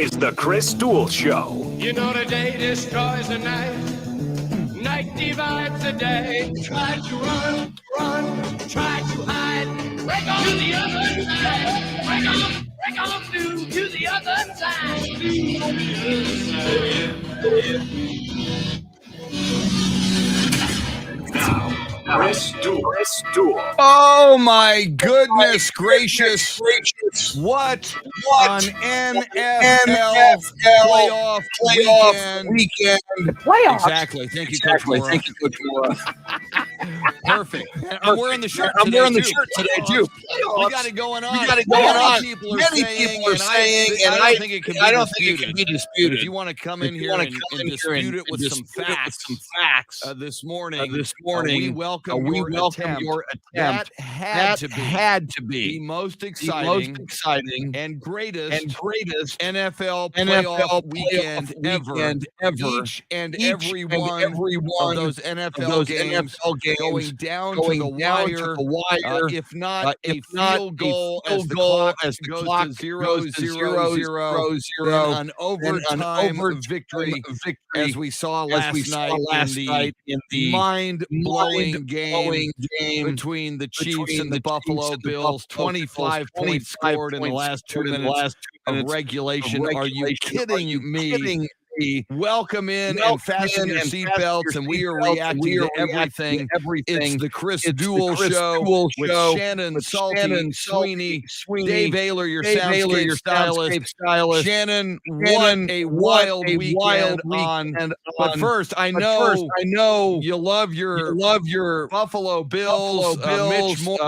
is the Chris Duel Show. You know the day destroys the night. Night divides the day. Try to run, try to hide. Break on to the other side. Break on through to the other side. Now, Chris Duel. Oh my goodness gracious. What an NFL playoff weekend. Playoffs. Exactly. Thank you, Coach Moore. Perfect. I'm wearing the shirt today, too. We got it going on. Many people are saying, and I don't think it can be disputed. If you want to come in here and dispute it with some facts this morning, we welcome your attempt. That had to be the most exciting and greatest NFL playoff weekend ever. Each and every one of those NFL games going down to the wire, if not a field goal as the clock goes to 0-0, an overtime victory as we saw last night in the mind-blowing game between the Chiefs and the Buffalo Bills. 25 points scored in the last 2 minutes of regulation. Are you kidding me? Welcome in and fasten your seatbelts, and we are reacting to everything. It's the Chris Duel Show with Shannon, Salty, Sweeney, Dave OEHLER, your Soundscape Stylist. Shannon, what a wild weekend on. But first, I know you love your Buffalo Bills.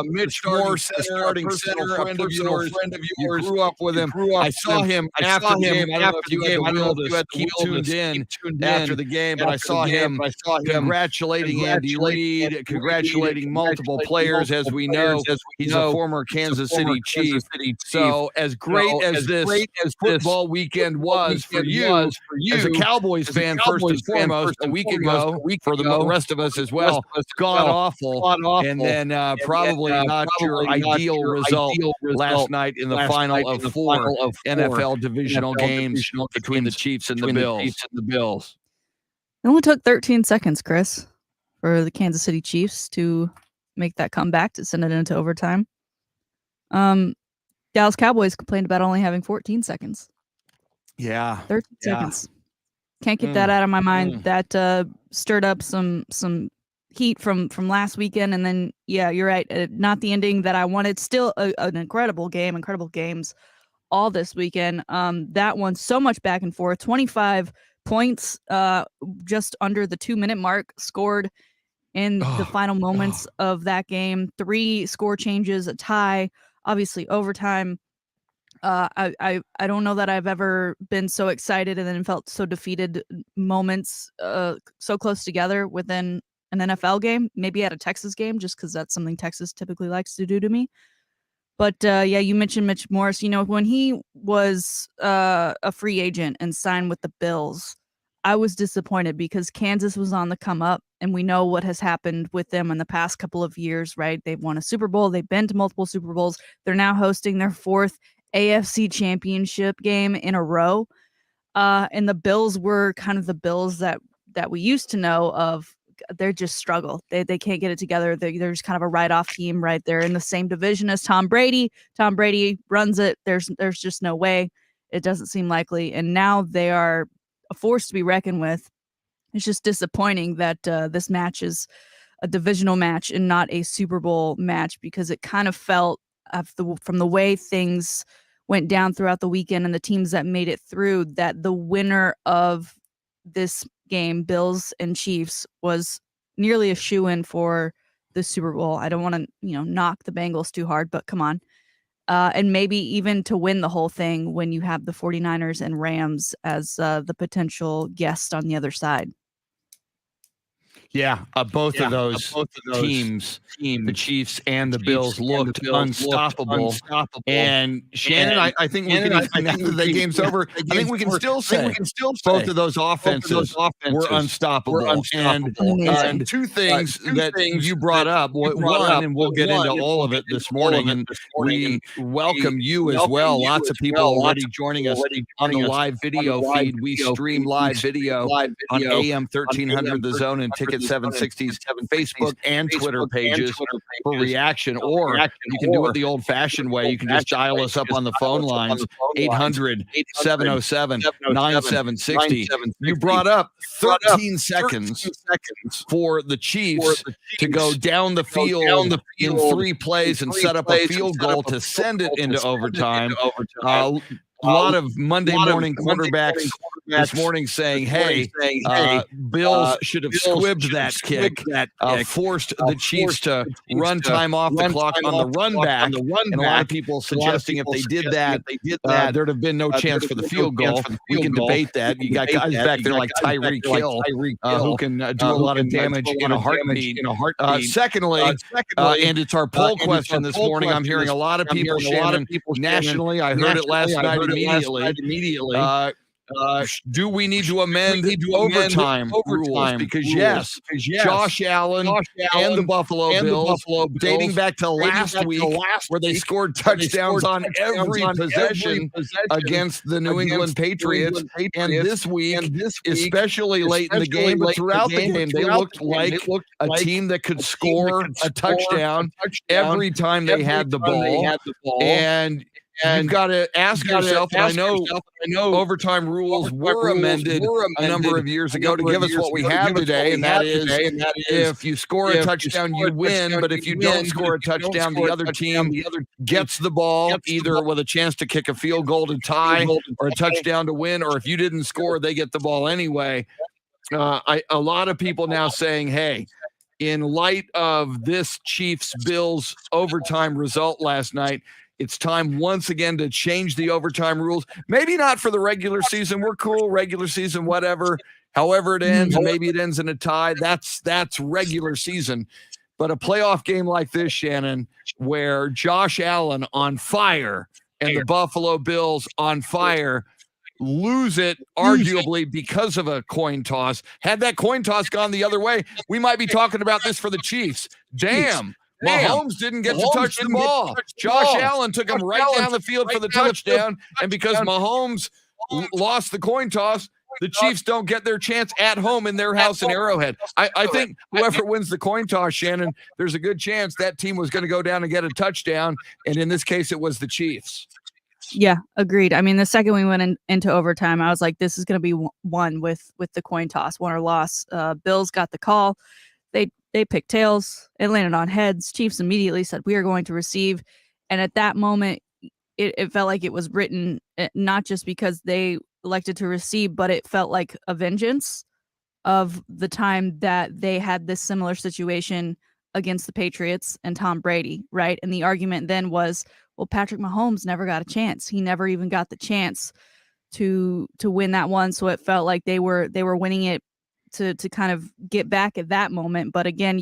Mitch Morse, a starting center, a personal friend of yours. You grew up with him. I saw him after the game. I don't know if you had to keep tuned in after the game, but I saw him congratulating Andy Reid, congratulating multiple players. As we know, he's a former Kansas City Chief. So as great as this football weekend was for you as a Cowboys fan, first and foremost, a week ago, for the rest of us as well, god awful, and then probably not your ideal result last night in the final of 4 NFL divisional games between the Chiefs and the Bills. It only took 13 seconds, Chris, for the Kansas City Chiefs to make that comeback to send it into overtime. Dallas Cowboys complained about only having 14 seconds. Yeah. 13 seconds. Can't get that out of my mind. That stirred up some heat from last weekend. And then, yeah, you're right. Not the ending that I wanted. Still an incredible game, incredible games all this weekend. That one, so much back and forth. 25 points, just under the 2-minute mark, scored in the final moments of that game. 3 score changes, a tie, obviously overtime. I don't know that I've ever been so excited and then felt so defeated moments so close together within an NFL game. Maybe at a Texas game, just because that's something Texas typically likes to do to me. But yeah, you mentioned Mitch Morse. You know, when he was a free agent and signed with the Bills, I was disappointed because Kansas was on the come up, and we know what has happened with them in the past couple of years, right? They've won a Super Bowl. They've been to multiple Super Bowls. They're now hosting their 4th AFC Championship game in a row. And the Bills were kind of the Bills that we used to know of. They just struggle. They can't get it together. They're just kind of a write-off team, right? They're in the same division as Tom Brady. Tom Brady runs it. There's just no way. It doesn't seem likely. And now they are a force to be reckoned with. It's just disappointing that this match is a divisional match and not a Super Bowl match, because it kind of felt from the way things went down throughout the weekend and the teams that made it through, that the winner of this game, Bills and Chiefs, was nearly a shoo-in for the Super Bowl. I don't want to, knock the Bengals too hard, but come on. And maybe even to win the whole thing when you have the 49ers and Rams as the potential guest on the other side. Yeah, both of those teams, the Chiefs and the Bills, looked unstoppable. And Shannon, I think we can, even now that the game's over, I think we can still say both of those offenses were unstoppable. And two things that you brought up. One, and we'll get into all of it this morning, and we welcome you as well. Lots of people already joining us on the live video feed. We stream live video on AM 1300 The Zone and Ticket 760's Facebook and Twitter pages for reaction, or you can do it the old-fashioned way. You can just dial us up on the phone lines, 800-707-9760. You brought up 13 seconds for the Chiefs to go down the field in 3 plays and set up a field goal to send it into overtime. A lot of Monday morning quarterbacks this morning saying, hey, Bills should have squibbed that kick, forced the Chiefs to run time off the clock on the run back. And a lot of people suggesting if they did that, there'd have been no chance for the field goal. We can debate that. You got guys back there like Tyreek Hill who can do a lot of damage in a heartbeat. Secondly, and it's our poll question this morning, I'm hearing a lot of people, Shannon, nationally, I heard it last night immediately. Do we need to amend overtime rules? Because yes, Josh Allen and the Buffalo Bills, dating back to last week, where they scored touchdowns on every possession against the New England Patriots, and this week, especially late in the game, but throughout the game, they looked like a team that could score a touchdown every time they had the ball. And you've got to ask yourself, and I know overtime rules were amended a number of years ago to give us what we have today, and that is if you score a touchdown, you win, but if you don't score a touchdown, the other team gets the ball, either with a chance to kick a field goal to tie or a touchdown to win, or if you didn't score, they get the ball anyway. A lot of people now saying, hey, in light of this Chiefs-Bills overtime result last night, it's time once again to change the overtime rules. Maybe not for the regular season. We're cool, regular season, whatever. However it ends, and maybe it ends in a tie. That's regular season. But a playoff game like this, Shannon, where Josh Allen on fire and the Buffalo Bills on fire lose it arguably because of a coin toss. Had that coin toss gone the other way, we might be talking about this for the Chiefs. Damn. Mahomes didn't get to touch the ball. Josh Allen took him right down the field for the touchdown, and because Mahomes lost the coin toss, the Chiefs don't get their chance at home in their house in Arrowhead. I think whoever wins the coin toss, Shannon, there's a good chance that team was going to go down and get a touchdown, and in this case, it was the Chiefs. Yeah, agreed. I mean, the second we went into overtime, I was like, this is going to be one with the coin toss, win or loss. Bills got the call. They picked tails. It landed on heads. Chiefs immediately said, we are going to receive. And at that moment, it felt like it was written, not just because they elected to receive, but it felt like a vengeance of the time that they had this similar situation against the Patriots and Tom Brady, right? And the argument then was, well, Patrick Mahomes never got a chance. He never even got the chance to win that one. So it felt like they were winning it to kind of get back at that moment. But again,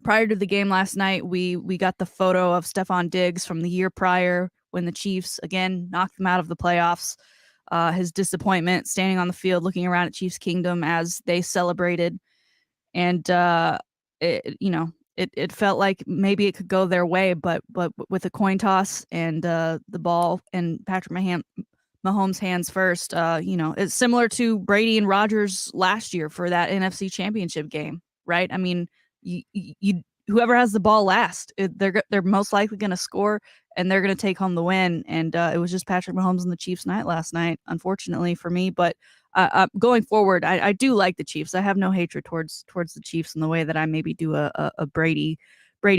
prior to the game last night, we got the photo of Stephon Diggs from the year prior when the Chiefs, again, knocked them out of the playoffs. His disappointment standing on the field, looking around at Chiefs Kingdom as they celebrated. And, it felt like maybe it could go their way, but with a coin toss and the ball and Patrick Mahomes' hands first, it's similar to Brady and Rodgers last year for that NFC Championship game, right? I mean, you whoever has the ball last, they're most likely going to score and they're going to take home the win. And it was just Patrick Mahomes and the Chiefs night last night, unfortunately for me. But going forward, I do like the Chiefs. I have no hatred towards the Chiefs in the way that I maybe do a Brady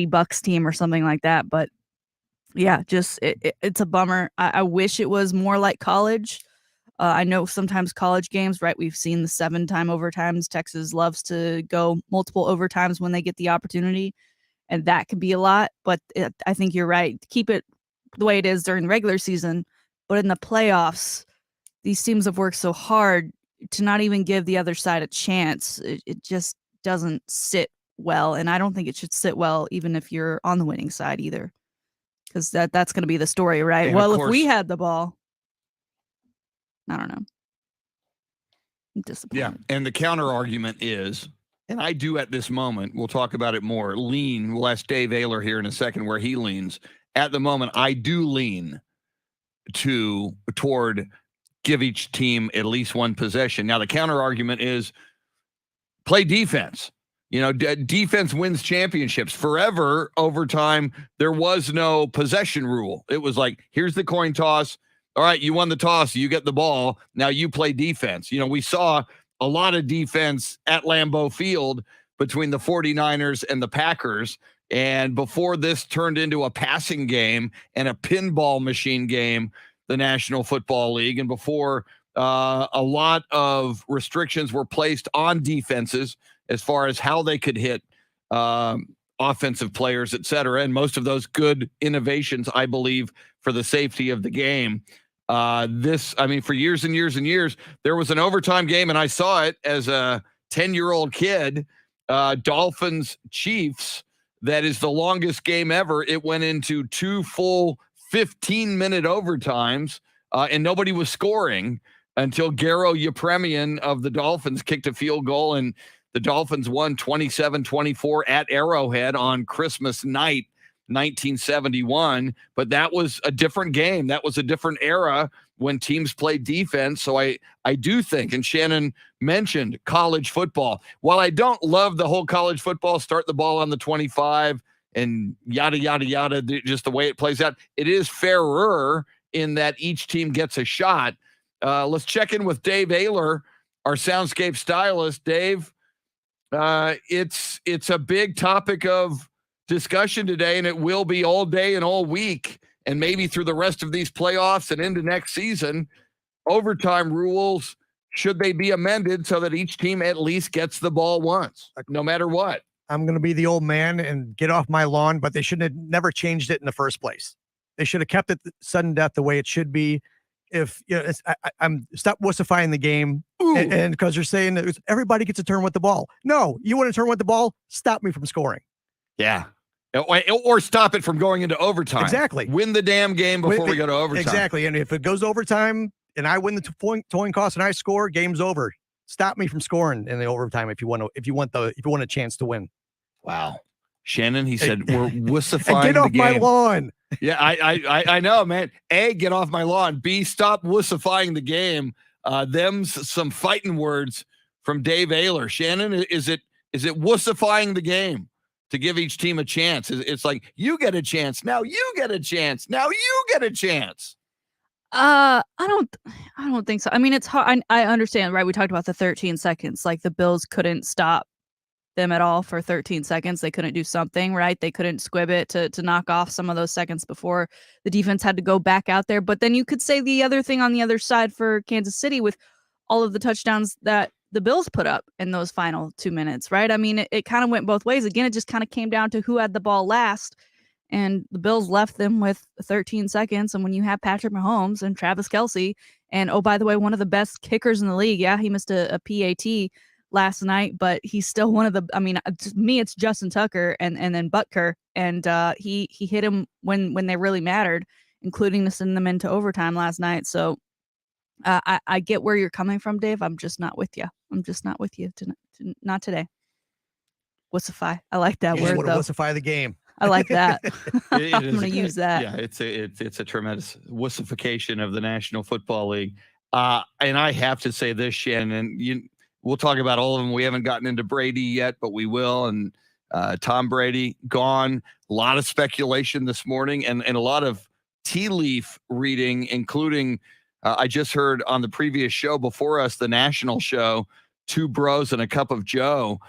Bucks team or something like that. But yeah, just it's a bummer. I wish it was more like college. I know sometimes college games, right? We've seen the 7-time overtimes. Texas loves to go multiple overtimes when they get the opportunity, and that could be a lot. But I think you're right. Keep it the way it is during the regular season, but in the playoffs, these teams have worked so hard to not even give the other side a chance. It just doesn't sit well, and I don't think it should sit well even if you're on the winning side either, because that's going to be the story, right? And well, of course, if we had the ball, I don't know. I'm disappointed. Yeah, and the counter argument is, and I do at this moment, we'll talk about it more, we'll ask Dave Oehler here in a second where he leans. At the moment, I do lean toward give each team at least one possession. Now, the counter argument is play defense. Defense wins championships. Forever, overtime, there was no possession rule. It was like, here's the coin toss. All right, you won the toss. You get the ball. Now you play defense. We saw a lot of defense at Lambeau Field between the 49ers and the Packers. And before this turned into a passing game and a pinball machine game, the National Football League, and before a lot of restrictions were placed on defenses as far as how they could hit offensive players, et cetera. And most of those good innovations, I believe, for the safety of the game. For years and years and years, there was an overtime game, and I saw it as a 10-year-old kid, Dolphins Chiefs. That is the longest game ever. It went into 2 full 15-minute overtimes, and nobody was scoring until Garo Yepremian of the Dolphins kicked a field goal, and the Dolphins won 27-24 at Arrowhead on Christmas night, 1971. But that was a different game. That was a different era when teams played defense. So I do think, and Shannon mentioned college football. While I don't love the whole college football, start the ball on the 25 and yada, yada, yada, just the way it plays out, it is fairer in that each team gets a shot. Let's check in with Dave Oehler, our Soundscape stylist. Dave, it's a big topic of discussion today, and it will be all day and all week, and maybe through the rest of these playoffs and into next season. Overtime rules, should they be amended so that each team at least gets the ball once, no matter what? I'm going to be the old man and get off my lawn, but they shouldn't have never changed it in the first place. They should have kept it sudden death the way it should be. If I'm stop wussifying the game, and because you're saying that everybody gets a turn with the ball. No, you want to turn with the ball? Stop me from scoring. Yeah. Or stop it from going into overtime. Exactly. Win the damn game before we go to overtime. Exactly. And if it goes overtime and I win the towing cost and I score, game's over. Stop me from scoring in the overtime if you want a chance to win. Wow. Shannon, he said, we're wussifying get off the game. my lawn. Yeah, I know, man. A, get off my lawn. B, stop wussifying the game. Them's some fighting words from Dave Oehler. Shannon, is it wussifying the game to give each team a chance? It's like, you get a chance. Now you get a chance. Now you get a chance. I don't think so. I mean, it's hard. I understand, right? We talked about the 13 seconds. Like, the Bills couldn't stop them at all for 13 seconds. They couldn't do something, right? They couldn't squib it to knock off some of those seconds before the defense had to go back out there. But then you could say the other thing on the other side for Kansas City with all of the touchdowns that the Bills put up in those final 2 minutes, right? I mean, it kind of went both ways. Again, it just kind of came down to who had the ball last. And the Bills left them with 13 seconds. And when you have Patrick Mahomes and Travis Kelce, and oh, by the way, one of the best kickers in the league. Yeah, he missed a PAT last night, but he's still one of the, I mean, to me, it's Justin Tucker and then Butker. And he hit him when they really mattered, including to send them into overtime last night. So I get where you're coming from, Dave. I'm just not with you. Not today. Wussify. I like that word, though. Wussify the game. I like that. I'm going to use that. Yeah, it's a tremendous wussification of the National Football League. And I have to say this, Shannon, we'll talk about all of them. We haven't gotten into Brady yet, but we will. And Tom Brady gone. A lot of speculation this morning and a lot of tea leaf reading, including I just heard on the previous show before us, the national show, Two Bros and a Cup of Joe.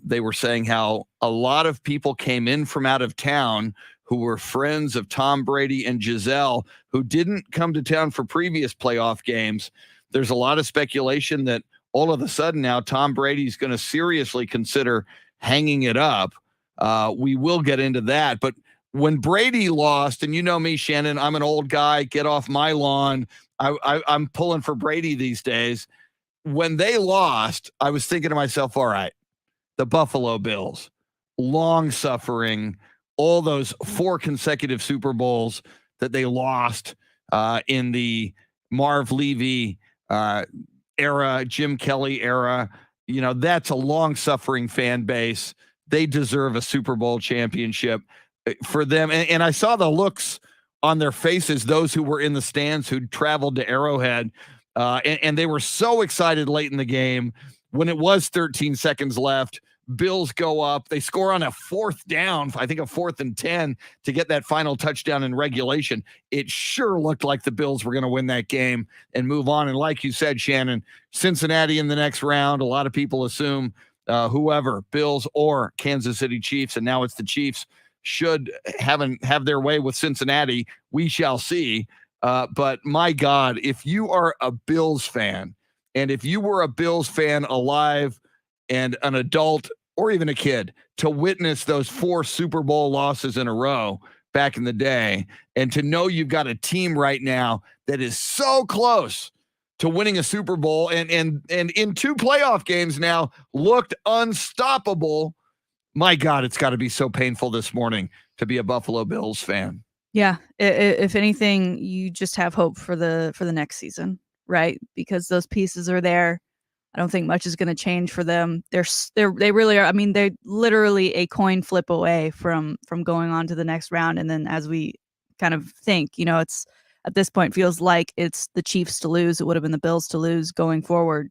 They were saying how a lot of people came in from out of town who were friends of Tom Brady and Giselle who didn't come to town for previous playoff games. There's a lot of speculation that all of a sudden now Tom Brady's going to seriously consider hanging it up. We will get into that. But when Brady lost, and you know me, Shannon, I'm an old guy, get off my lawn. I'm pulling for Brady these days. When they lost, I was thinking to myself, all right, the Buffalo Bills, long suffering, all those 4 consecutive Super Bowls that they lost in the Marv Levy era, Jim Kelly era. That's a long suffering fan base. They deserve a Super Bowl championship for them. And I saw the looks on their faces, those who were in the stands who traveled to Arrowhead, and they were so excited late in the game when it was 13 seconds left. Bills go up. They score on a 4th down, I think a 4th and 10 to get that final touchdown in regulation. It sure looked like the Bills were going to win that game and move on. And like you said, Shannon, Cincinnati in the next round. A lot of people assume whoever, Bills or Kansas City Chiefs, and now it's the Chiefs, should have their way with Cincinnati. We shall see. But my God, if you are a Bills fan, and if you were a Bills fan alive and an adult or even a kid to witness those 4 Super Bowl losses in a row back in the day, and to know you've got a team right now that is so close to winning a Super Bowl and in 2 playoff games now looked unstoppable. My God, it's got to be so painful this morning to be a Buffalo Bills fan. Yeah. If anything, you just have hope for the next season, right? Because those pieces are there. I don't think much is going to change for them. They really are. I mean, they're literally a coin flip away from going on to the next round. And then as we kind of think, it's at this point feels like it's the Chiefs to lose. It would have been the Bills to lose going forward.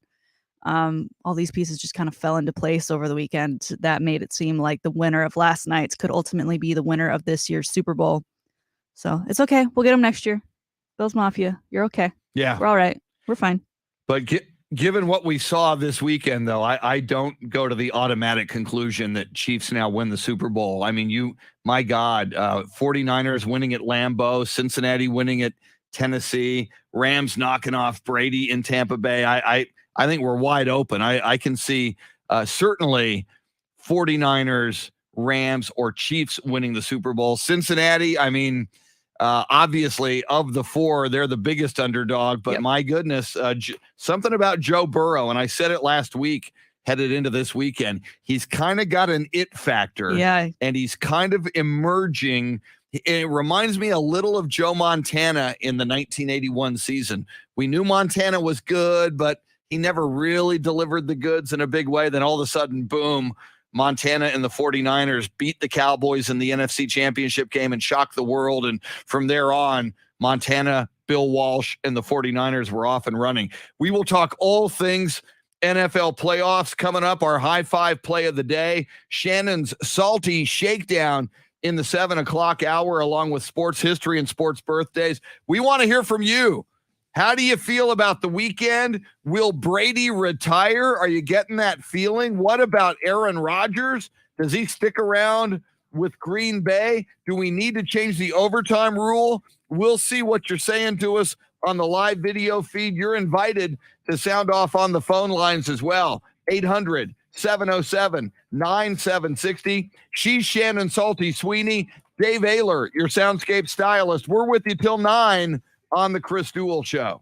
All these pieces just kind of fell into place over the weekend. That made it seem like the winner of last night's could ultimately be the winner of this year's Super Bowl. So it's okay. We'll get them next year. Bills Mafia, you're okay. Yeah. We're all right. We're fine. But given what we saw this weekend, though, I don't go to the automatic conclusion that Chiefs now win the Super Bowl. I mean, my God, 49ers winning at Lambeau, Cincinnati winning at Tennessee, Rams knocking off Brady in Tampa Bay. I think we're wide open. I can see certainly 49ers, Rams, or Chiefs winning the Super Bowl. Cincinnati, I mean, obviously of the 4, they're the biggest underdog, but my goodness, something about Joe Burrow, and I said it last week, headed into this weekend, he's kind of got an it factor, and he's kind of emerging. It reminds me a little of Joe Montana in the 1981 season. We knew Montana was good, but he never really delivered the goods in a big way. Then all of a sudden, boom, Montana and the 49ers beat the Cowboys in the NFC Championship game and shocked the world. And from there on, Montana, Bill Walsh, and the 49ers were off and running. We will talk all things NFL playoffs coming up, our high five play of the day, Shannon's salty shakedown in the 7 o'clock hour, along with sports history and sports birthdays. We want to hear from you. How do you feel about the weekend? Will Brady retire? Are you getting that feeling? What about Aaron Rodgers? Does he stick around with Green Bay? Do we need to change the overtime rule? We'll see what you're saying to us on the live video feed. You're invited to sound off on the phone lines as well. 800-707-9760. She's Shannon Salty Sweeney. Dave Oehler, your Soundscape stylist. We're with you till 9 on the Chris Duel Show.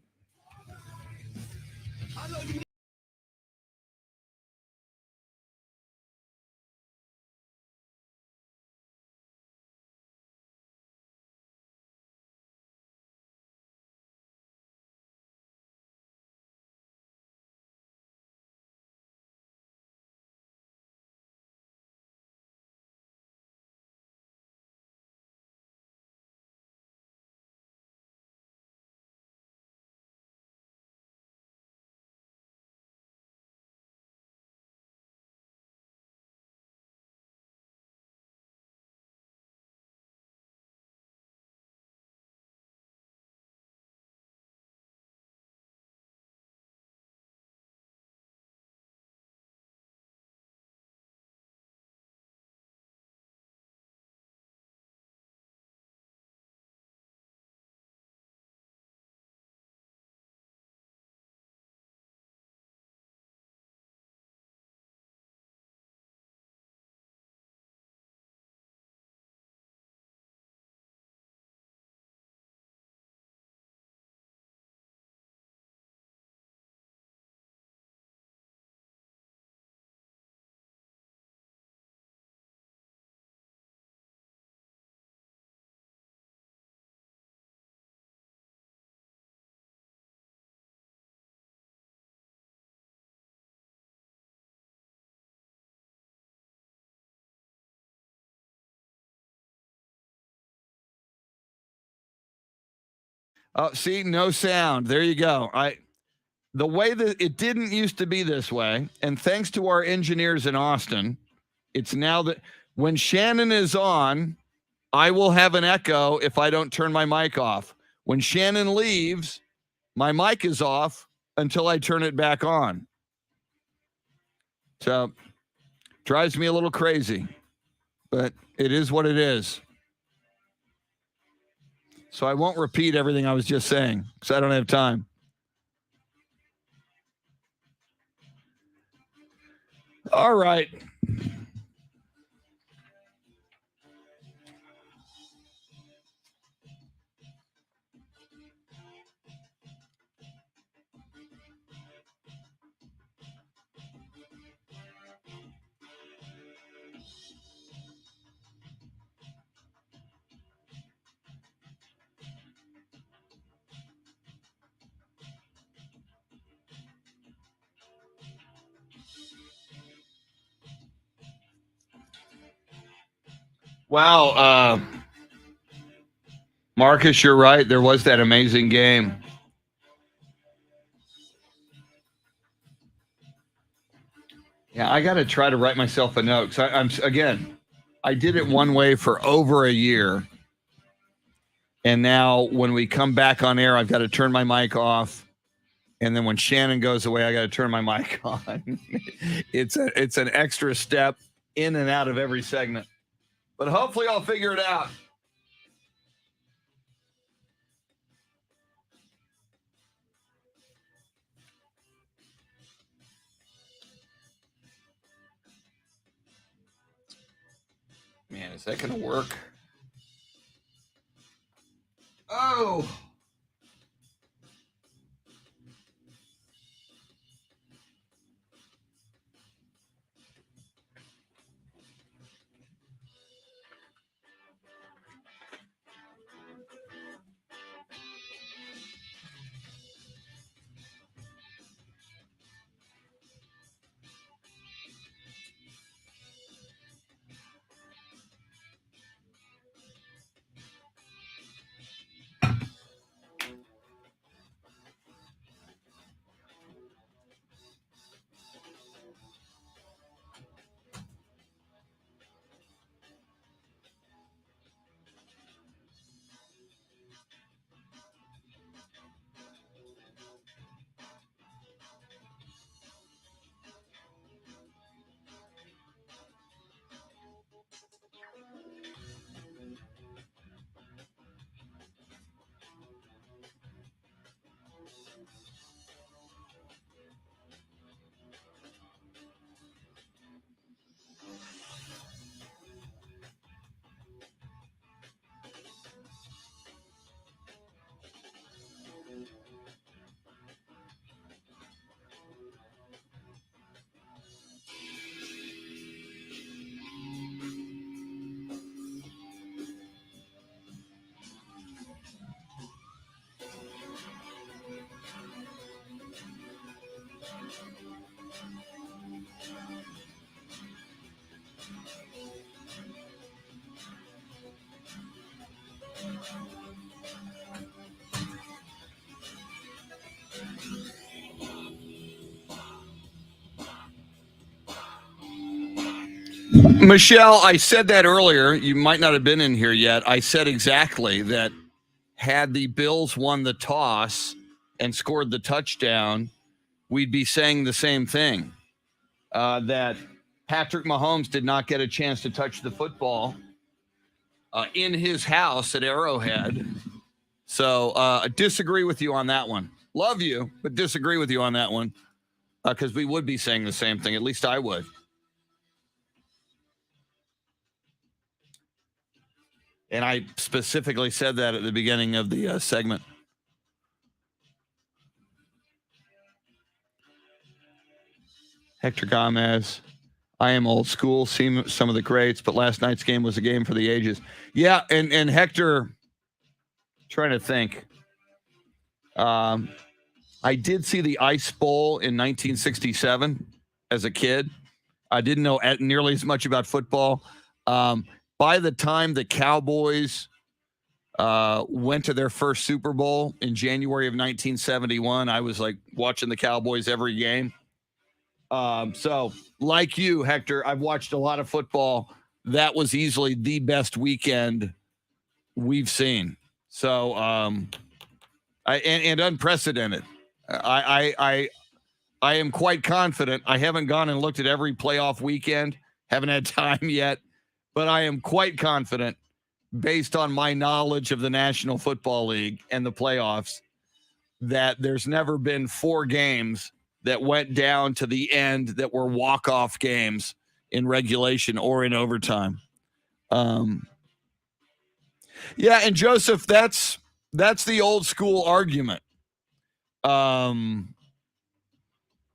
Oh, see, no sound. There you go. The way that it didn't used to be this way, and thanks to our engineers in Austin, it's now that when Shannon is on, I will have an echo if I don't turn my mic off. When Shannon leaves, my mic is off until I turn it back on. So, drives me a little crazy, but it is what it is. So I won't repeat everything I was just saying because I don't have time. All right. Wow. Marcus, you're right. There was that amazing game. Yeah, I got to try to write myself a note. I did it one way for over a year. And now when we come back on air, I've got to turn my mic off. And then when Shannon goes away, I got to turn my mic on. It's an extra step in and out of every segment. But hopefully I'll figure it out. Man, is that going to work? Oh. Michelle, I said that earlier. You might not have been in here yet. I said exactly that had the Bills won the toss and scored the touchdown, we'd be saying the same thing. That Patrick Mahomes did not get a chance to touch the football in his house at Arrowhead. So I disagree with you on that one. Love you, but disagree with you on that one because we would be saying the same thing. At least I would. And I specifically said that at the beginning of the segment. Hector Gomez, I am old school, seen some of the greats, but last night's game was a game for the ages. Yeah, and Hector, trying to think. I did see the Ice Bowl in 1967 as a kid. I didn't know nearly as much about football. By the time the Cowboys went to their first Super Bowl in January of 1971. I was like watching the Cowboys every game. So like you, Hector, I've watched a lot of football. That was easily the best weekend we've seen. So, and unprecedented. I am quite confident. I haven't gone and looked at every playoff weekend. Haven't had time yet, but I am quite confident based on my knowledge of the National Football League and the playoffs that there's never been 4 games that went down to the end that were walk-off games in regulation or in overtime. Yeah, and Joseph, that's the old school argument.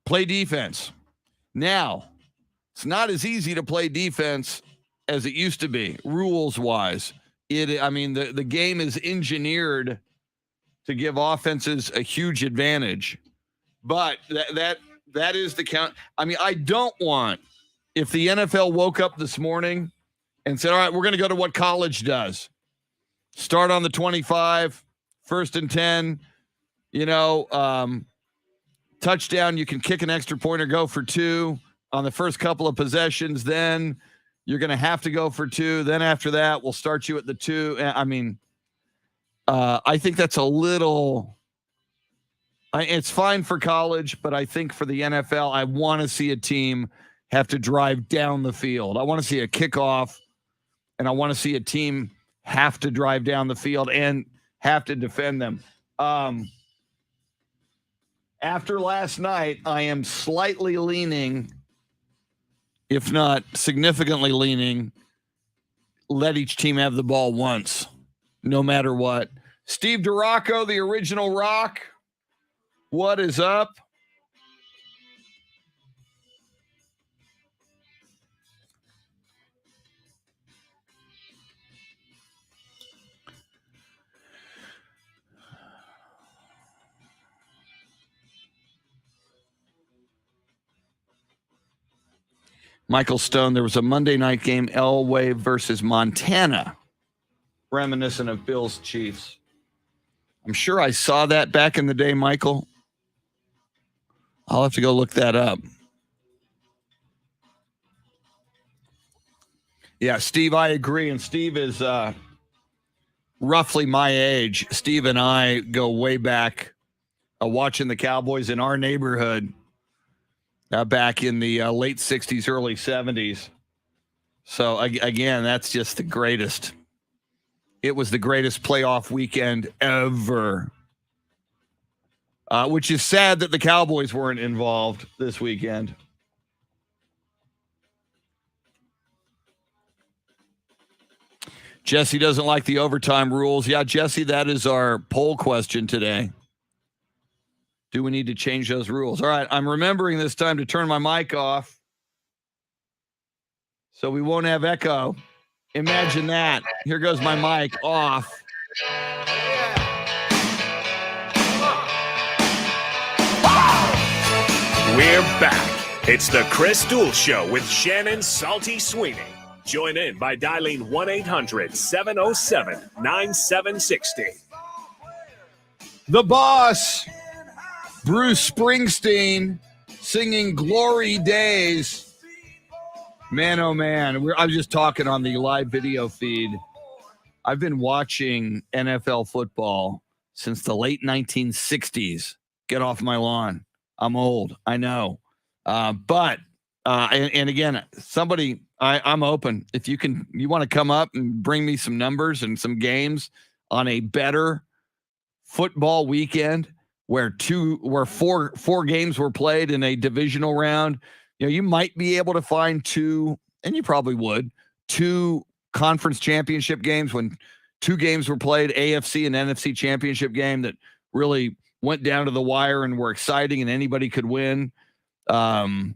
Play defense. Now, it's not as easy to play defense as it used to be, rules-wise. The game is engineered to give offenses a huge advantage. But that is the count. I don't want, if the NFL woke up this morning and said, all right, we're going to go to what college does. Start on the 25, 1st and 10, touchdown, you can kick an extra point or go for 2 on the first couple of possessions. Then you're going to have to go for 2. Then after that, we'll start you at the 2. I think that's a little... it's fine for college, but I think for the NFL, I want to see a team have to drive down the field. I want to see a kickoff, and I want to see a team have to drive down the field and have to defend them. After last night, I am slightly leaning, if not significantly leaning, let each team have the ball once, no matter what. Steve DeRocco, the original Rock. What is up? Michael Stone, there was a Monday night game, Elway versus Montana, reminiscent of Bills Chiefs. I'm sure I saw that back in the day, Michael. I'll have to go look that up. Yeah, Steve, I agree. And Steve is roughly my age. Steve and I go way back watching the Cowboys in our neighborhood back in the late 60s, early 70s. So, again, that's just the greatest. It was the greatest playoff weekend ever. Which is sad that the Cowboys weren't involved this weekend. Jesse doesn't like the overtime rules. Yeah, Jesse, that is our poll question today. Do we need to change those rules? All right, I'm remembering this time to turn my mic off so we won't have echo. Imagine that. Here goes my mic off. We're back. It's the Chris Duel Show with Shannon Salty Sweeney. Join in by dialing 1-800-707-9760. The boss, Bruce Springsteen, singing Glory Days. Man, oh man. I was just talking on the live video feed. I've been watching NFL football since the late 1960s. Get off my lawn. I'm old. I know. But again, somebody, I'm open. If you want to come up and bring me some numbers and some games on a better football weekend where four games were played in a divisional round, you might be able to find 2, and you probably would, 2 conference championship games when 2 games were played, AFC and NFC Championship game that really went down to the wire and were exciting and anybody could win. We've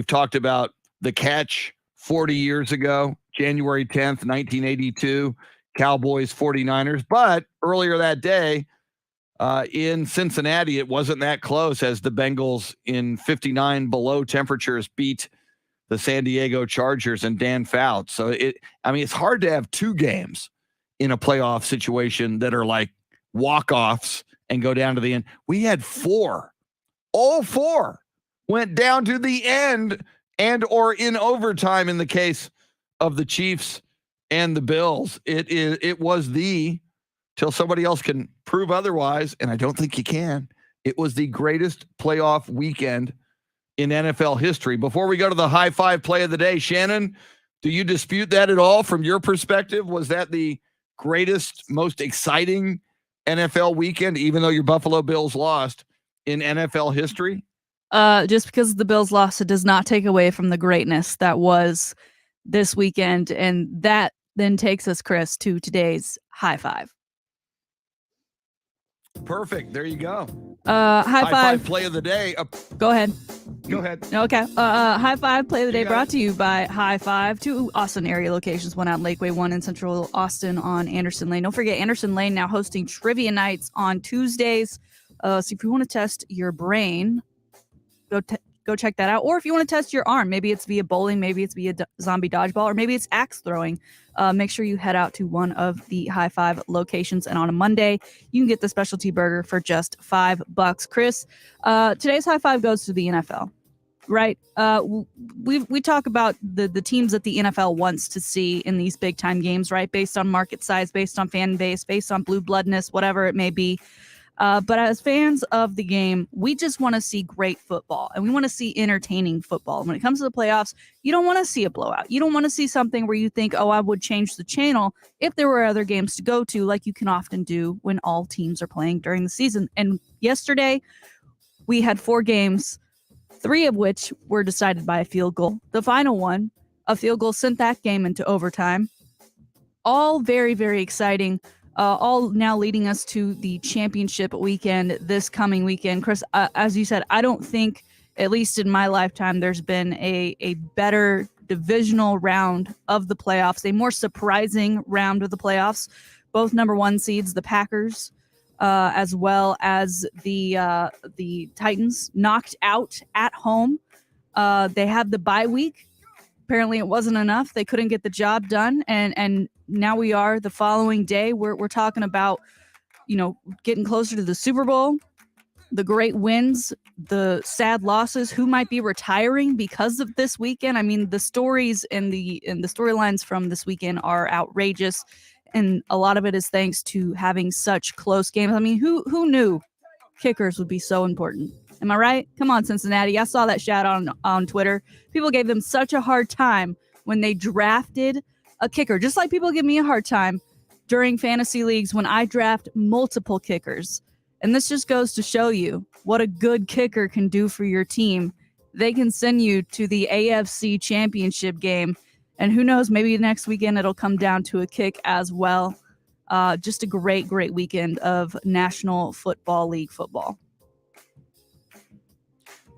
talked about the catch 40 years ago, January 10th, 1982, Cowboys 49ers. But earlier that day in Cincinnati, it wasn't that close as the Bengals in 59 below temperatures beat the San Diego Chargers and Dan Fouts. So it's hard to have 2 games in a playoff situation that are like walk-offs and go down to the end. We had 4. All 4 went down to the end and or in overtime in the case of the Chiefs and the Bills. It was till somebody else can prove otherwise, and I don't think you can. It was the greatest playoff weekend in NFL history. Before we go to the high five play of the day, Shannon, do you dispute that at all from your perspective? Was that the greatest, most exciting NFL weekend, even though your Buffalo Bills lost, in NFL history? Just because the Bills lost, it does not take away from the greatness that was this weekend. And that then takes us, Chris, to today's high five. Perfect. There you go. High five play of the day. Go ahead. Go ahead. Okay. High five play of the day brought to you by High Five. 2 Austin area locations, one out in Lakeway, one in Central Austin on Anderson Lane. Don't forget, Anderson Lane now hosting trivia nights on Tuesdays. So if you want to test your brain, go check that out. Or if you want to test your arm, maybe it's via bowling, maybe it's via zombie dodgeball, or maybe it's axe throwing. Make sure you head out to one of the High Five locations. And on a Monday, you can get the specialty burger for just $5. Chris, today's high five goes to the NFL, right? We talk about the teams that the NFL wants to see in these big time games, right? Based on market size, based on fan base, based on blue bloodness, whatever it may be. But as fans of the game, we just want to see great football, and we want to see entertaining football. When it comes to the playoffs, you don't want to see a blowout. You don't want to see something where you think, oh, I would change the channel if there were other games to go to, like you can often do when all teams are playing during the season. And yesterday, we had 4 games, 3 of which were decided by a field goal. The final one, a field goal, sent that game into overtime. All very, very exciting. All now leading us to the championship weekend this coming weekend. Chris, as you said, I don't think, at least in my lifetime, there's been a better divisional round of the playoffs, a more surprising round of the playoffs. Both number 1 seeds, the Packers, as well as the Titans, knocked out at home. They had the bye week. Apparently it wasn't enough. They couldn't get the job done. And now we are the following day. We're talking about, getting closer to the Super Bowl, the great wins, the sad losses, who might be retiring because of this weekend. I mean, the stories and the storylines from this weekend are outrageous. And a lot of it is thanks to having such close games. I mean, who knew kickers would be so important? Am I right? Come on, Cincinnati. I saw that shout on Twitter. People gave them such a hard time when they drafted a kicker, just like people give me a hard time during fantasy leagues when I draft multiple kickers. And this just goes to show you what a good kicker can do for your team. They can send you to the AFC Championship game. And who knows, maybe next weekend it'll come down to a kick as well. Just a great, great weekend of National Football League football.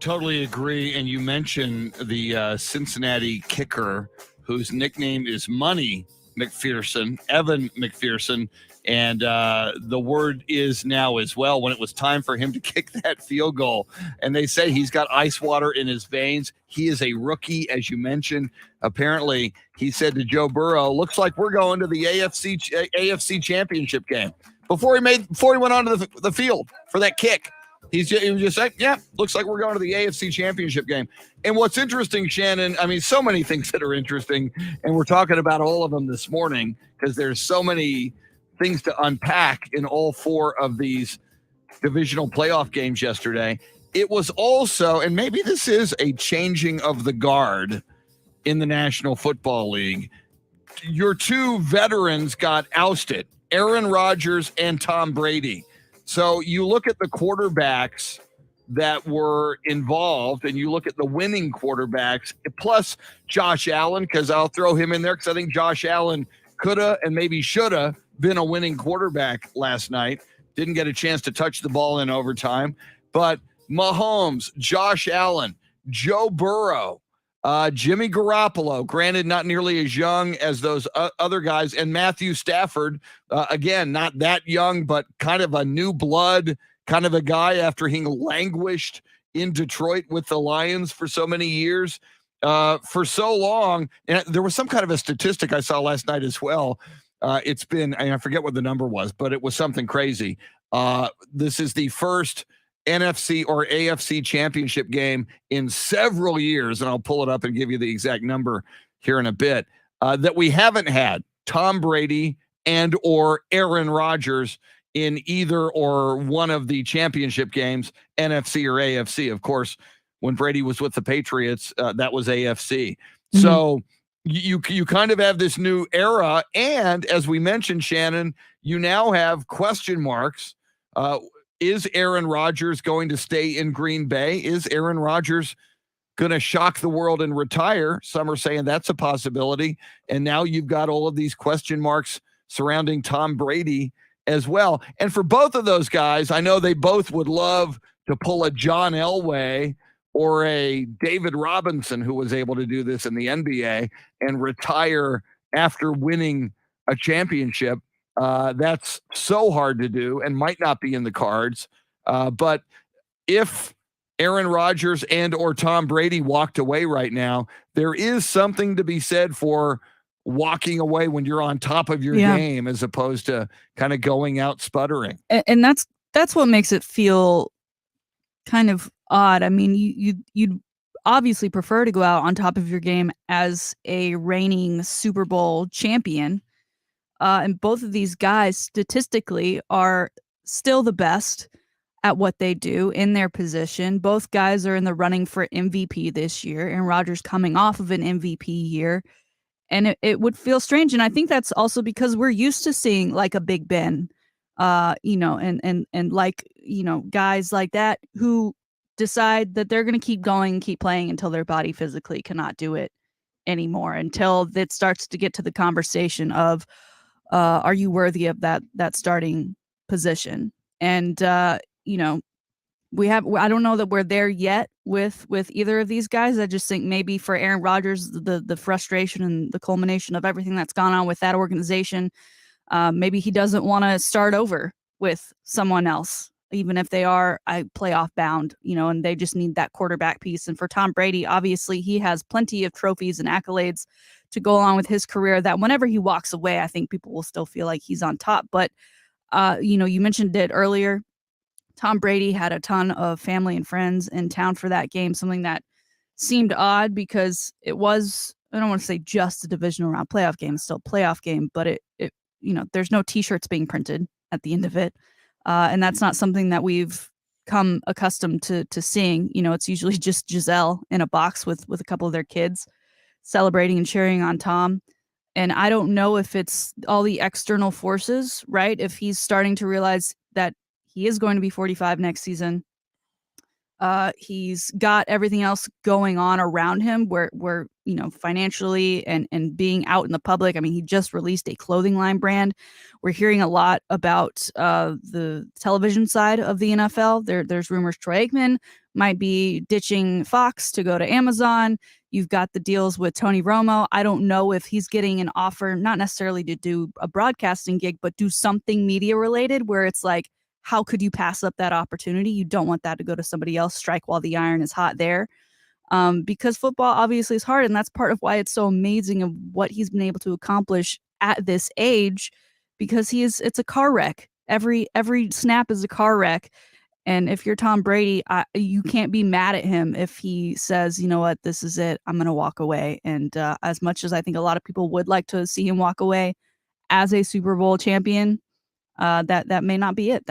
Totally agree. And you mentioned the Cincinnati kicker, whose nickname is Money McPherson, Evan McPherson. And the word is now as well, when it was time for him to kick that field goal. And they say he's got ice water in his veins. He is a rookie, as you mentioned. Apparently, he said to Joe Burrow, looks like we're going to the AFC Championship game. Before he went onto the field for that kick. He was just like, yeah, looks like we're going to the AFC Championship game. And what's interesting, Shannon, I mean, so many things that are interesting, and we're talking about all of them this morning because there's so many things to unpack in all 4 of these divisional playoff games yesterday. It was also, and maybe this is a changing of the guard in the National Football League, your 2 veterans got ousted, Aaron Rodgers and Tom Brady. So you look at the quarterbacks that were involved, and you look at the winning quarterbacks, plus Josh Allen, because I'll throw him in there because I think Josh Allen could have and maybe should have been a winning quarterback last night. Didn't get a chance to touch the ball in overtime. But Mahomes, Josh Allen, Joe Burrow, Jimmy Garoppolo, granted not nearly as young as those other guys, and Matthew Stafford, again, not that young, but kind of a new blood, kind of a guy after he languished in Detroit with the Lions for so many years, for so long. And there was some kind of a statistic I saw last night as well. it's been, and I forget what the number was, but it was something crazy. This is the first NFC or AFC championship game in several years, and I'll pull it up and give you the exact number here in a bit, that we haven't had Tom Brady and or Aaron Rodgers in either or one of the championship games, NFC or AFC. Of course, when Brady was with the Patriots, that was AFC. Mm-hmm. So you kind of have this new era, and as we mentioned, Shannon, you now have question marks. Is Aaron Rodgers going to stay in Green Bay? Is Aaron Rodgers going to shock the world and retire? Some are saying that's a possibility. And now you've got all of these question marks surrounding Tom Brady as well. And for both of those guys, I know they both would love to pull a John Elway or a David Robinson, who was able to do this in the NBA, and retire after winning a championship. That's so hard to do and might not be in the cards. But if Aaron Rodgers and or Tom Brady walked away right now, there is something to be said for walking away when you're on top of your game, as opposed to kind of going out sputtering. And that's what makes it feel kind of odd. I mean, you'd obviously prefer to go out on top of your game as a reigning Super Bowl champion. And both of these guys statistically are still the best at what they do in their position. Both guys are in the running for MVP this year, and Rodgers coming off of an MVP year. And it would feel strange. And I think that's also because we're used to seeing like a Big Ben, and like, guys like that who decide that they're going to keep going and keep playing until their body physically cannot do it anymore, until it starts to get to the conversation of, are you worthy of that starting position? And, I don't know that we're there yet with either of these guys. I just think maybe for Aaron Rodgers, the frustration and the culmination of everything that's gone on with that organization, maybe he doesn't want to start over with someone else, even if they are playoff bound, and they just need that quarterback piece. And for Tom Brady, obviously he has plenty of trophies and accolades to go along with his career, that whenever he walks away, I think people will still feel like he's on top. But, you mentioned it earlier. Tom Brady had a ton of family and friends in town for that game, something that seemed odd because it was, I don't want to say just a divisional round playoff game, it's still a playoff game, but it there's no t-shirts being printed at the end of it. And that's not something that we've come accustomed to seeing. It's usually just Giselle in a box with a couple of their kids celebrating and cheering on Tom. And I don't know if it's all the external forces, right? If he's starting to realize that he is going to be 45 next season. He's got everything else going on around him where financially and being out in the public. I mean, he just released a clothing line brand. We're hearing a lot about the television side of the NFL. There's rumors Troy Aikman might be ditching Fox to go to Amazon. You've got the deals with Tony Romo. I don't know if he's getting an offer, not necessarily to do a broadcasting gig, but do something media related where it's like, how could you pass up that opportunity? You don't want that to go to somebody else. Strike while the iron is hot there. Because football obviously is hard, and that's part of why it's so amazing of what he's been able to accomplish at this age, because it's a car wreck. Every snap is a car wreck. And if you're Tom Brady, you can't be mad at him if he says, you know what, this is it, I'm going to walk away. And as much as I think a lot of people would like to see him walk away as a Super Bowl champion, that may not be it.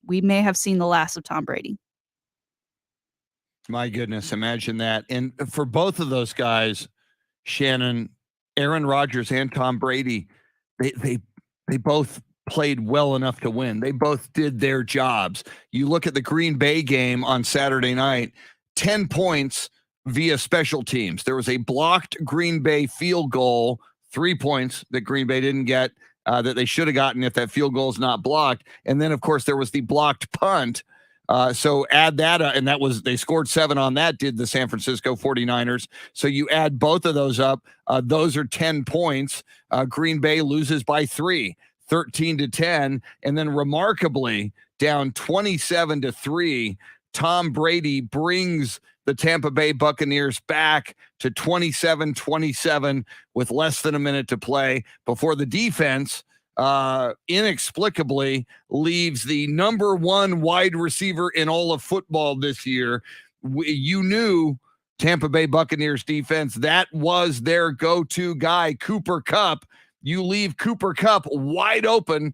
We may have seen the last of Tom Brady. My goodness, imagine that. And for both of those guys, Shannon, Aaron Rodgers and Tom Brady, they both played well enough to win. They both did their jobs. You look at the Green Bay game on Saturday night, 10 points via special teams. There was a blocked Green Bay field goal, 3 points that Green Bay didn't get, that they should have gotten if that field goal is not blocked. And then, of course, there was the blocked punt. So add that, and they scored 7 on that, did the San Francisco 49ers. So you add both of those up. Those are 10 points. Green Bay loses by 3, 13-10. And then remarkably down 27-3 Tom Brady brings the Tampa Bay Buccaneers back to 27-27 with less than a minute to play before the defense inexplicably leaves the number one wide receiver in all of football this year. You knew Tampa Bay Buccaneers defense, that was their go-to guy, Cooper Kupp. You leave Cooper Kupp wide open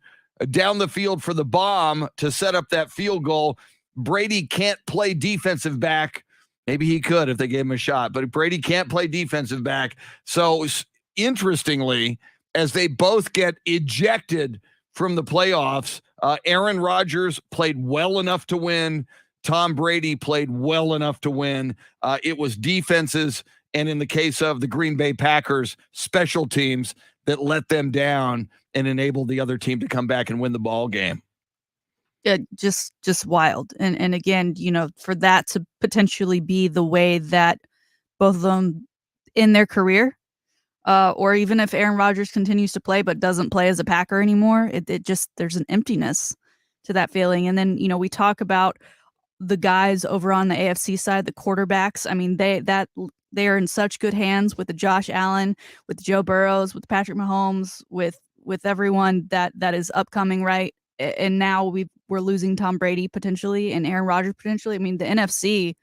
down the field for the bomb to set up that field goal. Brady can't play defensive back. Maybe he could if they gave him a shot, but Brady can't play defensive back. So interestingly, as they both get ejected from the playoffs, Aaron Rodgers played well enough to win. Tom Brady played well enough to win. It was defenses, and in the case of the Green Bay Packers, special teams that let them down and enabled the other team to come back and win the ball game. Yeah, just wild. And again, for that to potentially be the way that both of them in their career, or even if Aaron Rodgers continues to play but doesn't play as a Packer anymore, it just, there's an emptiness to that feeling. And then, we talk about the guys over on the AFC side, the quarterbacks. I mean, they are in such good hands with the Josh Allen, with Joe Burrows, with Patrick Mahomes, with everyone that is upcoming, right? And now we're losing Tom Brady potentially and Aaron Rodgers potentially. I mean, the NFC,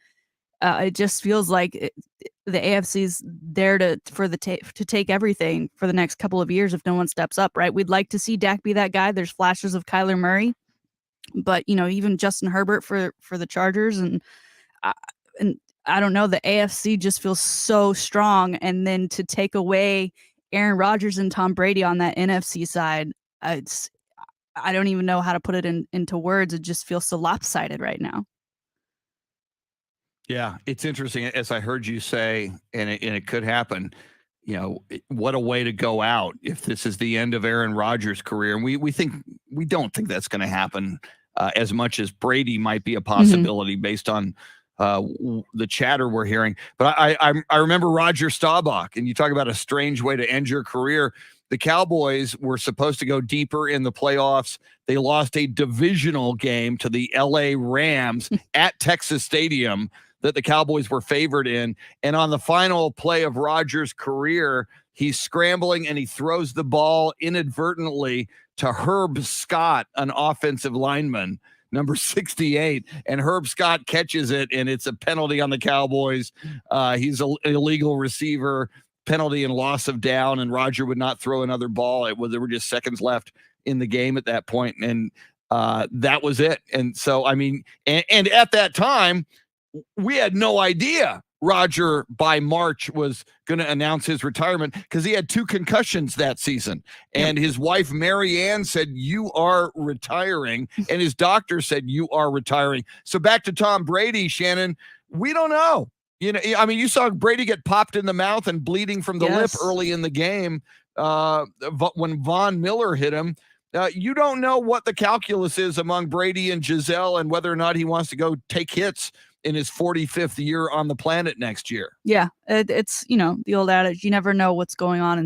it just feels like the AFC's there to take everything for the next couple of years if no one steps up, right? We'd like to see Dak be that guy. There's flashes of Kyler Murray, but even Justin Herbert for the Chargers, and I don't know, the AFC just feels so strong, and then to take away Aaron Rodgers and Tom Brady on that NFC side, I don't even know how to put it into words. It just feels so lopsided right now. Yeah, it's interesting. As I heard you say, and it could happen, what a way to go out if this is the end of Aaron Rodgers' career. And we don't think that's going to happen as much as Brady might be a possibility based on the chatter we're hearing. But I remember Roger Staubach, and you talk about a strange way to end your career. The Cowboys were supposed to go deeper in the playoffs. They lost a divisional game to the LA Rams at Texas Stadium that the Cowboys were favored in. And on the final play of Rodgers' career, he's scrambling and he throws the ball inadvertently to Herb Scott, an offensive lineman, number 68, and Herb Scott catches it, and it's a penalty on the Cowboys. He's an illegal receiver, penalty and loss of down, and Roger would not throw another ball. There were just seconds left in the game at that point, and that was it. And so, I mean, and at that time, we had no idea Roger by March was going to announce his retirement because he had 2 concussions that season. And his wife, Mary Ann, said, "You are retiring." And his doctor said, "You are retiring." So back to Tom Brady, Shannon, we don't know. I mean, you saw Brady get popped in the mouth and bleeding from the lip early in the game when Von Miller hit him. You don't know what the calculus is among Brady and Giselle and whether or not he wants to go take hits in his 45th year on the planet next year. Yeah, it's the old adage, you never know what's going on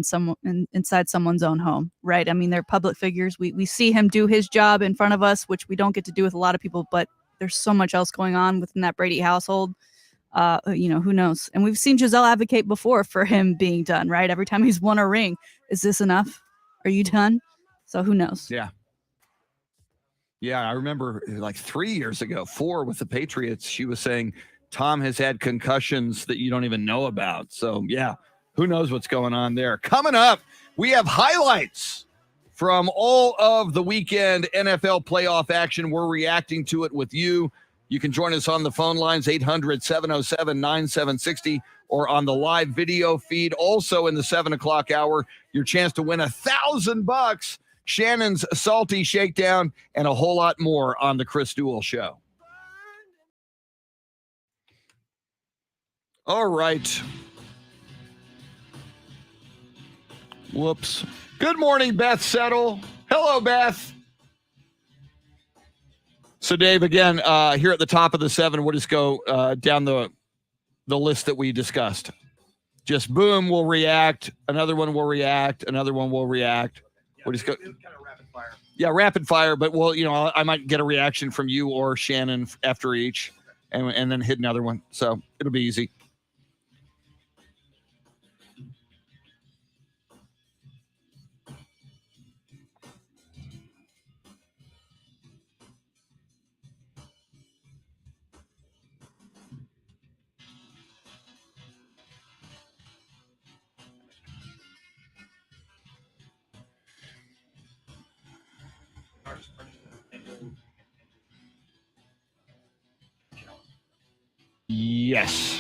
inside someone's own home, right? I mean, they're public figures. We see him do his job in front of us, which we don't get to do with a lot of people, but there's so much else going on within that Brady household. Who knows? And we've seen Giselle advocate before for him being done, right? Every time he's won a ring, is this enough? Are you done? So who knows? Yeah. Yeah, I remember like 3 years ago, 4 with the Patriots, she was saying Tom has had concussions that you don't even know about. So, yeah, who knows what's going on there. Coming up, we have highlights from all of the weekend NFL playoff action. We're reacting to it with you. You can join us on the phone lines, 800-707-9760, or on the live video feed. Also in the 7 o'clock hour, your chance to win $1,000. Shannon's Salty Shakedown, and a whole lot more on the Chris Duel Show. All right. Whoops. Good morning, Beth Settle. Hello, Beth. So, Dave, again, here at the top of the 7, we'll just go down the list that we discussed. Just boom, we'll react. Another one will react. Another one will react. We'll just go. It was kind of rapid fire. Yeah, rapid fire. But I might get a reaction from you or Shannon after each. and then hit another one. So it'll be easy. Yes.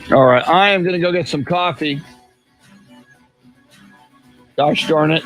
All right, I am going to go get some coffee. Gosh darn it.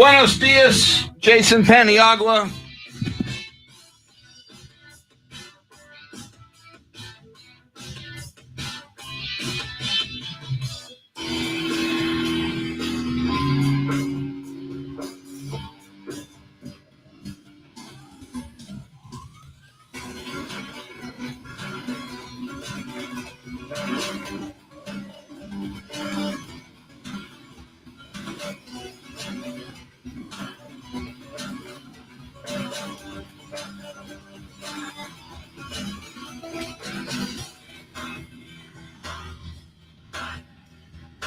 Buenos dias, Jason Paniagua.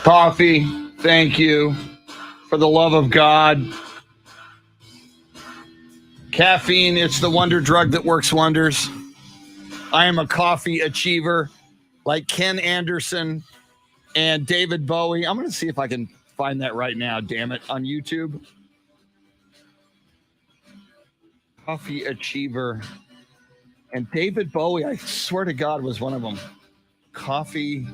Coffee, thank you. For the love of God. Caffeine, it's the wonder drug that works wonders. I am a coffee achiever like Ken Anderson and David Bowie. I'm going to see if I can find that right now, damn it, on YouTube. Coffee achiever. And David Bowie, I swear to God, was one of them. Coffee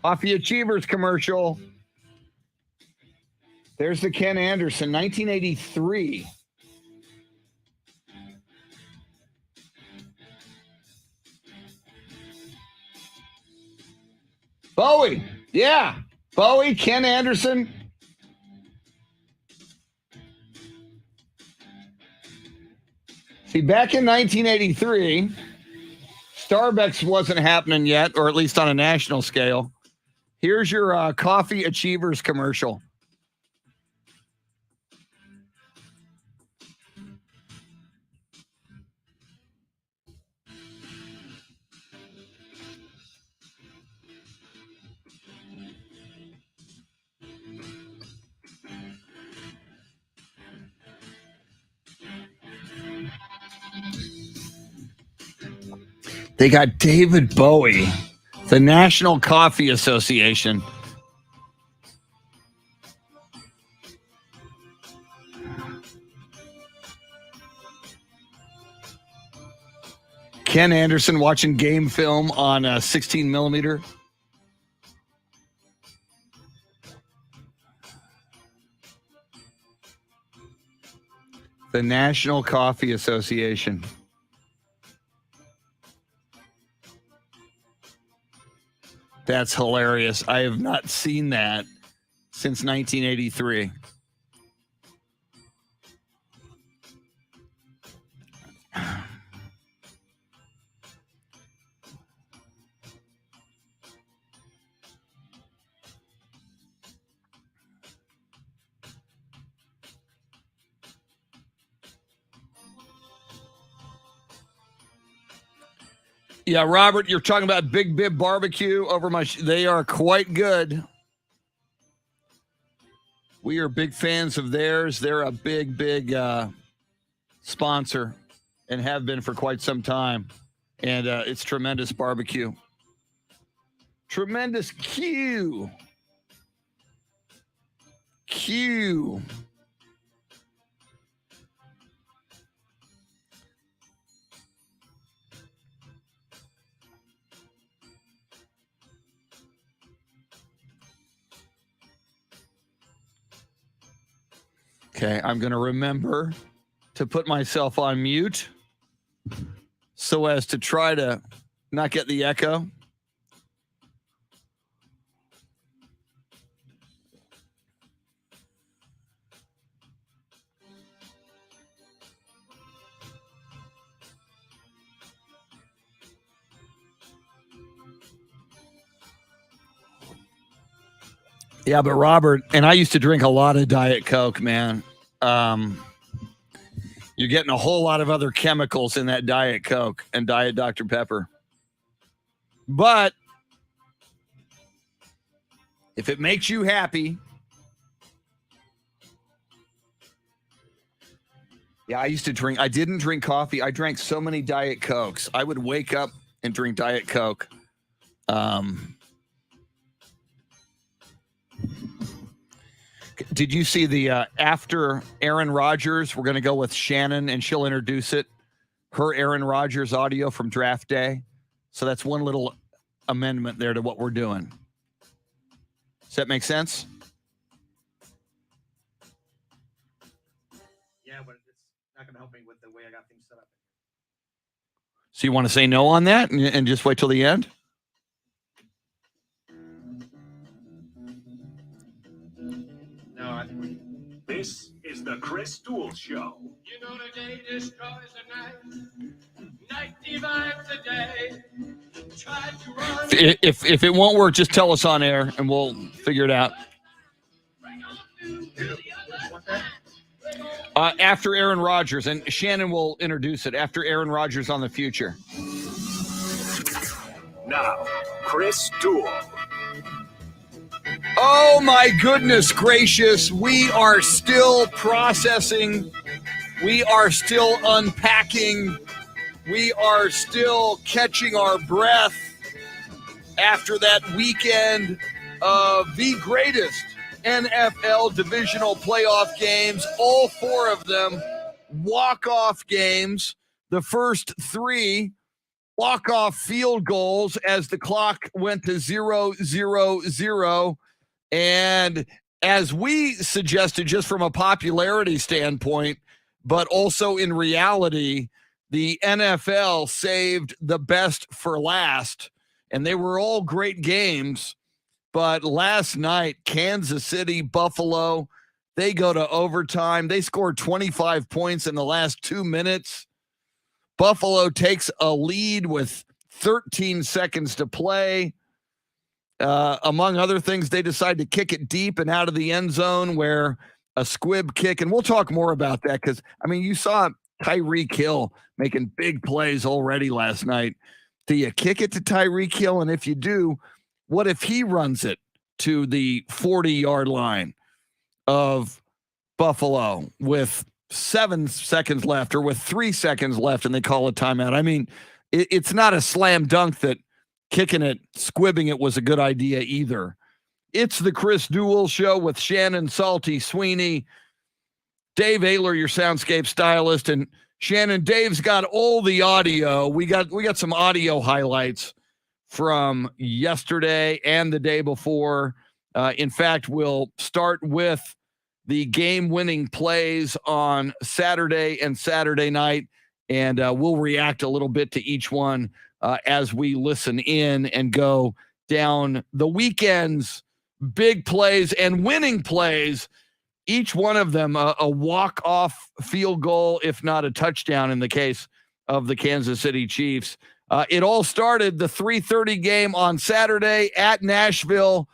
Achievers commercial. There's the Ken Anderson, 1983. Bowie, yeah. Bowie, Ken Anderson. See, back in 1983, Starbucks wasn't happening yet, or at least on a national scale. Here's your Coffee Achievers commercial. They got David Bowie, the National Coffee Association. Ken Anderson watching game film on a 16 millimeter. The National Coffee Association. That's hilarious. I have not seen that since 1983. Yeah, Robert, you're talking about Big Bib Barbecue over my... They are quite good. We are big fans of theirs. They're a big sponsor and have been for quite some time. And it's tremendous barbecue. Tremendous Q. Okay, I'm going to remember to put myself on mute so as to try to not get the echo. Yeah, but Robert, and I used to drink a lot of Diet Coke, man. You're getting a whole lot of other chemicals in that Diet Coke and Diet Dr. Pepper. But if it makes you happy, yeah, I used to drink. I didn't drink coffee. I drank so many Diet Cokes. I would wake up and drink Diet Coke. Did you see the after Aaron Rodgers? We're going to go with Shannon, and she'll introduce it. Her Aaron Rodgers audio from draft day. So that's one little amendment there to what we're doing. Does that make sense? Yeah, but it's not going to help me with the way I got things set up. So you want to say no on that and just wait till the end? No, This is the Chris Duel Show. You know the day destroys the night. Night divides the day. Try to run. If it won't work, just tell us on air and we'll figure it out. After Aaron Rodgers, and Shannon will introduce it after Aaron Rodgers on the future. Now, Chris Duel. Oh my goodness gracious, we are still processing. We are still unpacking. We are still catching our breath after that weekend of the greatest NFL divisional playoff games, all four of them walk-off games. The first three walk-off field goals as the clock went to 0-0-0. And as we suggested, just from a popularity standpoint, but also in reality, the NFL saved the best for last, and they were all great games. But last night, Kansas City, Buffalo, they go to overtime. They scored 25 points in the last 2 minutes. Buffalo takes a lead with 13 seconds to play. Among other things, they decide to kick it deep and out of the end zone where a squib kick, and we'll talk more about that because, I mean, you saw Tyreek Hill making big plays already last night. Do you kick it to Tyreek Hill? And if you do, what if he runs it to the 40-yard line of Buffalo with 7 seconds left or with 3 seconds left and they call a timeout? I mean, it's not a slam dunk that kicking it, squibbing it was a good idea either. It's the Chris Duel Show with Shannon, Salty, Sweeney, Dave Oehler, your Soundscape Stylist, and Shannon. Dave's got all the audio. We got some audio highlights from yesterday and the day before. In fact, we'll start with the game-winning plays on Saturday and Saturday night, and we'll react a little bit to each one as we listen in and go down the weekend's big plays and winning plays, each one of them a walk-off field goal, if not a touchdown in the case of the Kansas City Chiefs. It all started the 3:30 game on Saturday at Nashville,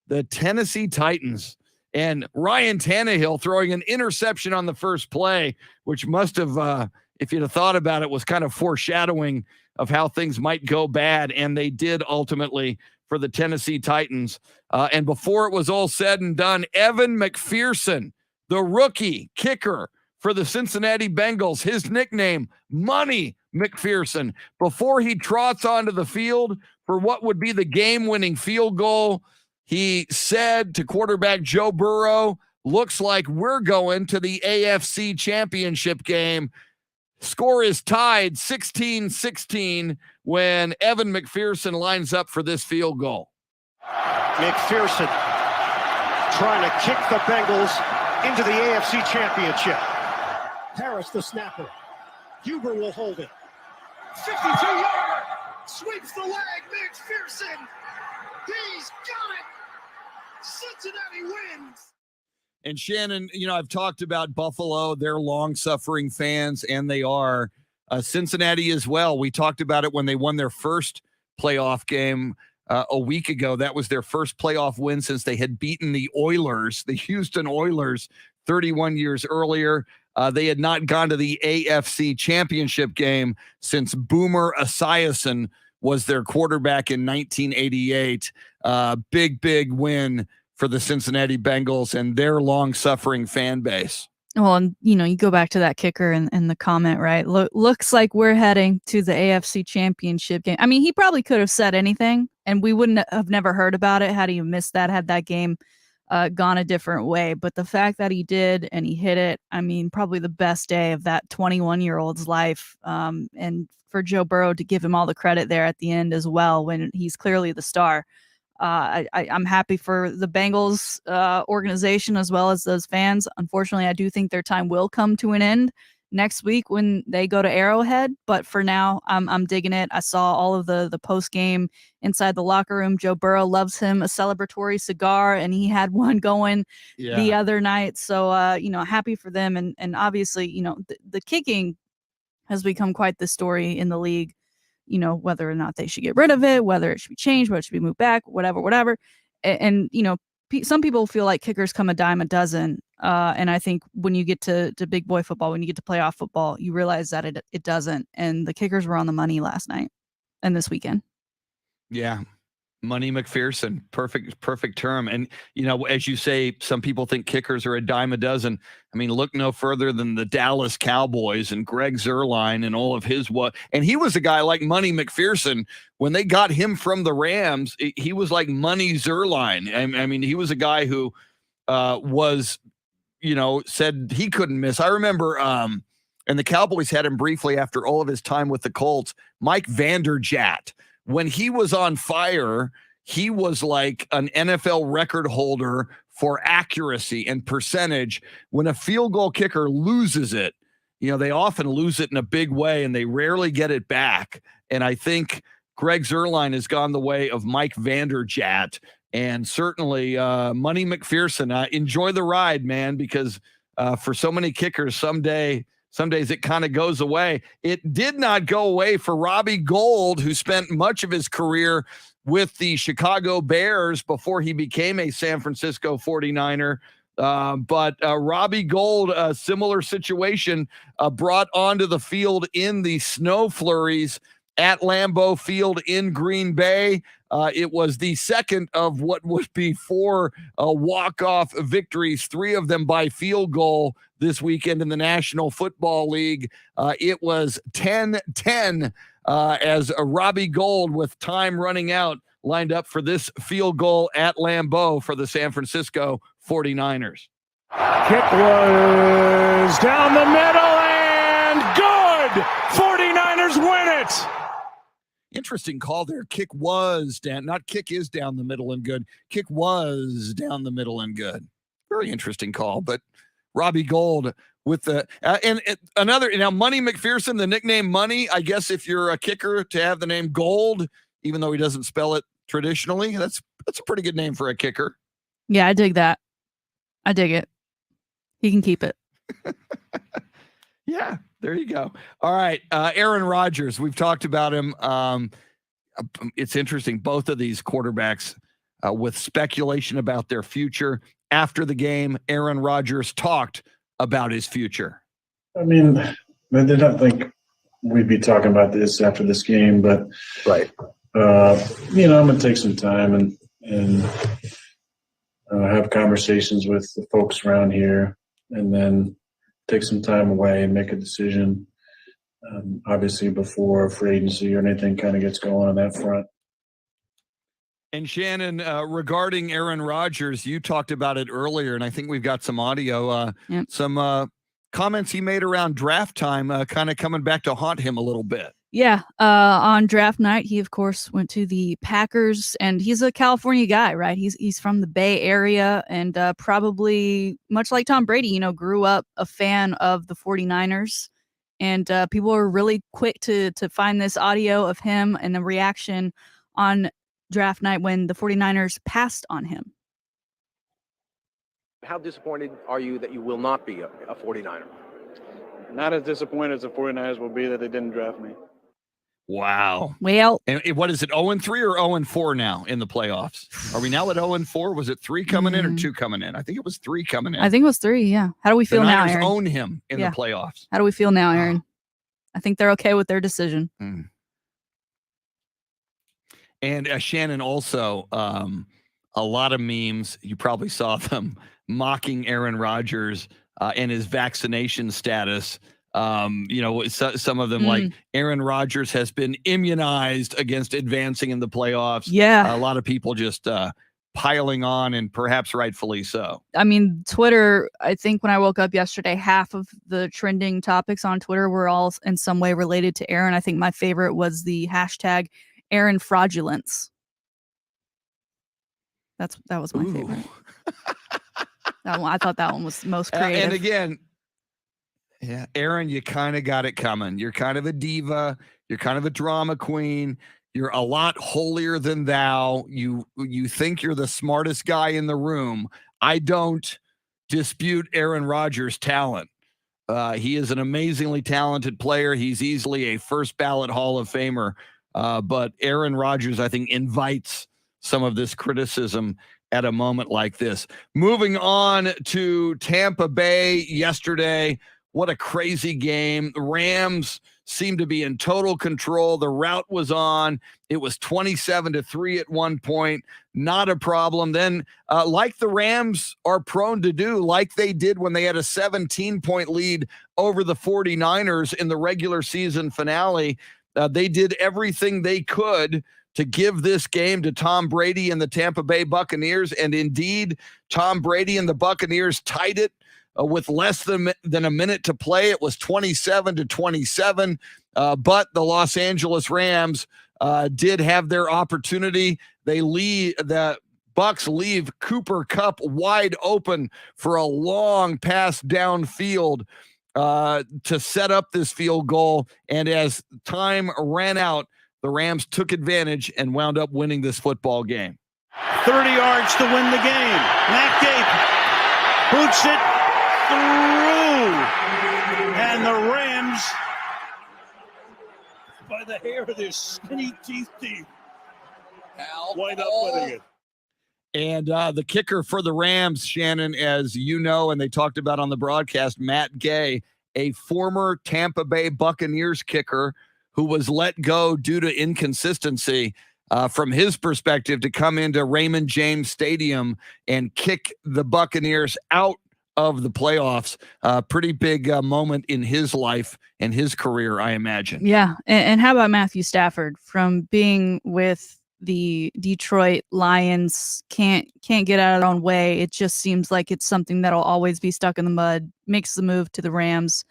the Tennessee Titans, and Ryan Tannehill throwing an interception on the first play, which must have, if you'd have thought about it, was kind of foreshadowing of how things might go bad, and they did ultimately for the Tennessee Titans. And before it was all said and done, Evan McPherson, the rookie kicker for the Cincinnati Bengals, his nickname, Money McPherson, before he trots onto the field for what would be the game-winning field goal, he said to quarterback Joe Burrow, looks like we're going to the AFC Championship game. Score is tied 16-16 when Evan McPherson lines up for this field goal. McPherson trying to kick the Bengals into the AFC Championship. Harris, the snapper. Huber will hold it. 52-yarder, sweeps the leg, McPherson. He's got it. Cincinnati wins. And Shannon, you know, I've talked about Buffalo, they're long-suffering fans, and they are. Cincinnati as well. We talked about it when they won their first playoff game a week ago. That was their first playoff win since they had beaten the Oilers, the Houston Oilers, 31 years earlier. They had not gone to the AFC Championship game since Boomer Esiason was their quarterback in 1988. Big win for the Cincinnati Bengals and their long-suffering fan base. Well, and you know, you go back to that kicker and the comment, right? Looks like we're heading to the AFC Championship game. I mean, he probably could have said anything, and we wouldn't have never heard about it had he missed that, had that game gone a different way. But the fact that he did and he hit it, I mean, probably the best day of that 21-year-old's life. And for Joe Burrow to give him all the credit there at the end as well, when he's clearly the star. I'm happy for the Bengals organization as well as those fans. Unfortunately, I do think their time will come to an end next week when they go to Arrowhead. But for now, I'm digging it. I saw all of the post game inside the locker room. Joe Burrow loves him a celebratory cigar, and he had one going the other night. So happy for them. And obviously, the kicking has become quite the story in the league. Whether or not they should get rid of it, whether it should be changed, whether it should be moved back, whatever. And some people feel like kickers come a dime a dozen. And I think when you get to big boy football, when you get to playoff football, you realize that it doesn't. And the kickers were on the money last night and this weekend. Yeah. Money McPherson, perfect term. And, as you say, some people think kickers are a dime a dozen. I mean, look no further than the Dallas Cowboys and Greg Zuerlein and all of his and he was a guy like Money McPherson. When they got him from the Rams, he was like Money Zuerlein. I mean, he was a guy who said he couldn't miss. I remember, and the Cowboys had him briefly after all of his time with the Colts, Mike Vanderjagt. When he was on fire, he was like an NFL record holder for accuracy and percentage. When a field goal kicker loses it, they often lose it in a big way and they rarely get it back. And I think Greg Zuerlein has gone the way of Mike Vanderjagt, and certainly Money McPherson. Enjoy the ride, man, because for so many kickers, some days it kind of goes away. It did not go away for Robbie Gould, who spent much of his career with the Chicago Bears before he became a San Francisco 49er. But Robbie Gould, a similar situation, brought onto the field in the snow flurries at Lambeau Field in Green Bay. It was the second of what would be 4 walk-off victories, 3 of them by field goal this weekend in the National Football League. It was 10-10 as Robbie Gould, with time running out, lined up for this field goal at Lambeau for the San Francisco 49ers. Kick was down the middle and good! 49ers win it! Interesting call there. Kick was down, not kick is down the middle and good. Kick was down the middle and good. Very interesting call, but Robbie Gould with the and another, Money McPherson, the nickname Money. I guess if you're a kicker, to have the name Gold, even though he doesn't spell it traditionally, that's a pretty good name for a kicker. Yeah, I dig that. I dig it. He can keep it. Yeah, there you go. All right, Aaron Rodgers. We've talked about him. It's interesting. Both of these quarterbacks with speculation about their future. After the game, Aaron Rodgers talked about his future. I mean, I did not think we'd be talking about this after this game, but Right. I'm going to take some time and have conversations with the folks around here, and then take some time away and make a decision, obviously before free agency or anything kind of gets going on that front. And Shannon, regarding Aaron Rodgers, you talked about it earlier, and I think we've got some audio, some comments he made around draft time, kind of coming back to haunt him a little bit. Yeah. On draft night, he of course went to the Packers, and he's a California guy, right? He's from the Bay Area, and probably much like Tom Brady, grew up a fan of the 49ers. And people are really quick to find this audio of him and the reaction on draft night when the 49ers passed on him. How disappointed are you that you will not be a 49er? Not as disappointed as the 49ers will be that they didn't draft me. Wow. Well, and what is it, 0-3 or 0-4 now in the playoffs? Are we now at 0-4? Was it 3 coming in or 2 coming in? I think it was 3 coming in. I think it was 3, yeah. How do we feel now, Aaron? Own him in the playoffs. How do we feel now, Aaron? I think they're okay with their decision. And Shannon, also, a lot of memes, you probably saw them, mocking Aaron Rodgers and his vaccination status. Some of them like Aaron Rodgers has been immunized against advancing in the playoffs. Yeah. A lot of people just piling on, and perhaps rightfully so. I mean, Twitter, I think when I woke up yesterday, half of the trending topics on Twitter were all in some way related to Aaron. I think my favorite was the hashtag Aaron fraudulence. That was my favorite. That one, I thought that one was most creative. And again, yeah, Aaron, you kind of got it coming. You're kind of a diva. You're kind of a drama queen. You're a lot holier than thou. You think you're the smartest guy in the room. I don't dispute Aaron Rodgers' talent. He is an amazingly talented player. He's easily a first ballot Hall of Famer. But Aaron Rodgers, I think, invites some of this criticism at a moment like this. Moving on to Tampa Bay yesterday. What a crazy game. The Rams seemed to be in total control. The route was on. It was 27-3 at one point. Not a problem. Then, like the Rams are prone to do, like they did when they had a 17-point lead over the 49ers in the regular season finale, they did everything they could to give this game to Tom Brady and the Tampa Bay Buccaneers. And indeed, Tom Brady and the Buccaneers tied it with less than a minute to play. It was 27-27. But the Los Angeles Rams did have their opportunity. The Bucs leave Cooper Kupp wide open for a long pass downfield to set up this field goal. And as time ran out, the Rams took advantage and wound up winning this football game. 30 yards to win the game. Matt Gate boots it through. And the Rams, by the hair of their skinny teeth, wind up winning it. And the kicker for the Rams, Shannon, as you know, and they talked about on the broadcast, Matt Gay, a former Tampa Bay Buccaneers kicker who was let go due to inconsistency. From his perspective, to come into Raymond James Stadium and kick the Buccaneers out of the playoffs. Pretty big moment in his life and his career, I imagine. Yeah. And how about Matthew Stafford from being with the Detroit Lions, can't get out of their own way. It just seems like it's something that'll always be stuck in the mud, makes the move to the Rams.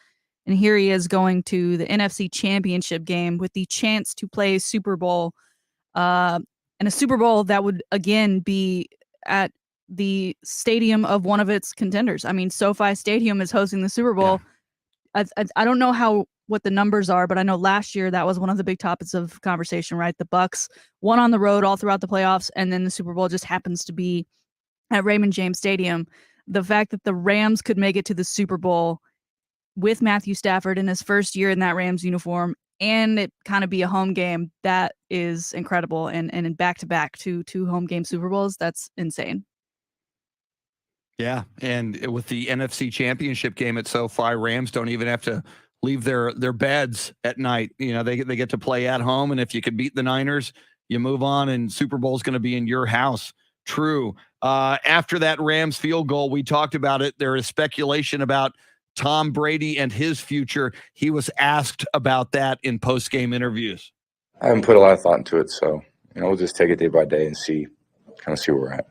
And here he is going to the NFC Championship game with the chance to play Super Bowl, and a Super Bowl that would, again, be at the stadium of one of its contenders. I mean, SoFi Stadium is hosting the Super Bowl. Yeah. I don't know what the numbers are, but I know last year that was one of the big topics of conversation, right? The Bucs won on the road all throughout the playoffs, and then the Super Bowl just happens to be at Raymond James Stadium. The fact that the Rams could make it to the Super Bowl with Matthew Stafford in his first year in that Rams uniform, and it kind of be a home game, that is incredible. And in back-to-back two home game Super Bowls, that's insane. Yeah, and with the NFC Championship game at SoFi, Rams don't even have to leave their beds at night. You know, they get to play at home, and if you could beat the Niners, you move on, and Super Bowl is going to be in your house. True. After that Rams field goal, we talked about it. There is speculation about Tom Brady and his future. He was asked about that in post-game interviews. I haven't put a lot of thought into it, so we'll just take it day by day and see where we're at.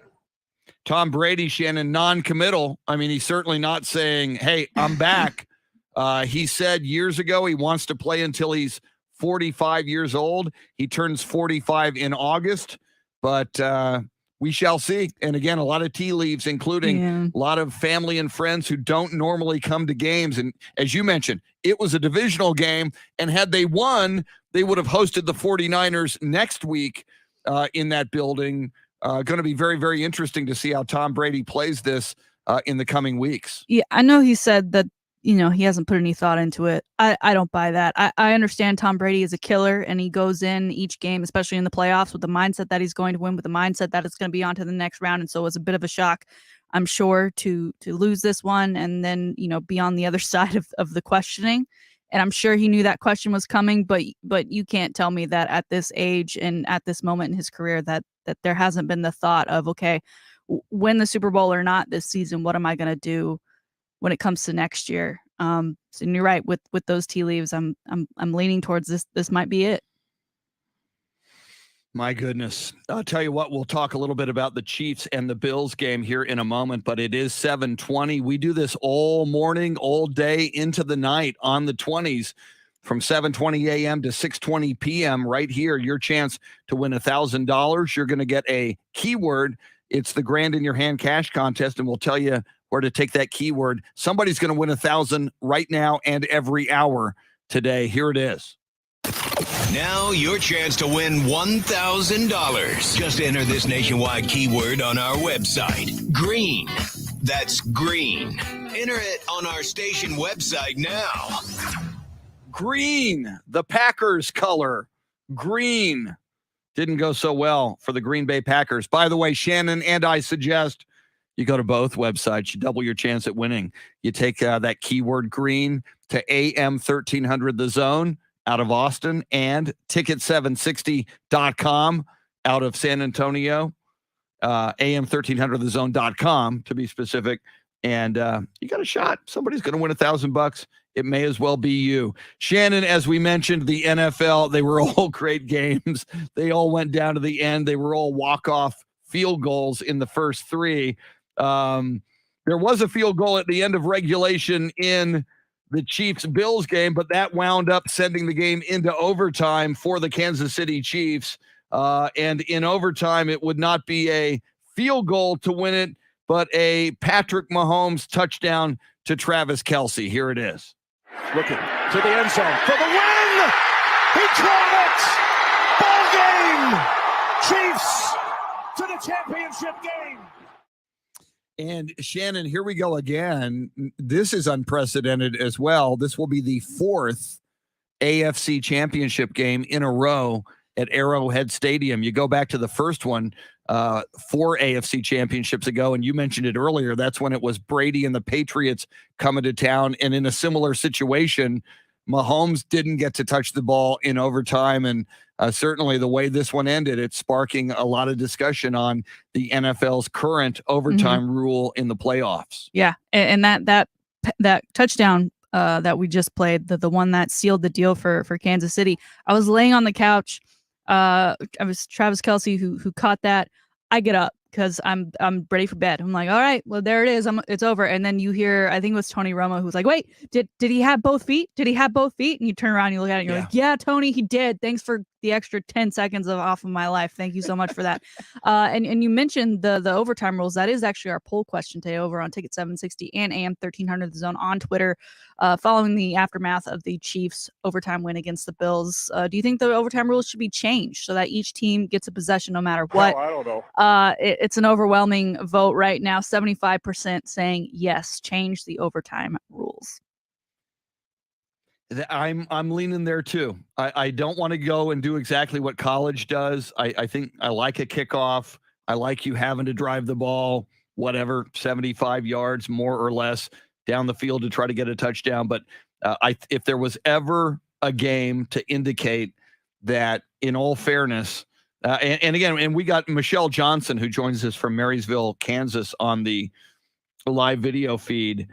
Tom Brady, Shannon, non-committal. I mean, he's certainly not saying, hey, I'm back. He said years ago he wants to play until he's 45 years old. He turns 45 in August, but we shall see. And again, a lot of tea leaves, including a lot of family and friends who don't normally come to games. And as you mentioned, it was a divisional game, and had they won, they would have hosted the 49ers next week in that building. Going to be very, very interesting to see how Tom Brady plays this in the coming weeks. Yeah, I know he said that, he hasn't put any thought into it. I don't buy that. I understand Tom Brady is a killer, and he goes in each game, especially in the playoffs, with the mindset that he's going to win, with the mindset that it's going to be on to the next round. And so it was a bit of a shock, I'm sure, to lose this one and then, be on the other side of the questioning. And I'm sure he knew that question was coming, but you can't tell me that at this age and at this moment in his career that there hasn't been the thought of, okay, win the Super Bowl or not this season, what am I going to do when it comes to next year? So you're right with those tea leaves. I'm leaning towards this. This might be it. My goodness. I'll tell you what, we'll talk a little bit about the Chiefs and the Bills game here in a moment, but it is 7:20. We do this all morning, all day into the night on the 20s. from 7:20 a.m. to 6:20 p.m. right here. Your chance to win $1,000. You're going to get a keyword. It's the Grand in Your Hand cash contest, and we'll tell you where to take that keyword. Somebody's going to win $1,000 right now and every hour today. Here it is. Now your chance to win $1,000. Just enter this nationwide keyword on our website. Green. That's green. Enter it on our station website now. Green, the Packers color. Green. Didn't go so well for the Green Bay Packers. By the way, Shannon and I suggest you go to both websites. You double your chance at winning. You take that keyword green to AM 1300 The Zone out of Austin and ticket760.com out of San Antonio, AM1300thezone.com to be specific. And you got a shot. Somebody's going to win $1,000. It may as well be you. Shannon, as we mentioned, the NFL, they were all great games. They all went down to the end. They were all walk-off field goals in the first three. There was a field goal at the end of regulation in the Chiefs-Bills game, but that wound up sending the game into overtime for the Kansas City Chiefs. And in overtime, it would not be a field goal to win it, but a Patrick Mahomes touchdown to Travis Kelce. Here it is. Looking to the end zone for the win. He caught it. Ball game. Chiefs to the championship game. And Shannon, here we go again. This is unprecedented as well. This will be the fourth AFC Championship game in a row at Arrowhead Stadium. You go back to the first one 4 AFC championships ago, and you mentioned it earlier. That's when it was Brady and the Patriots coming to town. And in a similar situation, Mahomes didn't get to touch the ball in overtime. And certainly the way this one ended, it's sparking a lot of discussion on the NFL's current overtime rule in the playoffs. Yeah. And that touchdown that we just played, the one that sealed the deal for Kansas City, I was laying on the couch. I was Travis Kelce who caught that. I get up because I'm ready for bed. I'm like, all right, well, there it is. It's over. And then you hear, I think it was Tony Romo who's like, wait, did he have both feet? Did he have both feet? And you turn around and you look at it and you're like, yeah, Tony, he did. Thanks for the extra 10 seconds off of my life. Thank you so much for that. And you mentioned the overtime rules. That is actually our poll question today over on Ticket 760 and AM 1300 The Zone on Twitter, following the aftermath of the Chiefs overtime win against the Bills. Do you think the overtime rules should be changed so that each team gets a possession no matter what? I don't know. It's an overwhelming vote right now. 75% saying yes, change the overtime rules. I'm leaning there too. I don't want to go and do exactly what college does. I think I like a kickoff. I like you having to drive the ball, whatever, 75 yards, more or less, down the field to try to get a touchdown. But if there was ever a game to indicate that, in all fairness, and again, and we got Michelle Johnson, who joins us from Marysville, Kansas, on the live video feed,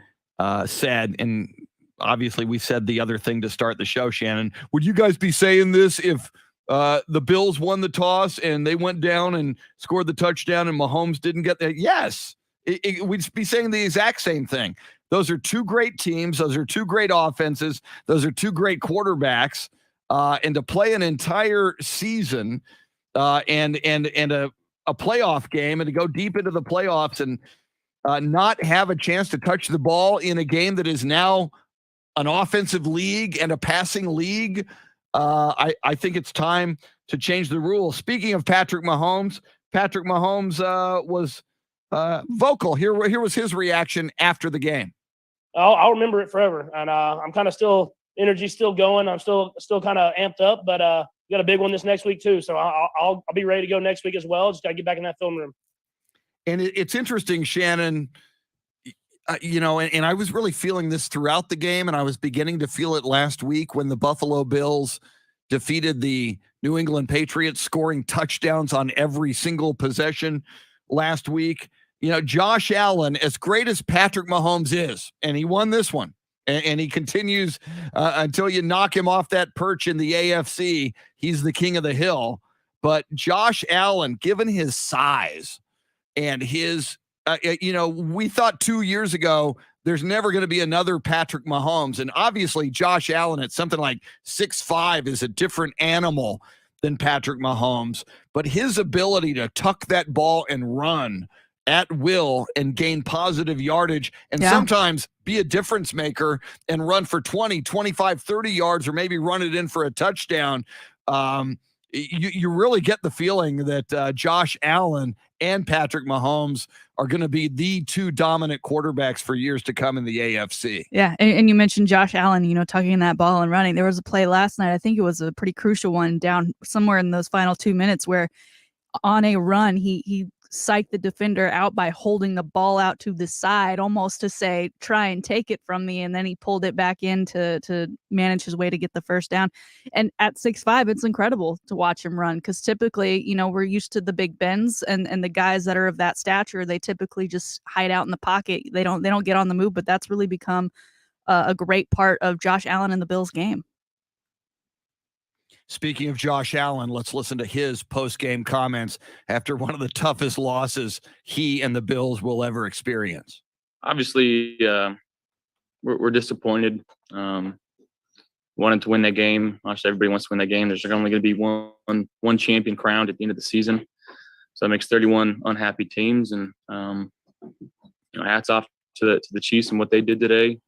said, and obviously we said the other thing to start the show, Shannon, would you guys be saying this if the Bills won the toss and they went down and scored the touchdown and Mahomes didn't get that? Yes, we'd be saying the exact same thing. Those are two great teams. Those are two great offenses. Those are two great quarterbacks. And to play an entire season and a playoff game and to go deep into the playoffs and not have a chance to touch the ball in a game that is now an offensive league and a passing league, I think it's time to change the rules. Speaking of Patrick Mahomes was vocal. Here was his reaction after the game. I'll remember it forever, and I'm kind of energy's still going. I'm still kind of amped up, but we got a big one this next week too, so I'll be ready to go next week as well. Just got to get back in that film room. And it's interesting, Shannon. And I was really feeling this throughout the game, and I was beginning to feel it last week when the Buffalo Bills defeated the New England Patriots, scoring touchdowns on every single possession last week. Josh Allen, as great as Patrick Mahomes is, and he won this one, and he continues until you knock him off that perch in the AFC, he's the king of the hill. But Josh Allen, given his size and his we thought 2 years ago there's never going to be another Patrick Mahomes. And obviously Josh Allen at something like 6'5" is a different animal than Patrick Mahomes, but his ability to tuck that ball and run at will and gain positive yardage and sometimes be a difference maker and run for 20, 25, 30 yards or maybe run it in for a touchdown. You really get the feeling that Josh Allen and Patrick Mahomes are going to be the two dominant quarterbacks for years to come in the AFC. Yeah, and you mentioned Josh Allen, tucking that ball and running. There was a play last night, I think it was a pretty crucial one down somewhere in those final 2 minutes where on a run, he psyched the defender out by holding the ball out to the side, almost to say, try and take it from me. And then he pulled it back in to manage his way to get the first down. And at 6'5", it's incredible to watch him run because typically, we're used to the big bends and the guys that are of that stature, they typically just hide out in the pocket. They don't get on the move, but that's really become a great part of Josh Allen and the Bills game. Speaking of Josh Allen, let's listen to his post-game comments after one of the toughest losses he and the Bills will ever experience. Obviously, we're disappointed. Wanted to win that game. Obviously, everybody wants to win that game. There's only going to be one champion crowned at the end of the season. So that makes 31 unhappy teams. And hats off to the Chiefs and what they did today.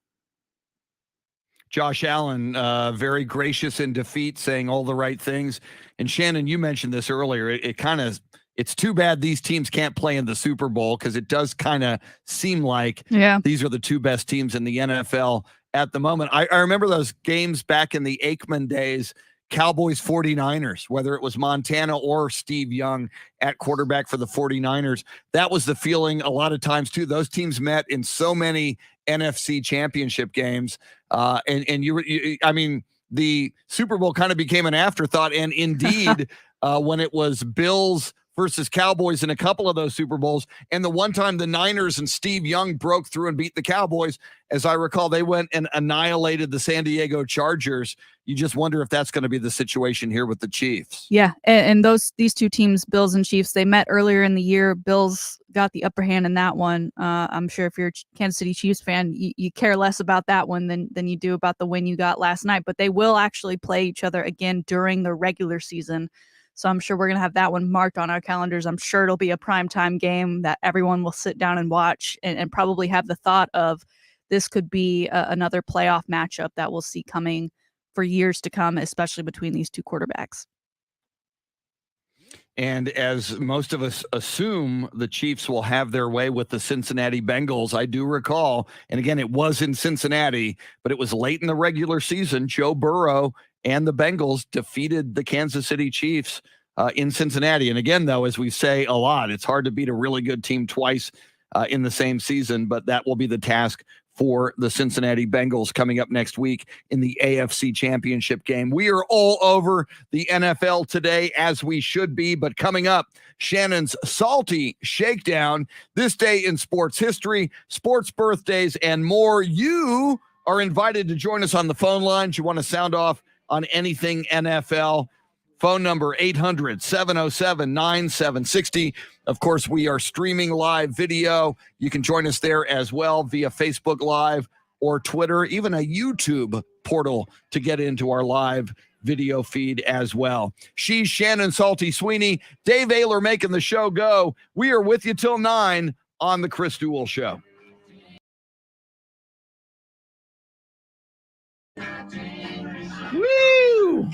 Josh Allen, very gracious in defeat, saying all the right things. And Shannon, you mentioned this earlier. It's too bad these teams can't play in the Super Bowl because it does kind of seem like these are the two best teams in the NFL at the moment. I remember those games back in the Aikman days, Cowboys 49ers, whether it was Montana or Steve Young at quarterback for the 49ers. That was the feeling a lot of times too. Those teams met in so many NFC Championship games. The Super Bowl kind of became an afterthought. And indeed, when it was Bills versus Cowboys in a couple of those Super Bowls, and the one time the Niners and Steve Young broke through and beat the Cowboys, as I recall, they went and annihilated the San Diego Chargers. You just wonder if that's going to be the situation here with the Chiefs. Yeah, and these two teams, Bills and Chiefs, they met earlier in the year. Bills got the upper hand in that one. I'm sure if you're a Kansas City Chiefs fan, you care less about that one than you do about the win you got last night. But they will actually play each other again during the regular season. So I'm sure we're going to have that one marked on our calendars. I'm sure it'll be a primetime game that everyone will sit down and watch and probably have the thought of this could be another playoff matchup that we'll see coming for years to come, especially between these two quarterbacks. And as most of us assume the Chiefs will have their way with the Cincinnati Bengals, I do recall, and again, it was in Cincinnati, but it was late in the regular season, Joe Burrow and the Bengals defeated the Kansas City Chiefs in Cincinnati. And again, though, as we say a lot, it's hard to beat a really good team twice in the same season, but that will be the task for the Cincinnati Bengals coming up next week in the AFC Championship game. We are all over the NFL today, as we should be, but coming up, Shannon's Salty Shakedown, this day in sports history, sports birthdays, and more. You are invited to join us on the phone lines. You want to sound off on anything NFL, phone number 800-707-9760. Of course, we are streaming live video. You can join us there as well via Facebook Live or Twitter, even a YouTube portal to get into our live video feed as well. She's Shannon Salty Sweeney, Dave Oehler making the show go. We are with you till 9 on the Chris Duel Show. Woo!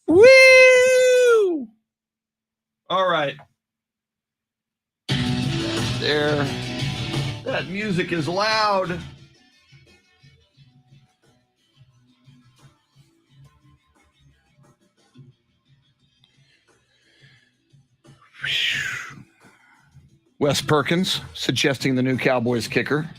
Woo! All right. There. That music is loud. Wes Perkins suggesting the new Cowboys kicker.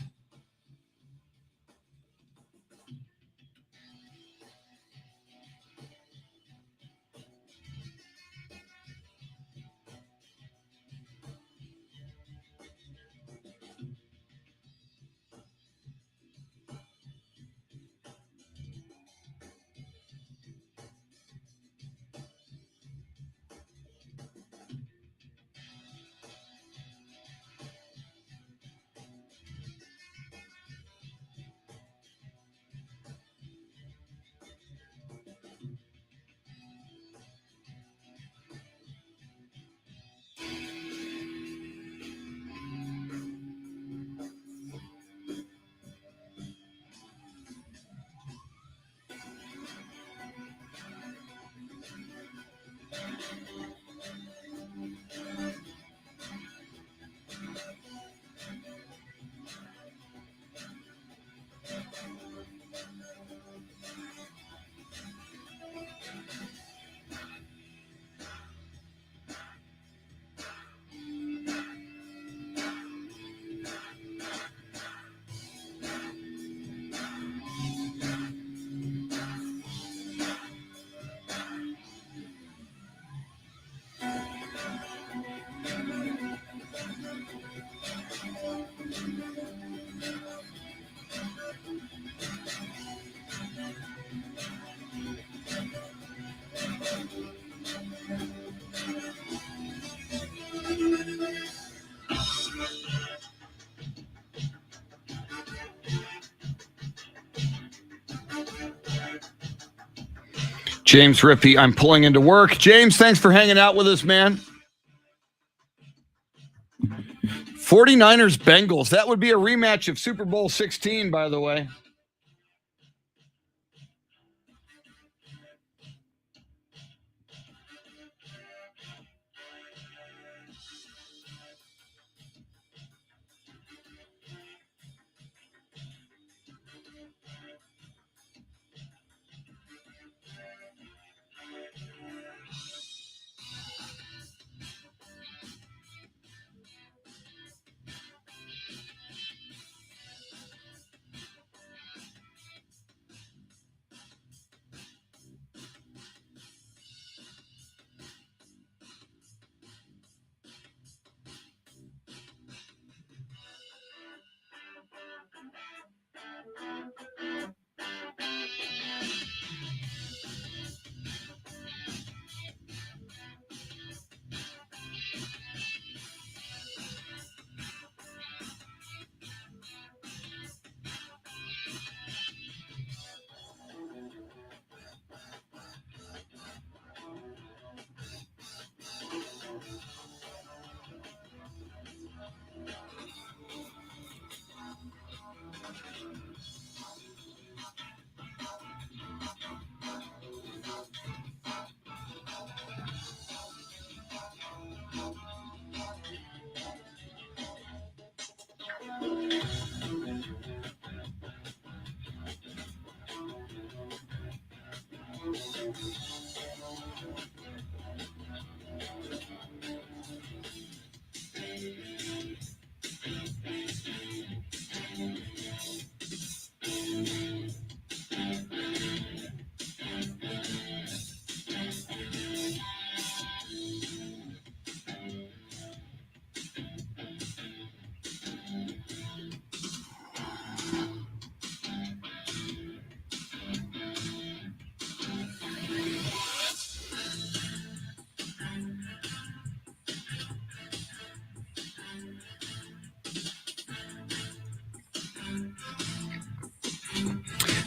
James Rippey, I'm pulling into work. James, thanks for hanging out with us, man. 49ers Bengals. That would be a rematch of Super Bowl 16, by the way.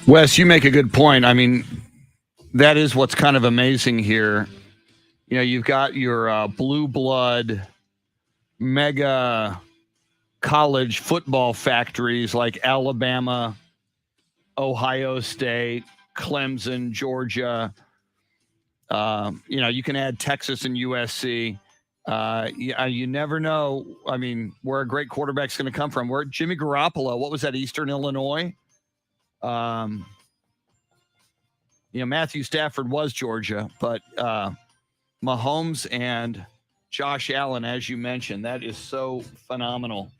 Wes, you make a good point. I mean, that is what's kind of amazing here. You know, you've got your blue blood mega college football factories like Alabama, Ohio State, Clemson, Georgia. You know, you can add Texas and USC. You never know. I mean, where a great quarterback's going to come from. Where Jimmy Garoppolo, what was that, Eastern Illinois? You know, Matthew Stafford was Georgia, but Mahomes and Josh Allen, as you mentioned, that is so phenomenal.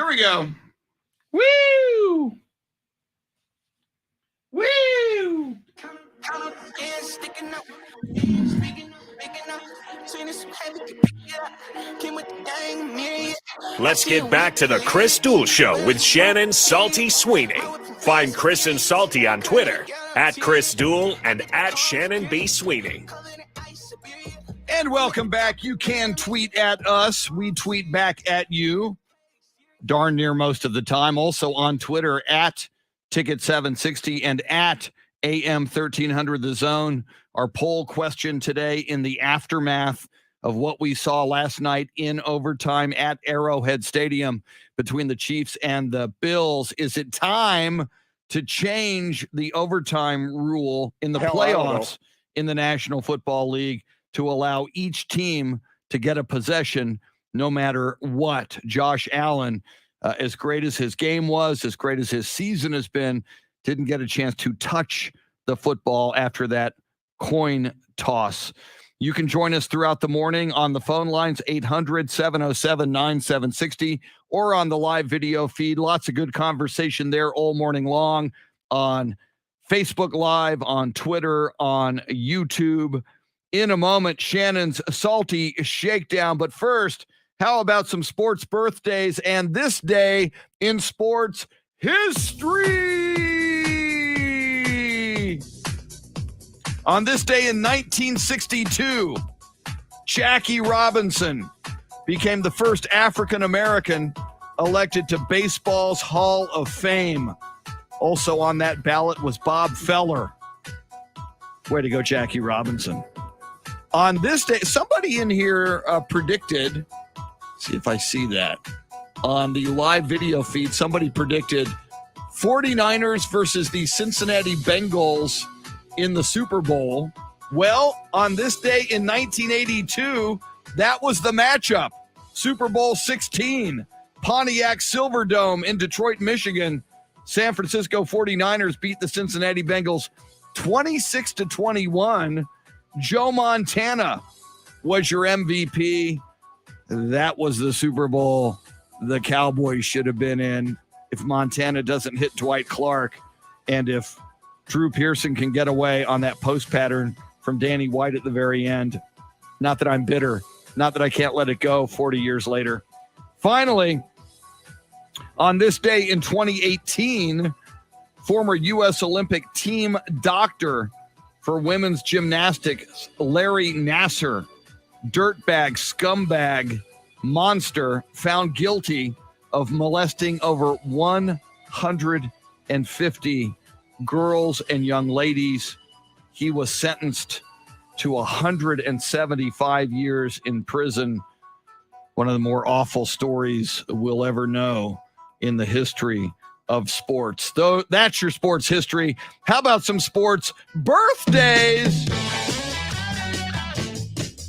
Here we go. Woo! Woo! Let's get back to the Chris Duel Show with Shannon Salty Sweeney. Find Chris and Salty on Twitter at Chris Duel and at Shannon B. Sweeney. And welcome back. You can tweet at us. We tweet back at you darn near most of the time. Also on Twitter at Ticket760 and at AM1300 The Zone. Our poll question today in the aftermath of what we saw last night in overtime at Arrowhead Stadium between the Chiefs and the Bills. Is it time to change the overtime rule in the playoffs in the National Football League to allow each team to get a possession no matter what? Josh Allen, as great as his game was, as great as his season has been, didn't get a chance to touch the football after that coin toss. You can join us throughout the morning on the phone lines, 800-707-9760, or on the live video feed. Lots of good conversation there all morning long on Facebook Live, on Twitter, on YouTube. In a moment, Shannon's Salty Shakedown. But first, how about some sports birthdays and this day in sports history? On this day in 1962, Jackie Robinson became the first African-American elected to baseball's Hall of Fame. Also on that ballot was Bob Feller. Way to go, Jackie Robinson. On this day, somebody in here predicted, see if I see that, on the live video feed, somebody predicted 49ers versus the Cincinnati Bengals in the Super Bowl. Well, on this day in 1982, that was the matchup. Super Bowl 16, Pontiac Silverdome in Detroit, Michigan. San Francisco 49ers beat the Cincinnati Bengals 26-21. Joe Montana was your MVP. That was the Super Bowl the Cowboys should have been in if Montana doesn't hit Dwight Clark and if Drew Pearson can get away on that post pattern from Danny White at the very end. Not that I'm bitter. Not that I can't let it go 40 years later. Finally, on this day in 2018, former U.S. Olympic team doctor for women's gymnastics, Larry Nassar, dirtbag, scumbag, monster, found guilty of molesting over 150 girls and young ladies. He was sentenced to 175 years in prison. One of the more awful stories we'll ever know in the history of sports. Though that's your sports history. How about some sports birthdays?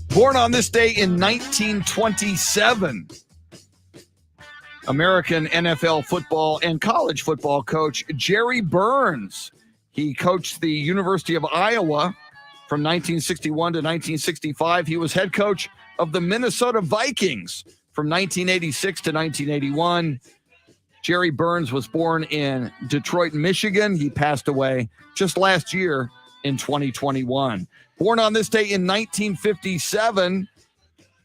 Born on this day in 1927, American NFL football and college football coach Jerry Burns. He coached the University of Iowa from 1961 to 1965. He was head coach of the Minnesota Vikings from 1986 to 1981. Jerry Burns was born in Detroit, Michigan. He passed away just last year in 2021. Born on this day in 1957,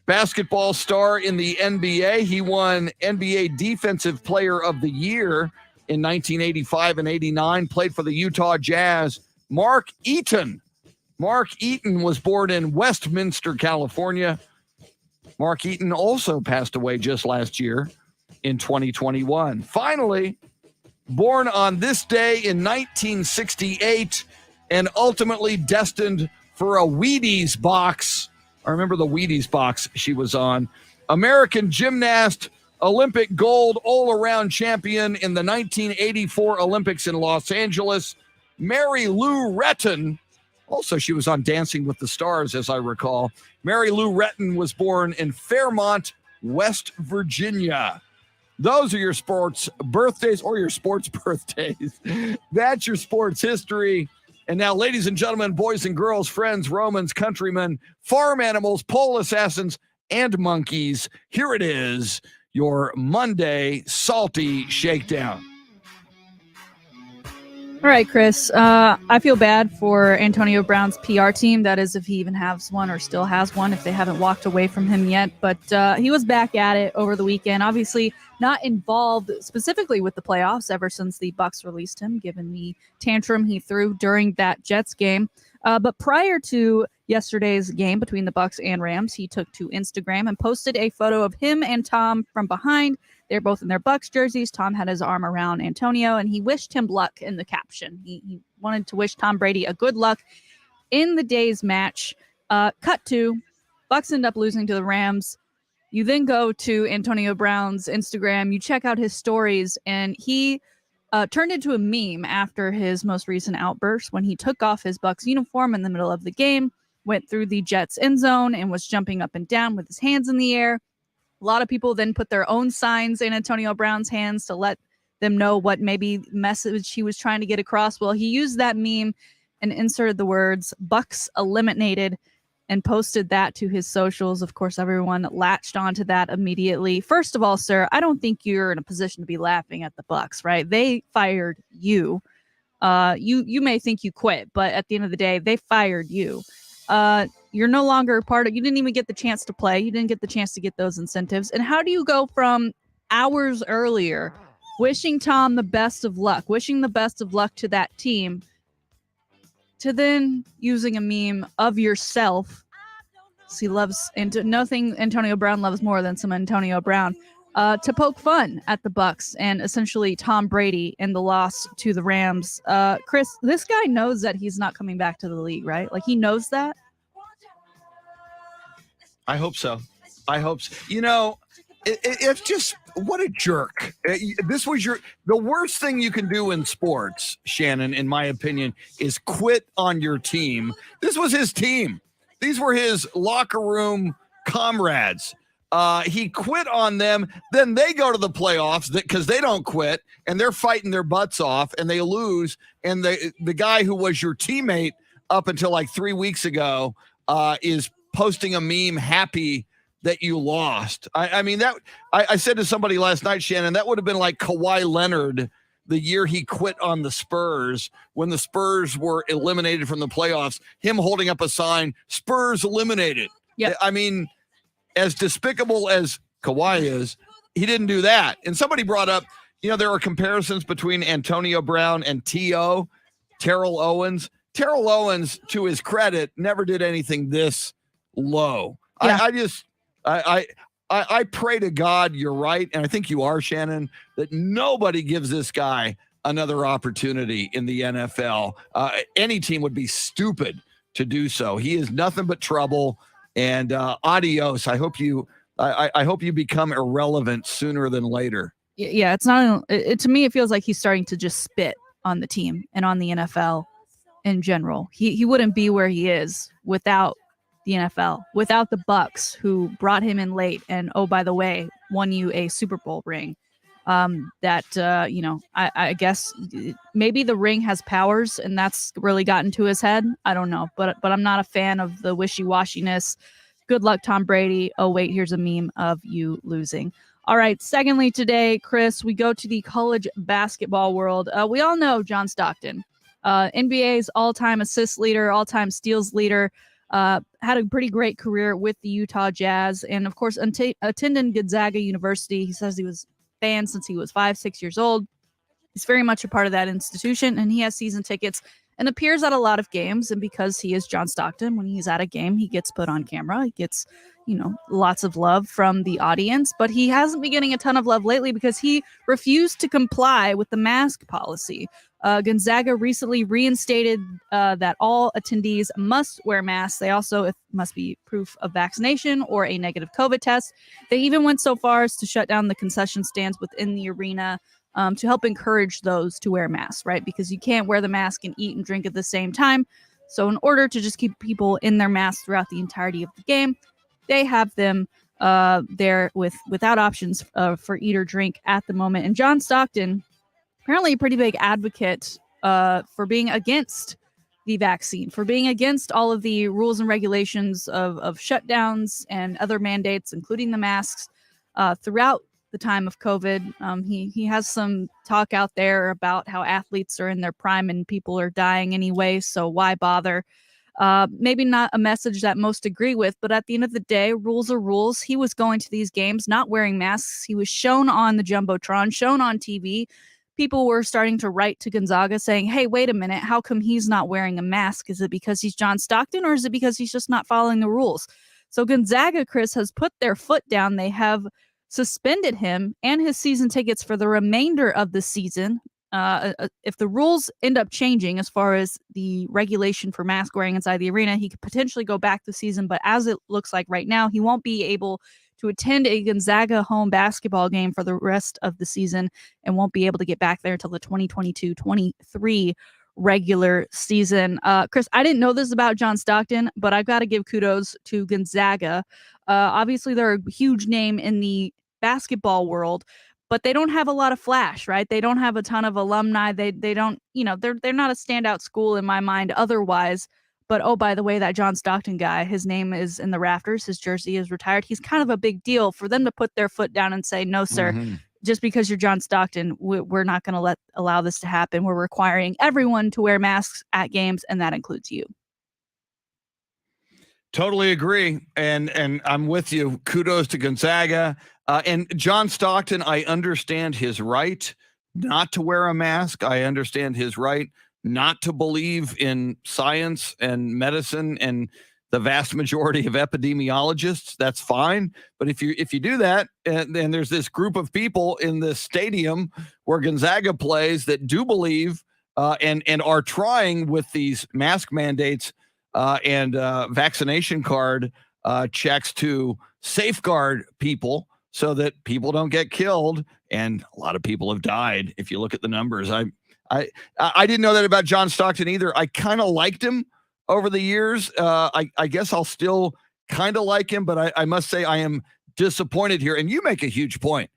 basketball star in the NBA. He won NBA Defensive Player of the Year in 1985 and 89, played for the Utah Jazz. Mark Eaton. Mark Eaton was born in Westminster, California. Mark Eaton also passed away just last year in 2021. Finally, born on this day in 1968 and ultimately destined for a Wheaties box. I remember the Wheaties box she was on. American gymnast, Olympic gold all-around champion in the 1984 Olympics in Los Angeles, Mary Lou Retton. Also, she was on Dancing with the Stars, as I recall. Mary Lou Retton was born in Fairmont, West Virginia. Those are your sports birthdays or your sports birthdays. That's your sports history. And now, ladies and gentlemen, boys and girls, friends, Romans, countrymen, farm animals, pole assassins, and monkeys, here it is, your Monday salty shakedown. All right, Chris. I feel bad for Antonio Brown's PR team. That is, if he even has one or still has one, if they haven't walked away from him yet. But he was back at it over the weekend. Obviously, not involved specifically with the playoffs ever since the Bucs released him, given the tantrum he threw during that Jets game. But prior to yesterday's game between the Bucs and Rams, he took to Instagram and posted a photo of him and Tom from behind. They're both in their Bucs jerseys. Tom had his arm around Antonio, and he wished him luck in the caption. He wanted to wish Tom Brady a good luck in the day's match. Cut to, Bucs end up losing to the Rams. You then go to Antonio Brown's Instagram. You check out his stories, and he turned into a meme after his most recent outburst when he took off his Bucs uniform in the middle of the game, went through the Jets end zone, and was jumping up and down with his hands in the air. A lot of people then put their own signs in Antonio Brown's hands to let them know what maybe message he was trying to get across. Well, he used that meme and inserted the words "Bucs eliminated" and posted that to his socials. Of course, everyone latched onto that immediately. First of all, sir, I don't think you're in a position to be laughing at the Bucs, right? They fired you. You may think you quit, but at the end of the day, they fired you. You're no longer part of, you didn't even get the chance to play. You didn't get the chance to get those incentives. And how do you go from hours earlier wishing Tom the best of luck, wishing the best of luck to that team, to then using a meme of yourself? He loves, and nothing Antonio Brown loves more than some Antonio Brown, to poke fun at the Bucs and essentially Tom Brady and the loss to the Rams. Chris, this guy knows that he's not coming back to the league, right? Like, he knows that. I hope so. I hope so. You know, it's just, what a jerk. This was the worst thing you can do in sports, Shannon, in my opinion, is quit on your team. This was his team. These were his locker room comrades. He quit on them. Then they go to the playoffs because they don't quit, and they're fighting their butts off, and they lose. And the guy who was your teammate up until like 3 weeks ago is posting a meme happy that you lost. I mean, that I said to somebody last night, Shannon, that would have been like Kawhi Leonard the year he quit on the Spurs when the Spurs were eliminated from the playoffs, him holding up a sign, Spurs eliminated. Yeah. I mean, as despicable as Kawhi is, he didn't do that. And somebody brought up, you know, there are comparisons between Antonio Brown and T.O., Terrell Owens. Terrell Owens, to his credit, never did anything this low. Yeah. I pray to God you're right, and I think you are, Shannon, that nobody gives this guy another opportunity in the NFL. Any team would be stupid to do so. He is nothing but trouble, and adios. I hope you become irrelevant sooner than later. Yeah, it's not. To me, it feels like he's starting to just spit on the team and on the NFL in general. He wouldn't be where he is without the NFL, without the Bucs, who brought him in late and, oh, by the way, won you a Super Bowl ring. I guess maybe the ring has powers and that's really gotten to his head. I don't know, but I'm not a fan of the wishy-washiness. Good luck, Tom Brady. Oh, wait, here's a meme of you losing. All right. Secondly, today, Chris, we go to the college basketball world. We all know John Stockton, NBA's all-time assist leader, all-time steals leader. Had a pretty great career with the Utah Jazz, and of course, attended Gonzaga University. He says he was a fan since he was 5-6 years old. He's very much a part of that institution, and he has season tickets and appears at a lot of games. And because he is John Stockton, when he's at a game, he gets put on camera. He gets, lots of love from the audience, but he hasn't been getting a ton of love lately because he refused to comply with the mask policy. Gonzaga recently reinstated that all attendees must wear masks. They also must be proof of vaccination or a negative COVID test. They even went so far as to shut down the concession stands within the arena to help encourage those to wear masks, right? Because you can't wear the mask and eat and drink at the same time. So in order to just keep people in their masks throughout the entirety of the game, they have them there without options for eat or drink at the moment. And John Stockton, apparently a pretty big advocate for being against the vaccine, for being against all of the rules and regulations of shutdowns and other mandates, including the masks, throughout the time of COVID. He has some talk out there about how athletes are in their prime and people are dying anyway, so why bother? Maybe not a message that most agree with, but at the end of the day, rules are rules. He was going to these games not wearing masks. He was shown on the Jumbotron, shown on TV. People were starting to write to Gonzaga saying, hey, wait a minute, how come he's not wearing a mask? Is it because he's John Stockton, or is it because he's just not following the rules? So Gonzaga, Chris, has put their foot down. They have suspended him and his season tickets for the remainder of the season. If the rules end up changing as far as the regulation for mask wearing inside the arena, he could potentially go back this season. But as it looks like right now, he won't be able to attend a Gonzaga home basketball game for the rest of the season and won't be able to get back there until the 2022-23 regular season. Chris, I didn't know this about John Stockton, but I've got to give kudos to Gonzaga. Obviously, they're a huge name in the basketball world, but they don't have a lot of flash, right? They don't have a ton of alumni. They don't, they're not a standout school in my mind otherwise. But oh, by the way, that John Stockton guy, his name is in the rafters. His jersey is retired. He's kind of a big deal for them to put their foot down and say, no, sir, just because you're John Stockton, we're not going to allow this to happen. We're requiring everyone to wear masks at games, and that includes you. Totally agree. And I'm with you. Kudos to Gonzaga. And John Stockton, I understand his right not to wear a mask. I understand his right not to believe in science and medicine and the vast majority of epidemiologists. That's fine. But if you do that, and there's this group of people in this stadium where Gonzaga plays that do believe and are trying with these mask mandates and vaccination card checks to safeguard people so that people don't get killed. And a lot of people have died. If you look at the numbers, I didn't know that about John Stockton either. I kind of liked him over the years. I guess I'll still kind of like him, but I must say I am disappointed here. And you make a huge point.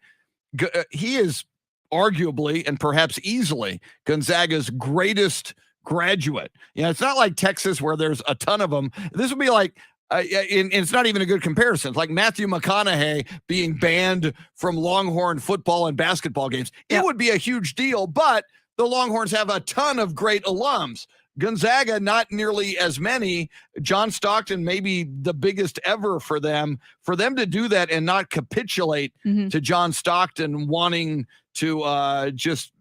He is arguably and perhaps easily Gonzaga's greatest graduate. It's not like Texas where there's a ton of them. This would be like, it's not even a good comparison. It's like Matthew McConaughey being banned from Longhorn football and basketball games. It would be a huge deal, but the Longhorns have a ton of great alums. Gonzaga, not nearly as many. John Stockton, maybe the biggest ever for them. For them to do that and not capitulate to John Stockton wanting to just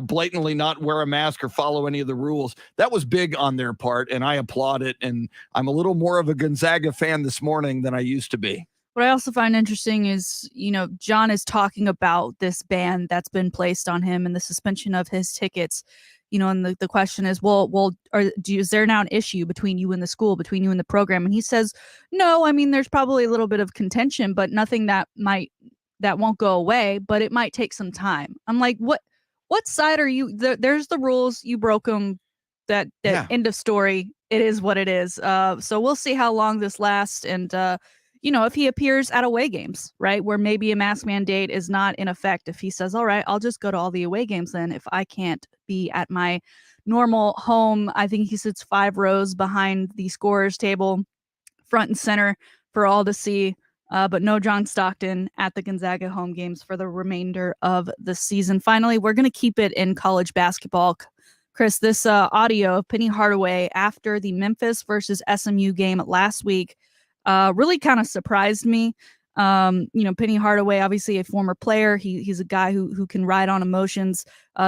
blatantly not wear a mask or follow any of the rules, that was big on their part, and I applaud it. And I'm a little more of a Gonzaga fan this morning than I used to be. What I also find interesting is, John is talking about this ban that's been placed on him and the suspension of his tickets, and the question is, is there now an issue between you and the school, between you and the program? And he says, no, I mean, there's probably a little bit of contention, but nothing that won't go away, but it might take some time. I'm like, what side are you? There's the rules. You broke them. That end of story. It is what it is. So we'll see how long this lasts. And, if he appears at away games, right, where maybe a mask mandate is not in effect, if he says, all right, I'll just go to all the away games then, if I can't be at my normal home. I think he sits 5 rows behind the scorer's table, front and center for all to see. But no John Stockton at the Gonzaga home games for the remainder of the season. Finally, we're going to keep it in college basketball. Chris, this audio of Penny Hardaway after the Memphis versus SMU game last week really kind of surprised me. Penny Hardaway, obviously a former player. He's a guy who can ride on emotions.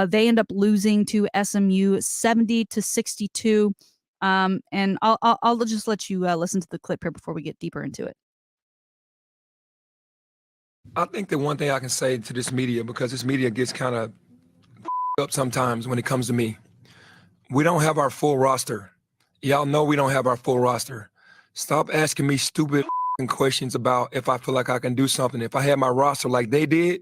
They end up losing to SMU 70-62. And I'll just let you listen to the clip here before we get deeper into it. I think the one thing I can say to this media, because this media gets kind of up sometimes when it comes to me, we don't have our full roster. Y'all know we don't have our full roster. Stop asking me stupid questions about if I feel like I can do something. If I had my roster like they did,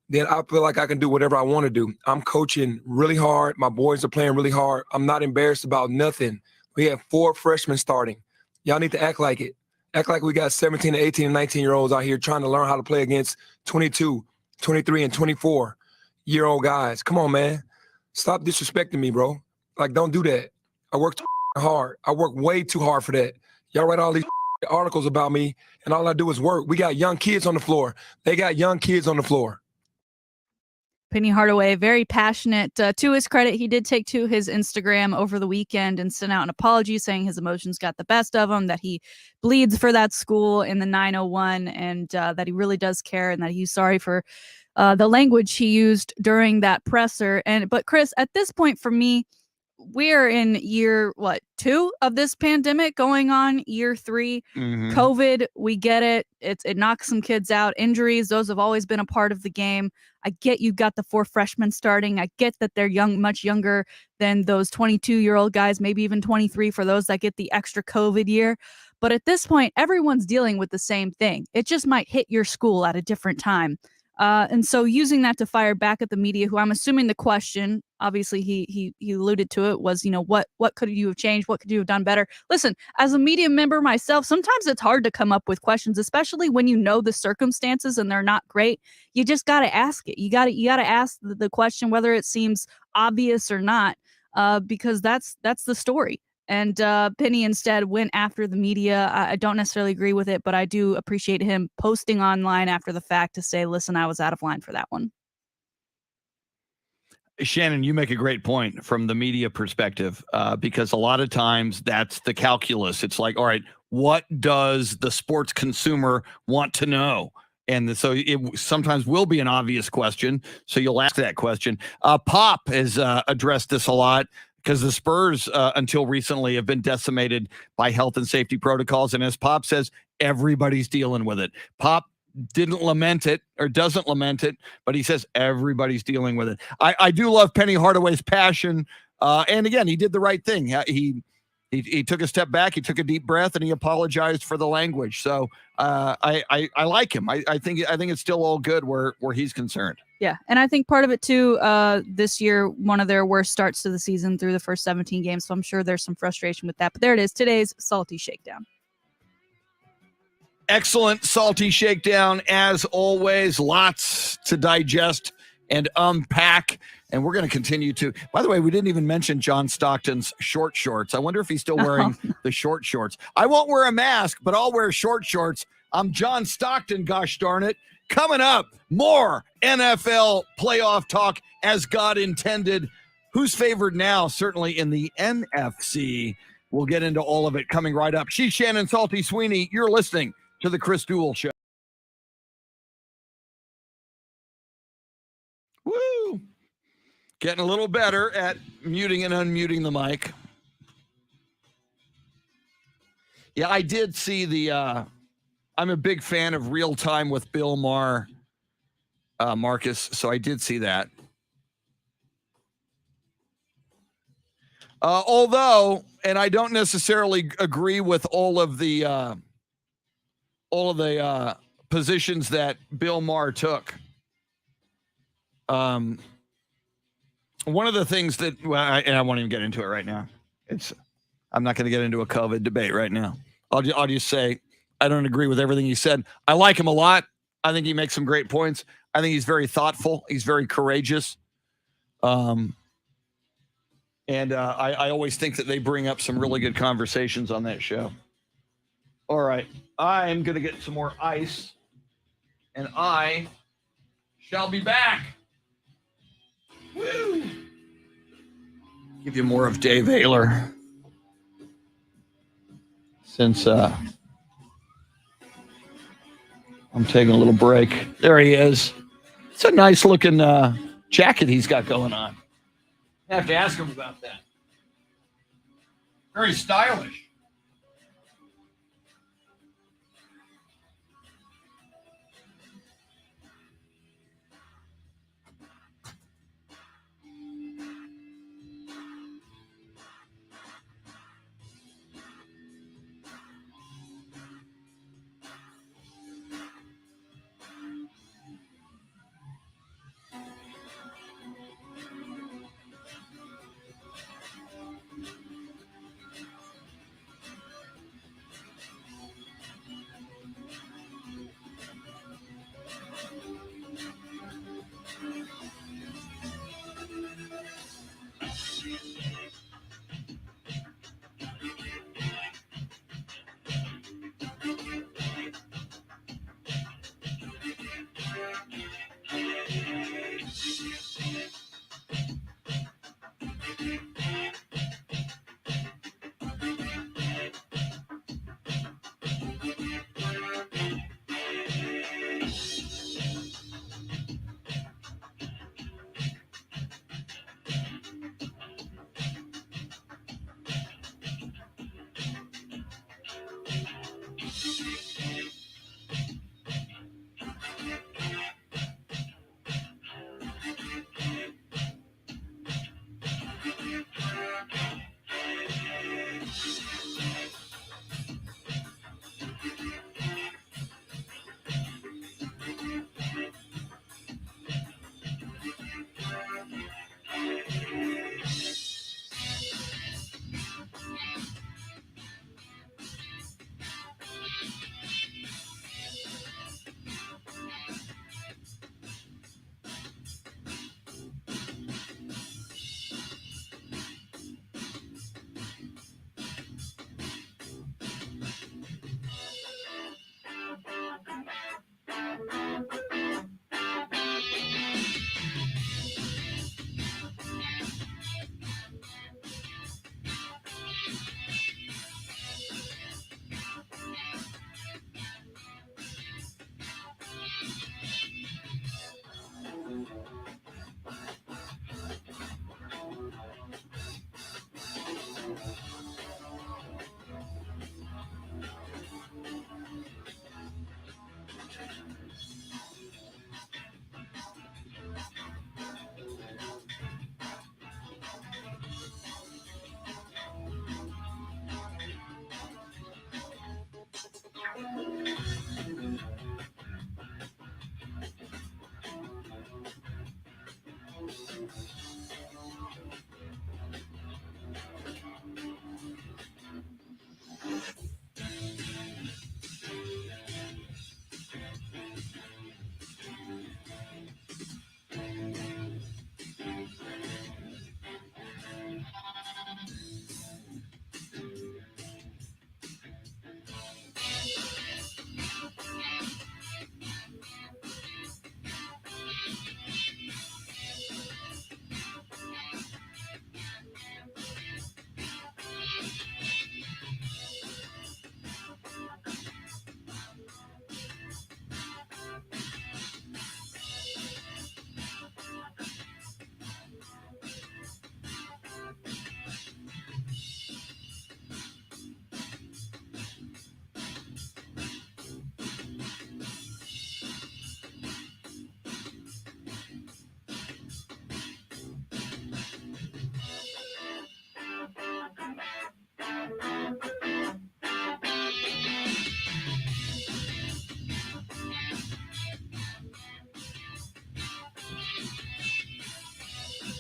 then I feel like I can do whatever I want to do. I'm coaching really hard. My boys are playing really hard. I'm not embarrassed about nothing. We have 4 freshmen starting. Y'all need to act like it. Act like we got 17 to 18 and 19-year-olds out here trying to learn how to play against 22, 23, and 24-year-old guys. Come on, man. Stop disrespecting me, bro. Like, don't do that. I work too hard. I work way too hard for that. Y'all write all these articles about me, and all I do is work. We got young kids on the floor. They got young kids on the floor. Penny Hardaway, very passionate. To his credit, he did take to his Instagram over the weekend and sent out an apology saying his emotions got the best of him, that he bleeds for that school in the 901, and that he really does care, and that he's sorry for the language he used during that presser. But Chris, at this point for me, we're in year 2 of this pandemic, going on year 3. Mhm. COVID, we get it. It knocks some kids out. Injuries, those have always been a part of the game. I get you've got the 4 freshmen starting. I get that they're young, much younger than those 22-year-old guys, maybe even 23 for those that get the extra COVID year. But at this point, everyone's dealing with the same thing. It just might hit your school at a different time. And so using that to fire back at the media, who I'm assuming the question, obviously he alluded to it, was, what could you have changed? What could you have done better? Listen, as a media member myself, sometimes it's hard to come up with questions, especially when you know the circumstances and they're not great. You just got to ask it. You got to ask the question, whether it seems obvious or not, because that's the story. And Penny instead went after the media. I don't necessarily agree with it, but I do appreciate him posting online after the fact to say, listen, I was out of line for that one. Shannon, you make a great point from the media perspective, because a lot of times that's the calculus. It's like, all right, what does the sports consumer want to know? And so it sometimes will be an obvious question. So you'll ask that question. Pop has addressed this a lot, because the Spurs, until recently, have been decimated by health and safety protocols. And as Pop says, everybody's dealing with it. Pop didn't lament it, or doesn't lament it, but he says everybody's dealing with it. I do love Penny Hardaway's passion. And again, he did the right thing. He took a step back, he took a deep breath, and he apologized for the language. So I like him. I think it's still all good where he's concerned. Yeah, and I think part of it too, this year, one of their worst starts to the season through the first 17 games, so I'm sure there's some frustration with that. But there it is, today's Salty Shakedown. Excellent Salty Shakedown, as always. Lots to digest and unpack, and we're going to continue to. By the way, we didn't even mention John Stockton's short shorts. I wonder if he's still wearing the short shorts. I won't wear a mask, but I'll wear short shorts. I'm John Stockton, gosh darn it. Coming up, more NFL playoff talk as God intended. Who's favored now? Certainly in the NFC. We'll get into all of it coming right up. She's Shannon Salty Sweeney. You're listening to the Chris Duel Show. Woo! Getting a little better at muting and unmuting the mic. Yeah, I did see the I'm a big fan of Real Time with Bill Maher, Marcus, so I did see that. Although, and I don't necessarily agree with all of the positions that Bill Maher took. One of the things that, and I won't even get into it right now. I'm not going to get into a COVID debate right now. I'll just say, I don't agree with everything he said. I like him a lot. I think he makes some great points. I think he's very thoughtful. He's very courageous. And I always think that they bring up some really good conversations on that show. All right. I'm going to get some more ice, and I shall be back. Woo! Give you more of Dave Oehler. Since I'm taking a little break. There he is. It's a nice looking jacket he's got going on. I have to ask him about that. Very stylish.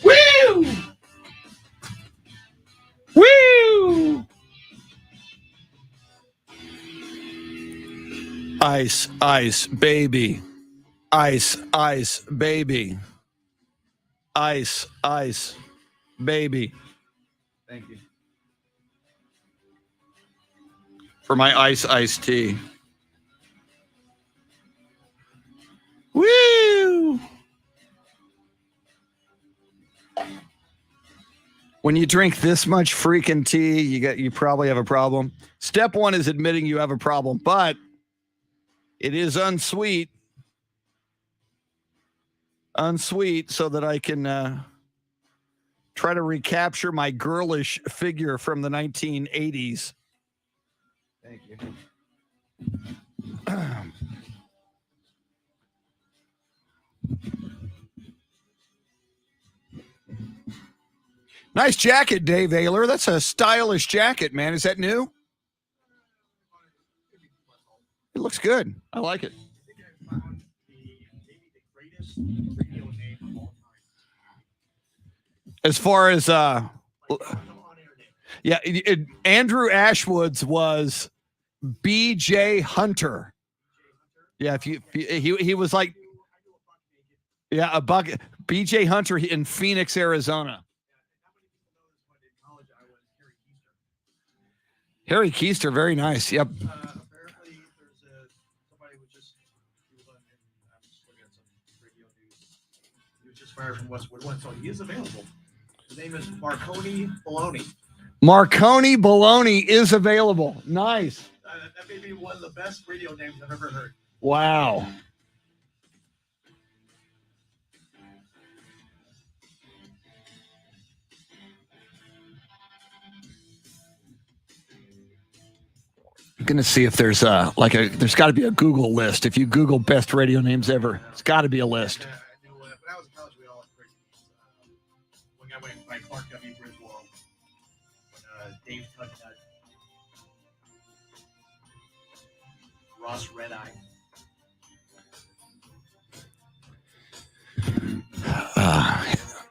Woo! Woo! Ice, ice, baby. Ice, ice, baby. Ice, ice, baby. Thank you. For my iced tea. Woo! When you drink this much freaking tea, you probably have a problem. Step one is admitting you have a problem, but it is unsweet. Unsweet so that I can try to recapture my girlish figure from the 1980s. Thank you. Nice jacket, Dave OEHLER. That's a stylish jacket, man. Is that new? It looks good. I like it. As far as Andrew Ashwood's was B.J. Hunter. Yeah, he was like, yeah, a bucket. B.J. Hunter in Phoenix, Arizona. Harry Keister, very nice. Yep. Apparently, there's somebody who just I'm just looking at some radio news. He was just fired from Westwood One, so he is available. His name is Marconi Baloney. Marconi Baloney is available. Nice. That may be one of the best radio names I've ever heard. Wow. gonna see if there's there's got to be a Google list. If you Google best radio names ever, it's got to be a list. When I was in college, we all had crazy names. One guy went by Clark W. Griswold. Dave Tudnut. Ross Red Eye.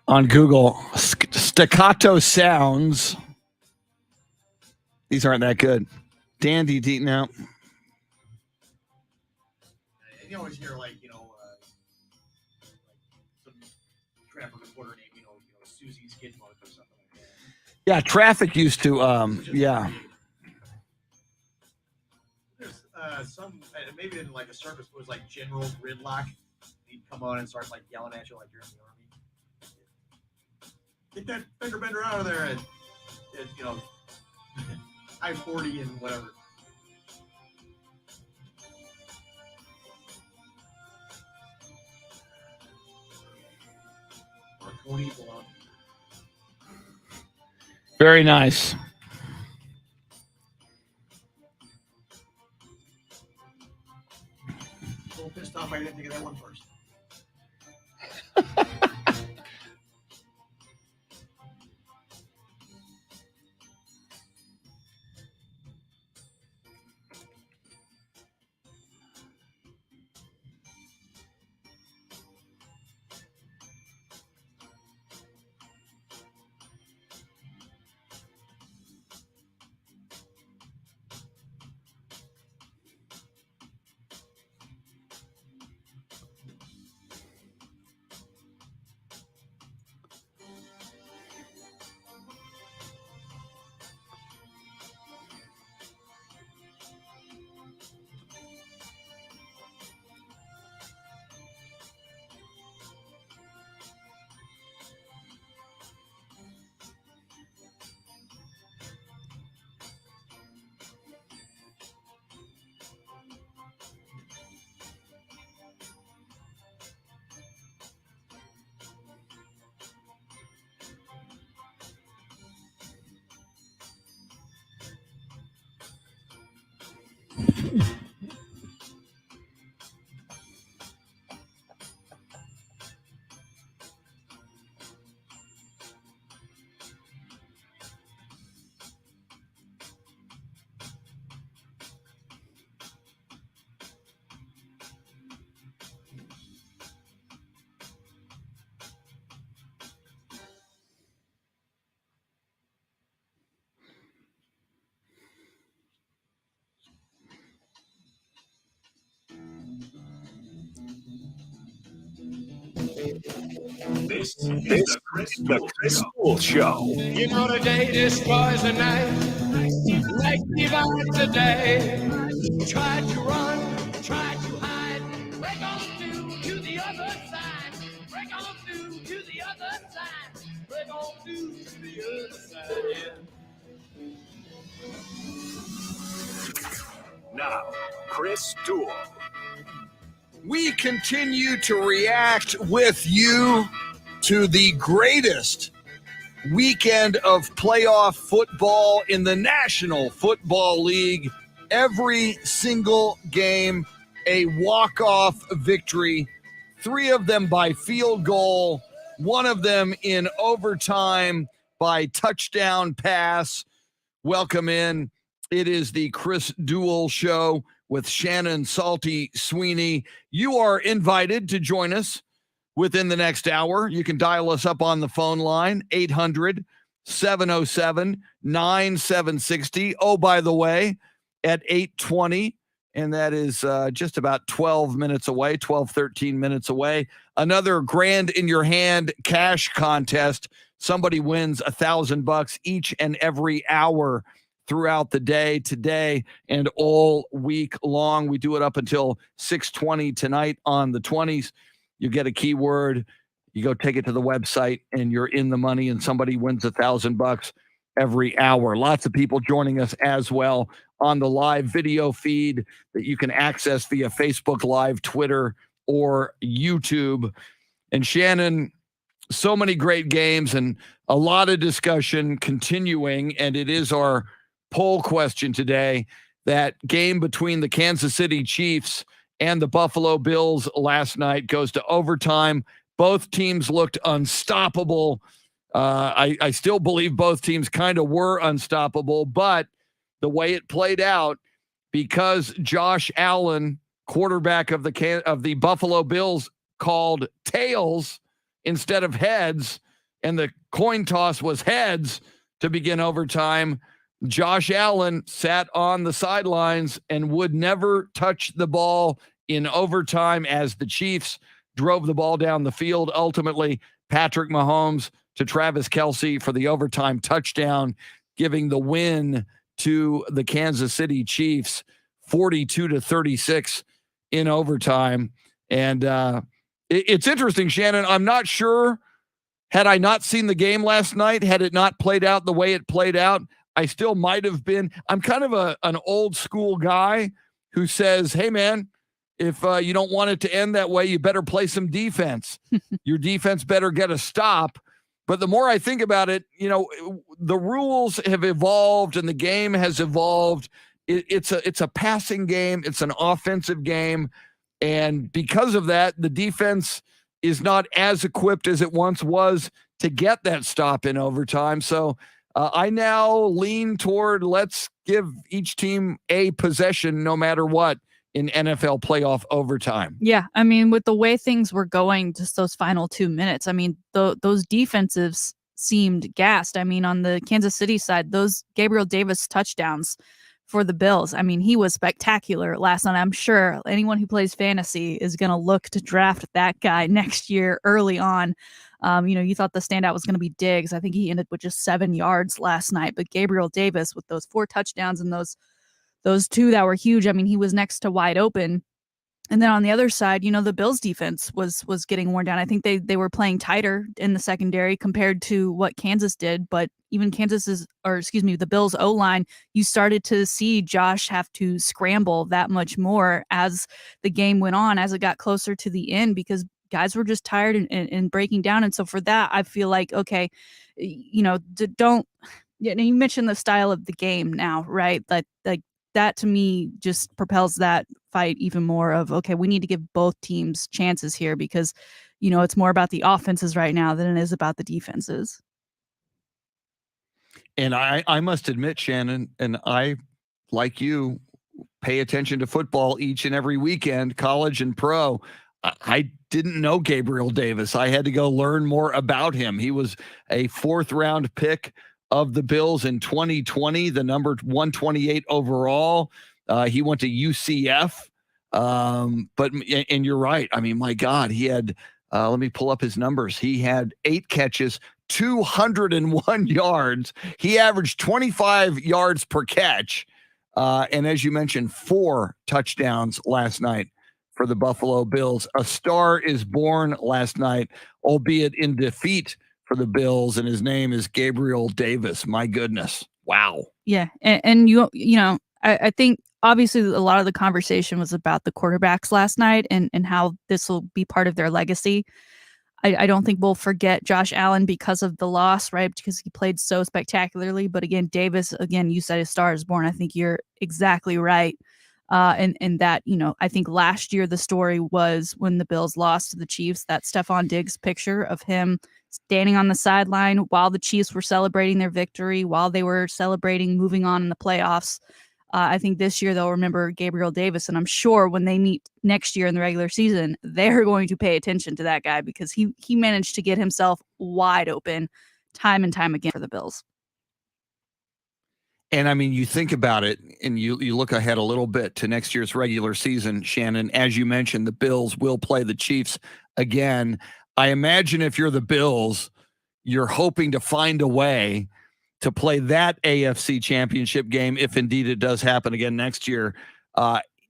On Google, staccato sounds. These aren't that good. Dandy deep now. And you always hear like some traffic reporter name, Susie Skidmark or something like that. Yeah, traffic used to. Yeah. There's some maybe in like a service it was like General Gridlock. He'd come on and start like yelling at you like you're in the army. Get that fender bender out of there at I-40 and whatever. Marconi Blunt. Very nice. A little pissed off I didn't think of that one first. This is the Chris Duel Show. You know the day destroys the night. Night divides the day. Try to run, try to hide. Break on through to the other side. Break on through to the other side. Break on through to the other side, yeah. Now, Chris Duel. We continue to react with you to the greatest weekend of playoff football in the National Football League. Every single game, a walk-off victory. 3 of them by field goal, 1 of them in overtime by touchdown pass. Welcome in. It is the Chris Duel Show with Shannon, Salty, Sweeney. You are invited to join us within the next hour. You can dial us up on the phone line, 800-707-9760. Oh, by the way, at 8:20, and that is just about 12 minutes away, 12, 13 minutes away, another grand in your hand cash contest. Somebody wins $1,000 each and every hour throughout the day, today and all week long. We do it up until 6:20 tonight on the 20s. You get a keyword, you go take it to the website, and you're in the money, and somebody wins $1,000 every hour. Lots of people joining us as well on the live video feed that you can access via Facebook Live, Twitter, or YouTube. And Shannon, so many great games and a lot of discussion continuing, and it is our poll question today. that game between the Kansas City Chiefs and the Buffalo Bills last night goes to overtime. Both teams looked unstoppable. I still believe both teams kind of were unstoppable, but the way it played out, because Josh Allen, quarterback of the Buffalo Bills, called tails instead of heads, and the coin toss was heads to begin overtime, Josh Allen sat on the sidelines and would never touch the ball in overtime as the Chiefs drove the ball down the field. Ultimately, Patrick Mahomes to Travis Kelce for the overtime touchdown, giving the win to the Kansas City Chiefs 42-36 in overtime. And it's interesting, Shannon. I'm not sure, had I not seen the game last night, had it not played out the way it played out, I still might have been. I'm kind of an old school guy who says, hey, man, if you don't want it to end that way, you better play some defense. Your defense better get a stop. But the more I think about it, the rules have evolved and the game has evolved. It's a passing game. It's an offensive game. And because of that, the defense is not as equipped as it once was to get that stop in overtime. So I now lean toward let's give each team a possession no matter what in NFL playoff overtime. Yeah, I mean, with the way things were going, just those final 2 minutes, I mean, those defensives seemed gassed. I mean, on the Kansas City side, those Gabriel Davis touchdowns for the Bills, I mean, he was spectacular last night. I'm sure anyone who plays fantasy is going to look to draft that guy next year early on. You thought the standout was going to be Diggs. I think he ended with just 7 yards last night, but Gabriel Davis with those 4 touchdowns and those 2 that were huge. I mean, he was next to wide open. And then on the other side, the Bills defense was getting worn down. I think they were playing tighter in the secondary compared to what Kansas did. But even the Bills O-line, you started to see Josh have to scramble that much more as the game went on, as it got closer to the end, because guys were just tired and breaking down. And so for that, I feel like, okay, you mentioned the style of the game now, right? Like that to me just propels that fight even more of, okay, we need to give both teams chances here because, it's more about the offenses right now than it is about the defenses. And I must admit, Shannon, and I, like you, pay attention to football each and every weekend, college and pro. I didn't know Gabriel Davis. I had to go learn more about him. He was a 4th round pick of the Bills in 2020, the number 128 overall. He went to UCF. And you're right. I mean, my God, he had, let me pull up his numbers. He had 8 catches, 201 yards. He averaged 25 yards per catch. And as you mentioned, 4 touchdowns last night for the Buffalo Bills. A star is born last night, albeit in defeat for the Bills, and his name is Gabriel Davis. My goodness. Wow. Yeah. And I think obviously a lot of the conversation was about the quarterbacks last night and how this will be part of their legacy. I don't think we'll forget Josh Allen because of the loss, right? Because he played so spectacularly. But again, Davis, you said his star is born. I think you're exactly right. And that, I think last year the story was when the Bills lost to the Chiefs, that Stephon Diggs picture of him standing on the sideline while the Chiefs were celebrating their victory, while they were celebrating moving on in the playoffs. I think this year they'll remember Gabriel Davis, and I'm sure when they meet next year in the regular season, they're going to pay attention to that guy because he managed to get himself wide open time and time again for the Bills. And I mean, you think about it and you look ahead a little bit to next year's regular season, Shannon. As you mentioned, the Bills will play the Chiefs again. I imagine if you're the Bills, you're hoping to find a way to play that AFC Championship game, if indeed it does happen again next year,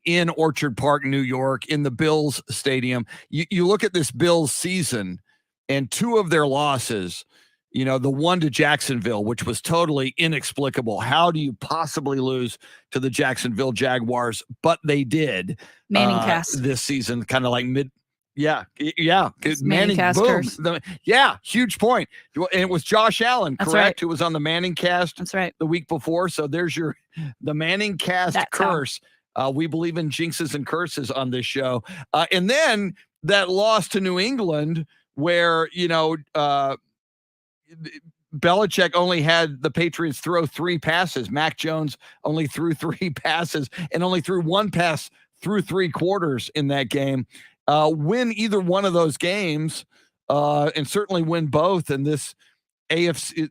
in Orchard Park, New York, in the Bills Stadium. You look at this Bills season and 2 of their losses, the one to Jacksonville, which was totally inexplicable. How do you possibly lose to the Jacksonville Jaguars? But they did. Manning cast this season, kind of like Yeah. Manning cast curse. Huge point. And it was Josh Allen, That's correct, right. who was on the Manning cast That's right. the week before. So there's the Manning cast That's curse. We believe in jinxes and curses on this show. And then that loss to New England where, Belichick only had the Patriots throw 3 passes. Mac Jones only threw 3 passes and only threw 1 pass through 3 quarters in that game. Win either one of those games, and certainly win both. And this AFC,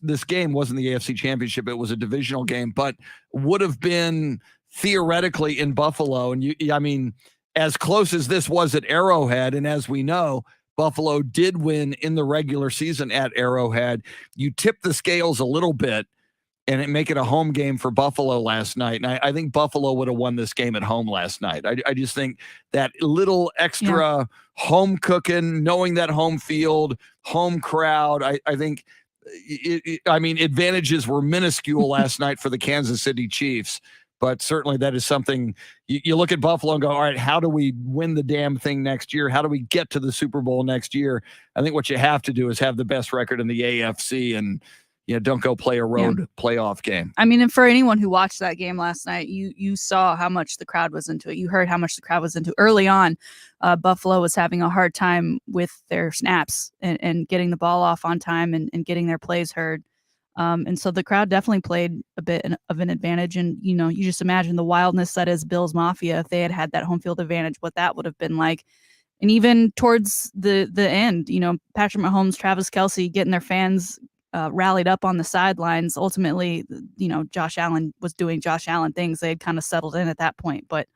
this game wasn't the AFC Championship; it was a divisional game, but would have been theoretically in Buffalo. And as close as this was at Arrowhead, and as we know, Buffalo did win in the regular season at Arrowhead. You tip the scales a little bit and make it a home game for Buffalo last night. And I think Buffalo would have won this game at home last night. I just think that little extra home cooking, knowing that home field, home crowd, I think, advantages were minuscule last night for the Kansas City Chiefs. But certainly that is something you look at Buffalo and go, all right, how do we win the damn thing next year? How do we get to the Super Bowl next year? I think what you have to do is have the best record in the AFC and don't go play a road playoff game. And for anyone who watched that game last night, you saw how much the crowd was into it. You heard how much the crowd was into it. Early on, Buffalo was having a hard time with their snaps and getting the ball off on time and getting their plays heard. And so the crowd definitely played a bit of an advantage. And, you just imagine the wildness that is Bills Mafia. If they had that home field advantage, what that would have been like. And even towards the end, Patrick Mahomes, Travis Kelce getting their fans rallied up on the sidelines. Ultimately, Josh Allen was doing Josh Allen things. They had kind of settled in at that point. But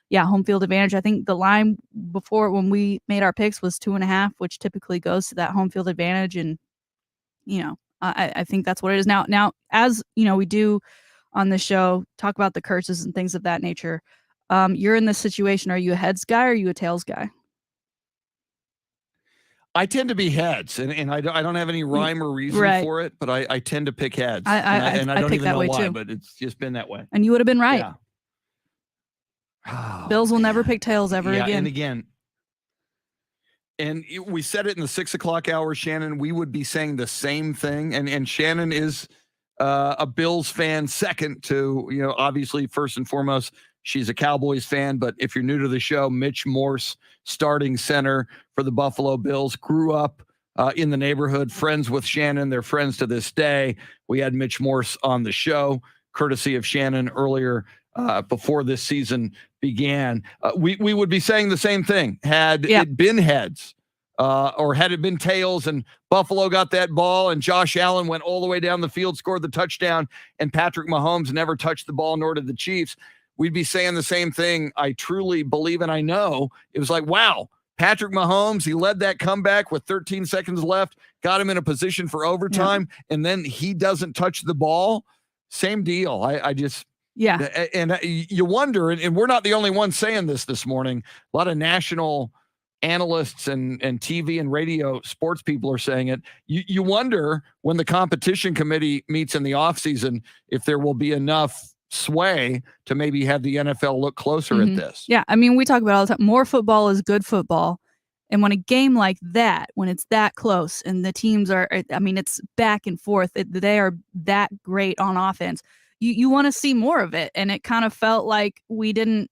yeah, home field advantage. I think the line before when we made our picks was 2.5, which typically goes to that home field advantage. And, I think that's what it is now. Now, as we do on the show, talk about the curses and things of that nature. You're in this situation. Are you a heads guy or are you a tails guy? I tend to be heads, and I don't have any rhyme or reason for it, but I tend to pick heads. I don't even know why, but it's just been that way. And you would have been right. Yeah. Bills will never pick tails ever again. And again. And we said it in the 6 o'clock hour, Shannon, we would be saying the same thing. And Shannon is a Bills fan second to, obviously, first and foremost, she's a Cowboys fan. But if you're new to the show, Mitch Morse, starting center for the Buffalo Bills, grew up in the neighborhood, friends with Shannon. They're friends to this day. We had Mitch Morse on the show, courtesy of Shannon earlier before this season began. We would be saying the same thing had it been heads or had it been tails and Buffalo got that ball and Josh Allen went all the way down the field, scored the touchdown, and Patrick Mahomes never touched the ball, nor did the Chiefs. We'd be saying the same thing. I truly believe, and I know it was like, wow, Patrick Mahomes, he led that comeback with 13 seconds left, got him in a position for overtime, and then he doesn't touch the ball. Same deal. I just, and you wonder, and we're not the only ones saying this morning. A lot of national analysts and TV and radio sports people are saying it. You wonder when the competition committee meets in the offseason if there will be enough sway to maybe have the NFL look closer at this. Yeah, we talk about it all the time. More football is good football. And when a game like that, when it's that close and the teams are, it's back and forth, they are that great on offense. You want to see more of it. And it kind of felt like we didn't,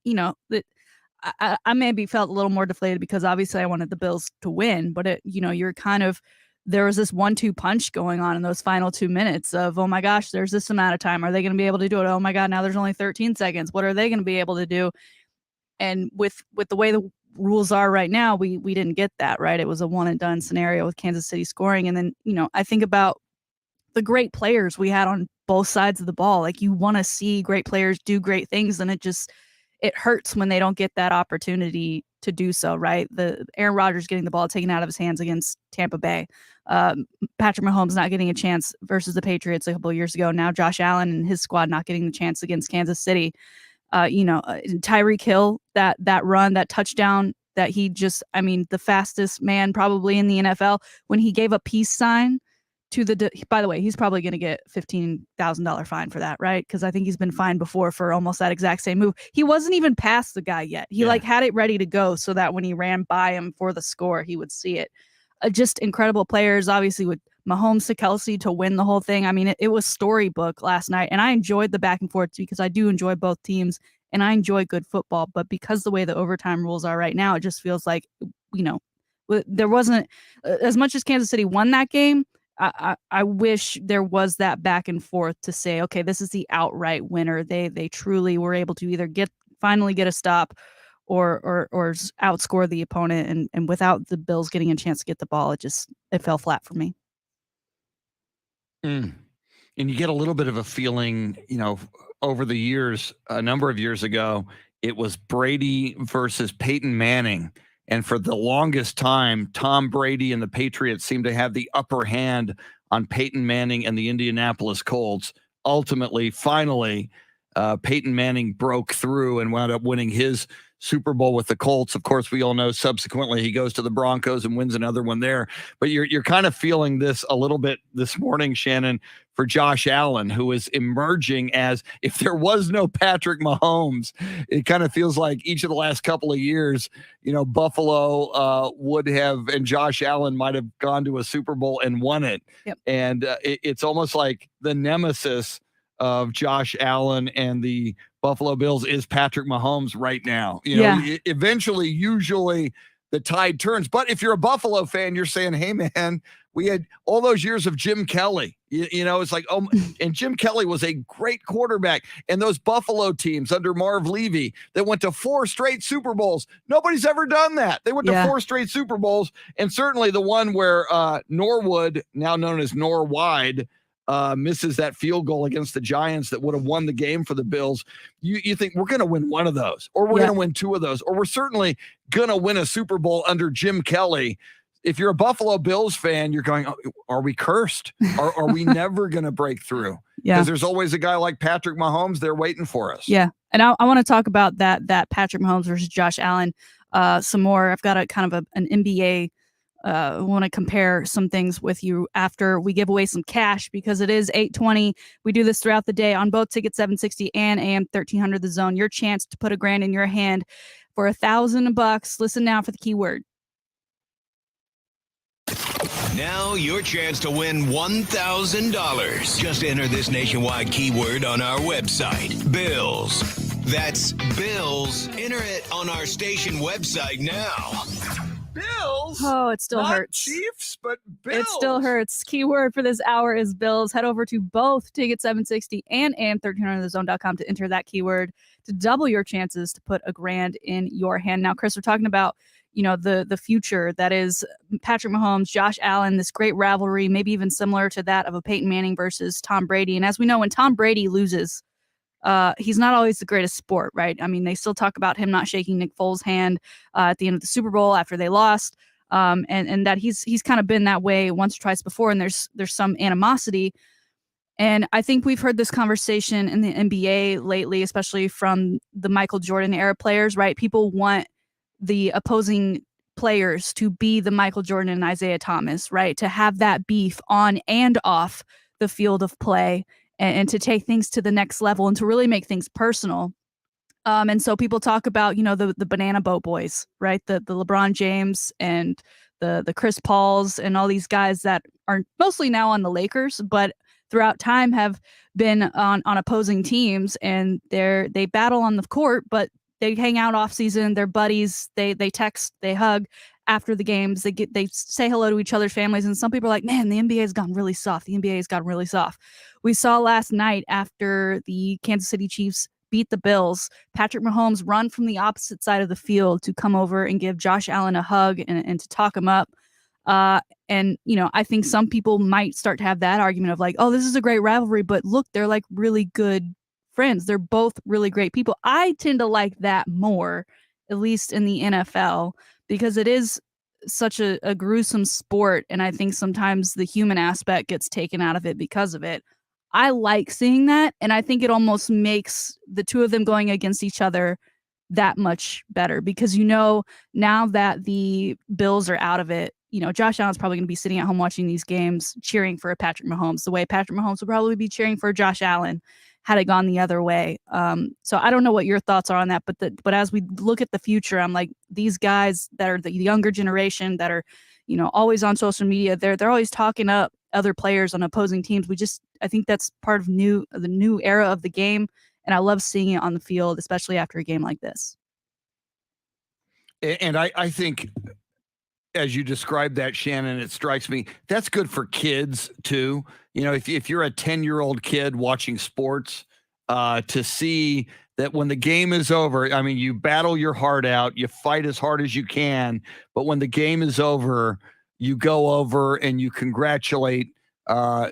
I maybe felt a little more deflated because obviously I wanted the Bills to win, but you're kind of, there was this 1-2 punch going on in those final 2 minutes of, oh my gosh, there's this amount of time. Are they going to be able to do it? Oh my God, now there's only 13 seconds. What are they going to be able to do? And with the way the rules are right now, we didn't get that, right? It was a one and done scenario with Kansas City scoring. And then, I think about the great players we had on both sides of the ball. Like, you want to see great players do great things, and it hurts when they don't get that opportunity to do so, right? The Aaron Rodgers getting the ball taken out of his hands against Tampa Bay. Patrick Mahomes not getting a chance versus the Patriots a couple of years ago. Now Josh Allen and his squad not getting the chance against Kansas City. Tyreek Hill, that run, that touchdown that he just, the fastest man probably in the NFL, when he gave a peace sign by the way, he's probably going to get $15,000 fine for that, right? Because I think he's been fined before for almost that exact same move. He wasn't even past the guy yet. He had it ready to go so that when he ran by him for the score, he would see it. Just incredible players, obviously, with Mahomes to Kelsey to win the whole thing. I mean, it was storybook last night, and I enjoyed the back and forth because I do enjoy both teams, and I enjoy good football. But because the way the overtime rules are right now, it just feels like, there wasn't as much as Kansas City won that game. I wish there was that back and forth to say, okay, this is the outright winner. They truly were able to either finally get a stop or outscore the opponent, and without the Bills getting a chance to get the ball, it fell flat for me. And you get a little bit of a feeling, over the years, a number of years ago, it was Brady versus Peyton Manning. And for the longest time, Tom Brady and the Patriots seemed to have the upper hand on Peyton Manning and the Indianapolis Colts. Ultimately, finally, Peyton Manning broke through and wound up winning his Super Bowl with the Colts. Of course, we all know subsequently he goes to the Broncos and wins another one there. But you're kind of feeling this a little bit this morning, Shannon, for Josh Allen, who is emerging as, if there was no Patrick Mahomes, it kind of feels like each of the last couple of years, Buffalo would have, and Josh Allen might have gone to a Super Bowl and won it. Yep. And it's almost like the nemesis of Josh Allen and the Buffalo Bills is Patrick Mahomes right now. Eventually, usually the tide turns. But if you're a Buffalo fan, you're saying, hey, man, we had all those years of Jim Kelly. It's like, and Jim Kelly was a great quarterback. And those Buffalo teams under Marv Levy that went to 4 straight Super Bowls, nobody's ever done that. They went to 4 straight Super Bowls. And certainly the one where Norwood, now known as Norwide, misses that field goal against the Giants that would have won the game for the Bills. You think we're going to win one of those, or we're going to win 2 of those, or we're certainly going to win a Super Bowl under Jim Kelly. If you're a Buffalo Bills fan, you're going, are we cursed? Are we never going to break through? Because there's always a guy like Patrick Mahomes there waiting for us. Yeah. And I want to talk about that Patrick Mahomes versus Josh Allen some more. I've got a kind of an NBA want to compare some things with you after we give away some cash, because it is 8:20. We do this throughout the day on both Ticket 760 and AM 1300 The Zone. Your chance to put $1,000 in your hand for $1,000. Listen now for the keyword. Now your chance to win $1,000. Just enter this nationwide keyword on our website, Bills. That's Bills. Enter it on our station website now. Bills? Oh, it still Not hurts. Chiefs, but Bills. It still hurts. Keyword for this hour is Bills. Head over to both Ticket 760 and AM1300thezone.com to enter that keyword to double your chances to put $1,000 in your hand. Now, Chris, we're talking about, the future that is Patrick Mahomes, Josh Allen, this great rivalry, maybe even similar to that of a Peyton Manning versus Tom Brady. And as we know, when Tom Brady loses, he's not always the greatest sport, right? I mean, they still talk about him not shaking Nick Foles' hand at the end of the Super Bowl after they lost, and that he's kind of been that way once or twice before, and there's some animosity. And I think we've heard this conversation in the NBA lately, especially from the Michael Jordan era players, right? People want the opposing players to be the Michael Jordan and Isaiah Thomas, right? To have that beef on and off the field of play, and to take things to the next level and to really make things personal. And so people talk about, the Banana Boat Boys, right? The LeBron James and the Chris Pauls and all these guys that are mostly now on the Lakers, but throughout time have been on opposing teams, and they battle on the court, but they hang out off season. They're buddies. They text, they hug after the games. They say hello to each other's families. And some people are like, man, the NBA has gotten really soft. The NBA has gotten really soft. We saw last night after the Kansas City Chiefs beat the Bills, Patrick Mahomes run from the opposite side of the field to come over and give Josh Allen a hug and to talk him up. And I think some people might start to have that argument of like, oh, this is a great rivalry, but look, they're like really good friends. They're both really great people. I tend to like that more, at least in the NFL, because it is such a gruesome sport. And I think sometimes the human aspect gets taken out of it because of it. I like seeing that. And I think it almost makes the two of them going against each other that much better, because now that the Bills are out of it, Josh Allen's probably going to be sitting at home watching these games, cheering for Patrick Mahomes the way Patrick Mahomes would probably be cheering for Josh Allen had it gone the other way. So I don't know what your thoughts are on that, but as we look at the future, I'm like, these guys that are the younger generation that are, always on social media, they're always talking up other players on opposing teams. I think that's part of the new era of the game. And I love seeing it on the field, especially after a game like this. And I think, as you described that, Shannon, it strikes me that's good for kids too. If you're a 10-year-old kid watching sports, to see that when the game is over, I mean, you battle your heart out, you fight as hard as you can, but when the game is over, you go over and you congratulate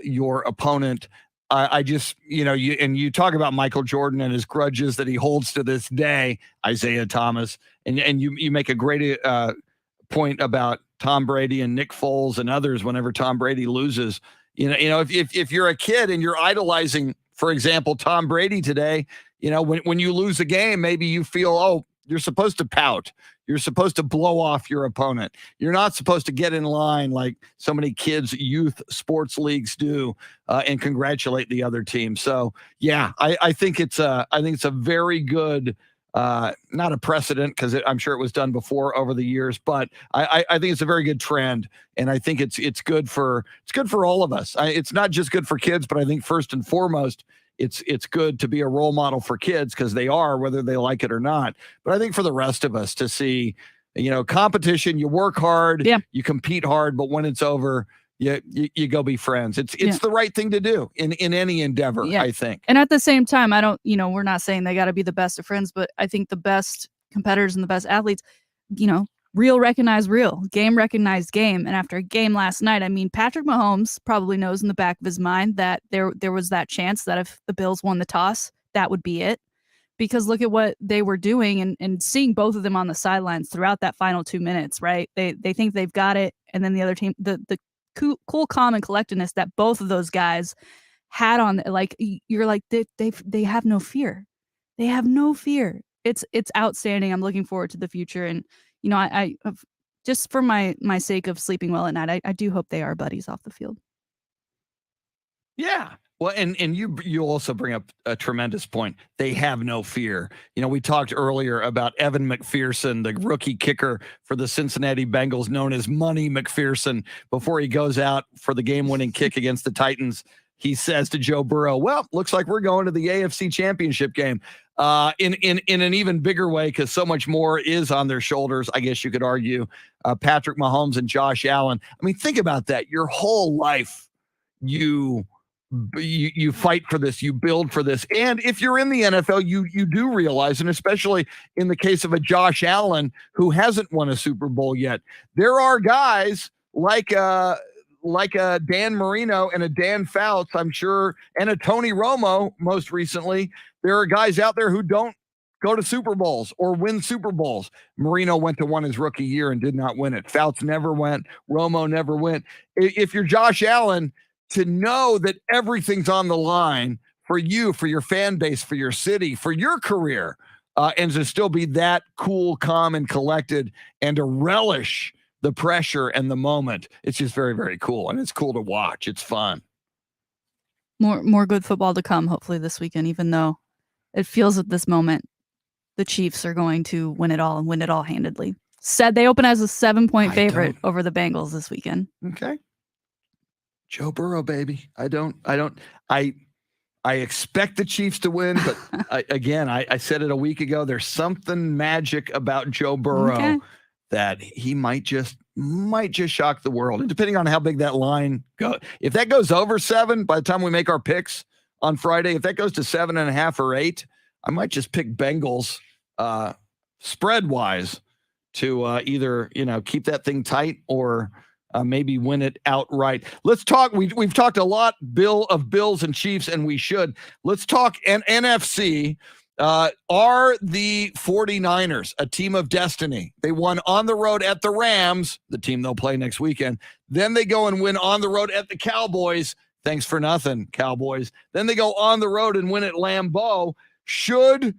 your opponent. I just, you talk about Michael Jordan and his grudges that he holds to this day, Isaiah Thomas, and you make a great point about Tom Brady and Nick Foles and others whenever Tom Brady loses. If you're a kid and you're idolizing, for example, Tom Brady today, when you lose a game, maybe you feel, you're supposed to pout. You're supposed to blow off your opponent. You're not supposed to get in line like so many kids' youth sports leagues do and congratulate the other team. So, yeah, I think it's a very good, not a precedent because I'm sure it was done before over the years, but I think it's a very good trend, and I think it's good for all of us. It's not just good for kids, but I think first and foremost, it's good to be a role model for kids because they are, whether they like it or not. But I think for the rest of us to see, competition, you work hard, you compete hard, but when it's over, you go be friends. It's the right thing to do in any endeavor, I think. And at the same time, I don't, we're not saying they got to be the best of friends, but I think the best competitors and the best athletes, real recognize real, game recognized game. And after a game last night, I mean, Patrick Mahomes probably knows in the back of his mind that there was that chance that if the Bills won the toss, that would be it. Because look at what they were doing and seeing both of them on the sidelines throughout that final 2 minutes, right? They think they've got it. And then the other team, the cool, calm, and collectedness that both of those guys had on, like, you're like, they have no fear. They have no fear. It's outstanding. I'm looking forward to the future. And, I just for my sake of sleeping well at night, I do hope they are buddies off the field. Yeah. Well, and you also bring up a tremendous point. They have no fear. We talked earlier about Evan McPherson, the rookie kicker for the Cincinnati Bengals, known as Money McPherson. Before he goes out for the game-winning kick against the Titans, he says to Joe Burrow, "Well, looks like we're going to the AFC Championship game." In an even bigger way, because so much more is on their shoulders, I guess you could argue, Patrick Mahomes and Josh Allen. I mean, think about that. Your whole life, you fight for this, you build for this. And if you're in the NFL, you do realize, and especially in the case of a Josh Allen who hasn't won a Super Bowl yet, there are guys like a Dan Marino and a Dan Fouts, I'm sure, and a Tony Romo most recently. There are guys out there who don't go to Super Bowls or win Super Bowls. Marino went to one his rookie year and did not win it. Fouts never went. Romo never went. If you're Josh Allen, to know that everything's on the line for you, for your fan base, for your city, for your career, and to still be that cool, calm, and collected, and to relish the pressure and the moment, it's just very, very cool. And it's cool to watch. It's fun. More good football to come, hopefully, this weekend, even though it feels at this moment the Chiefs are going to win it all and win it all handedly. Said they open as a 7-point favorite over the Bengals this weekend. Okay. Joe Burrow, baby. I expect the Chiefs to win, but I said it a week ago. There's something magic about Joe Burrow that he might just shock the world. And depending on how big that line goes, if that goes over 7 by the time we make our picks on Friday, if that goes to 7.5 or 8, I might just pick Bengals spread wise to either keep that thing tight or maybe win it outright. Let's talk. We've talked a lot, of Bills and Chiefs, and we should. Let's talk NFC. Are the 49ers a team of destiny? They won on the road at the Rams, the team they'll play next weekend. Then they go and win on the road at the Cowboys. Thanks for nothing, Cowboys. Then they go on the road and win at Lambeau. Should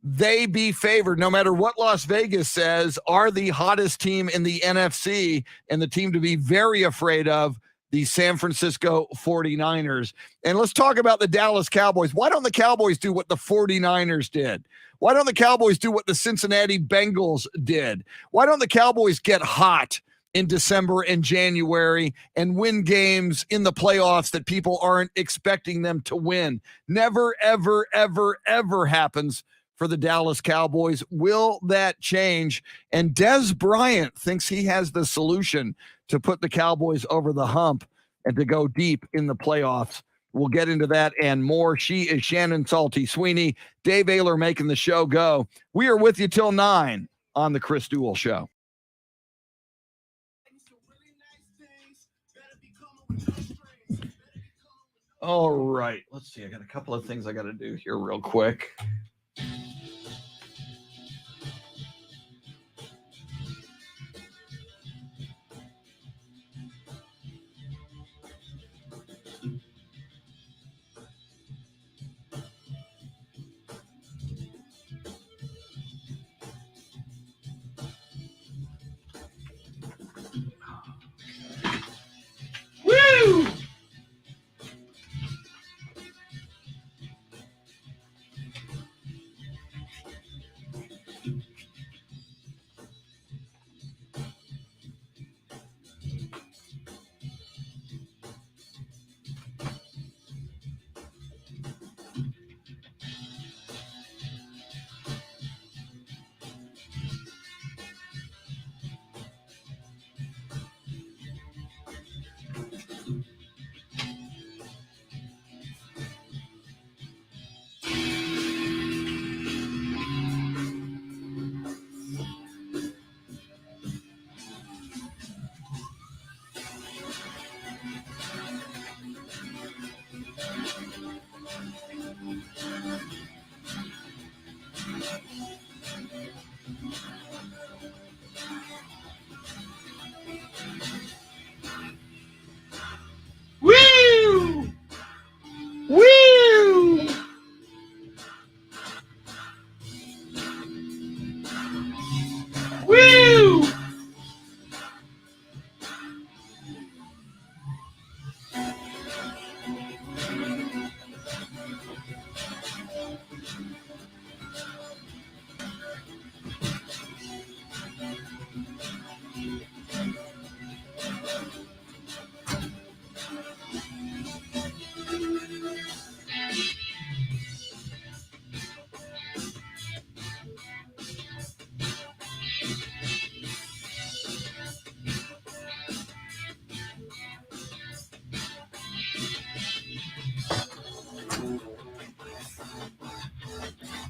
they be favored, no matter what Las Vegas says, are the hottest team in the NFC and the team to be very afraid of, the San Francisco 49ers. And let's talk about the Dallas Cowboys. Why don't the Cowboys do what the 49ers did? Why don't the Cowboys do what the Cincinnati Bengals did? Why don't the Cowboys get hot in December and January and win games in the playoffs that people aren't expecting them to win? Never, ever, ever, ever happens for the Dallas Cowboys. Will that change? And Dez Bryant thinks he has the solution to put the Cowboys over the hump and to go deep in the playoffs. We'll get into that and more. She is Shannon Salty Sweeney. Dave Oehler making the show go. We are with you till 9 on the Chris Duel Show. All right. Let's see. I got a couple of things I got to do here real quick. Woo! Woo! Woo! Woo!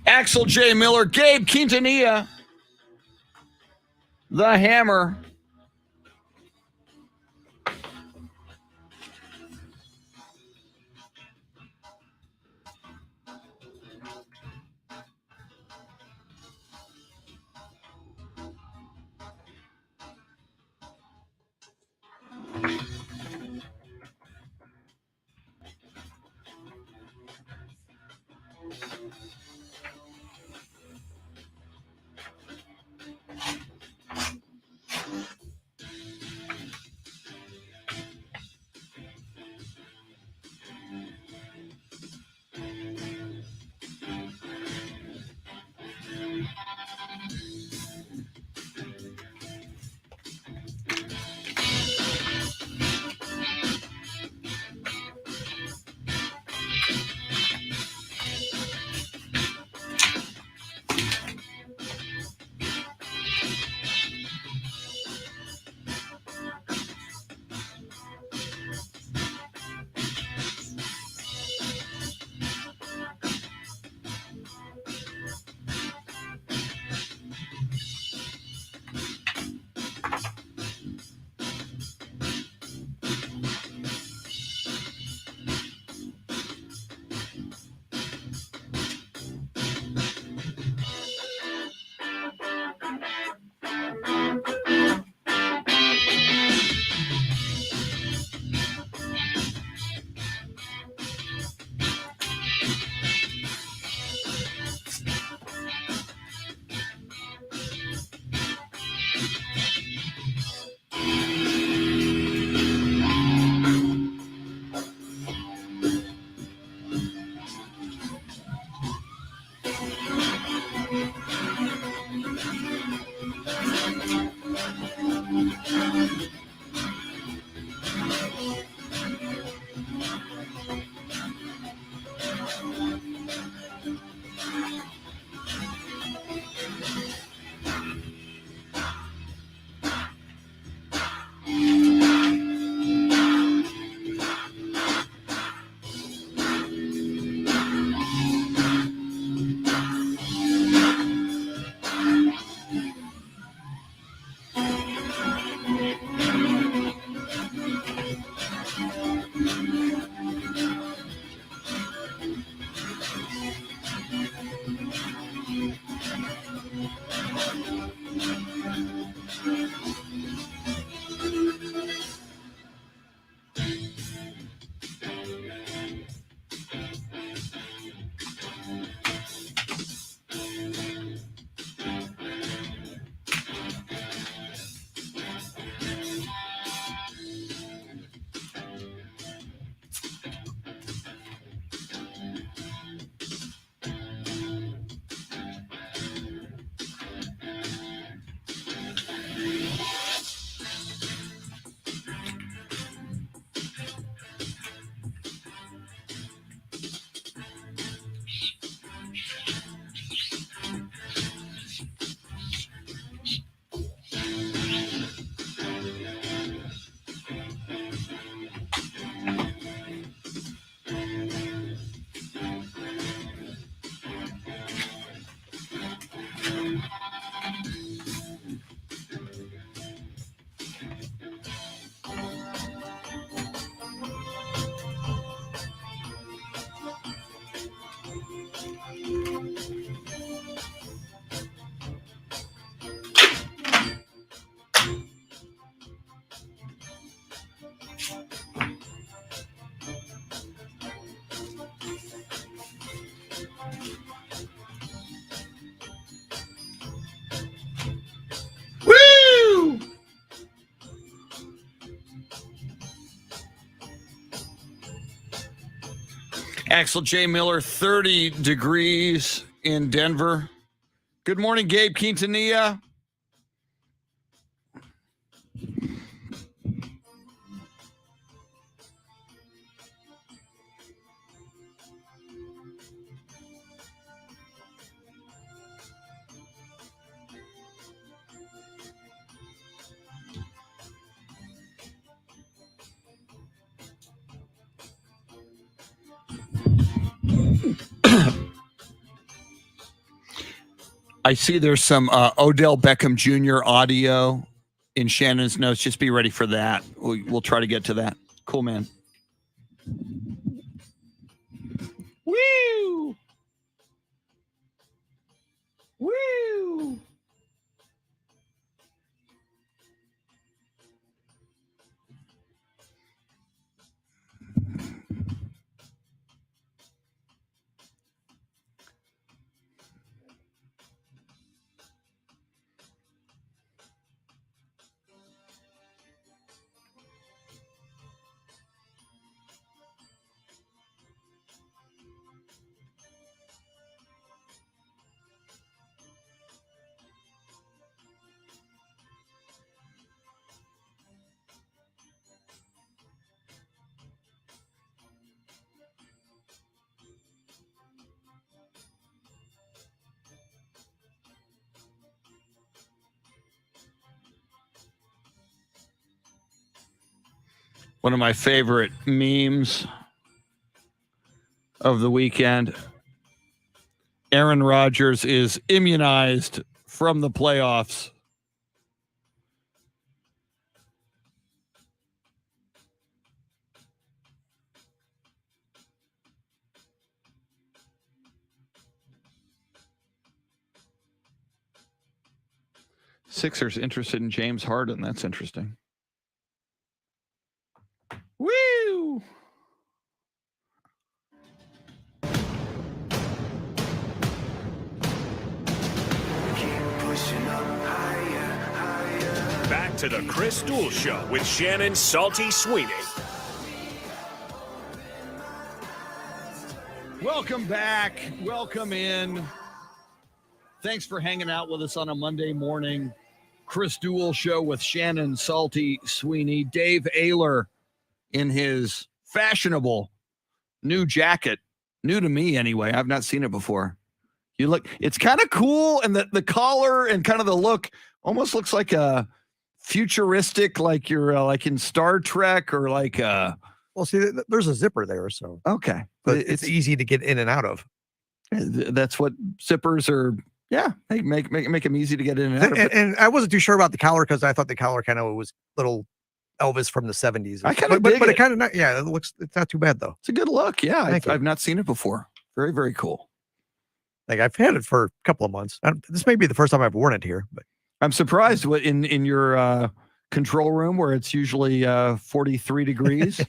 Axel J. Miller, Gabe Quintanilla, the Hammer. Woo! Axel J. Miller, 30 degrees in Denver. Good morning, Gabe Quintanilla. I see there's some Odell Beckham Jr. audio in Shannon's notes. Just be ready for that. We'll try to get to that. Cool, man. Woo! Woo! One of my favorite memes of the weekend. Aaron Rodgers is immunized from the playoffs. Sixers interested in James Harden. That's interesting. Woo! Back to the Chris Duel Show with Shannon Salty Sweeney. Welcome back. Welcome in. Thanks for hanging out with us on a Monday morning. Chris Duel Show with Shannon Salty Sweeney. Dave Oehler in his fashionable new jacket. New to me anyway. I've not seen it before. You look, it's kind of cool, and the collar and kind of the look almost looks like a futuristic, like you're like in Star Trek or like well, see, there's a zipper there, so okay, but it's easy to get in and out of. That's what zippers are. Yeah, make them easy to get in and out of. And I wasn't too sure about the collar because I thought the collar kind of was little Elvis from the 70s. I kind of but it kind of not. Yeah, it's not too bad though. It's a good look. Yeah, I've not seen it before. Very, very cool. Like I've had it for a couple of months. This may be the first time I've worn it here, but I'm surprised what in your control room where it's usually 43 degrees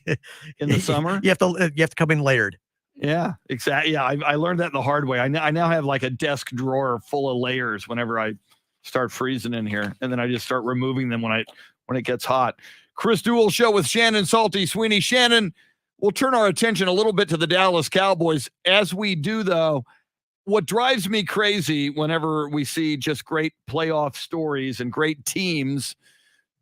in the summer. You have to come in layered. Yeah, exactly. Yeah, I learned that the hard way. I now have like a desk drawer full of layers whenever I start freezing in here, and then I just start removing them when it gets hot. Chris Duel Show with Shannon, Salty, Sweeney. Shannon, we'll turn our attention a little bit to the Dallas Cowboys. As we do, though, what drives me crazy whenever we see just great playoff stories and great teams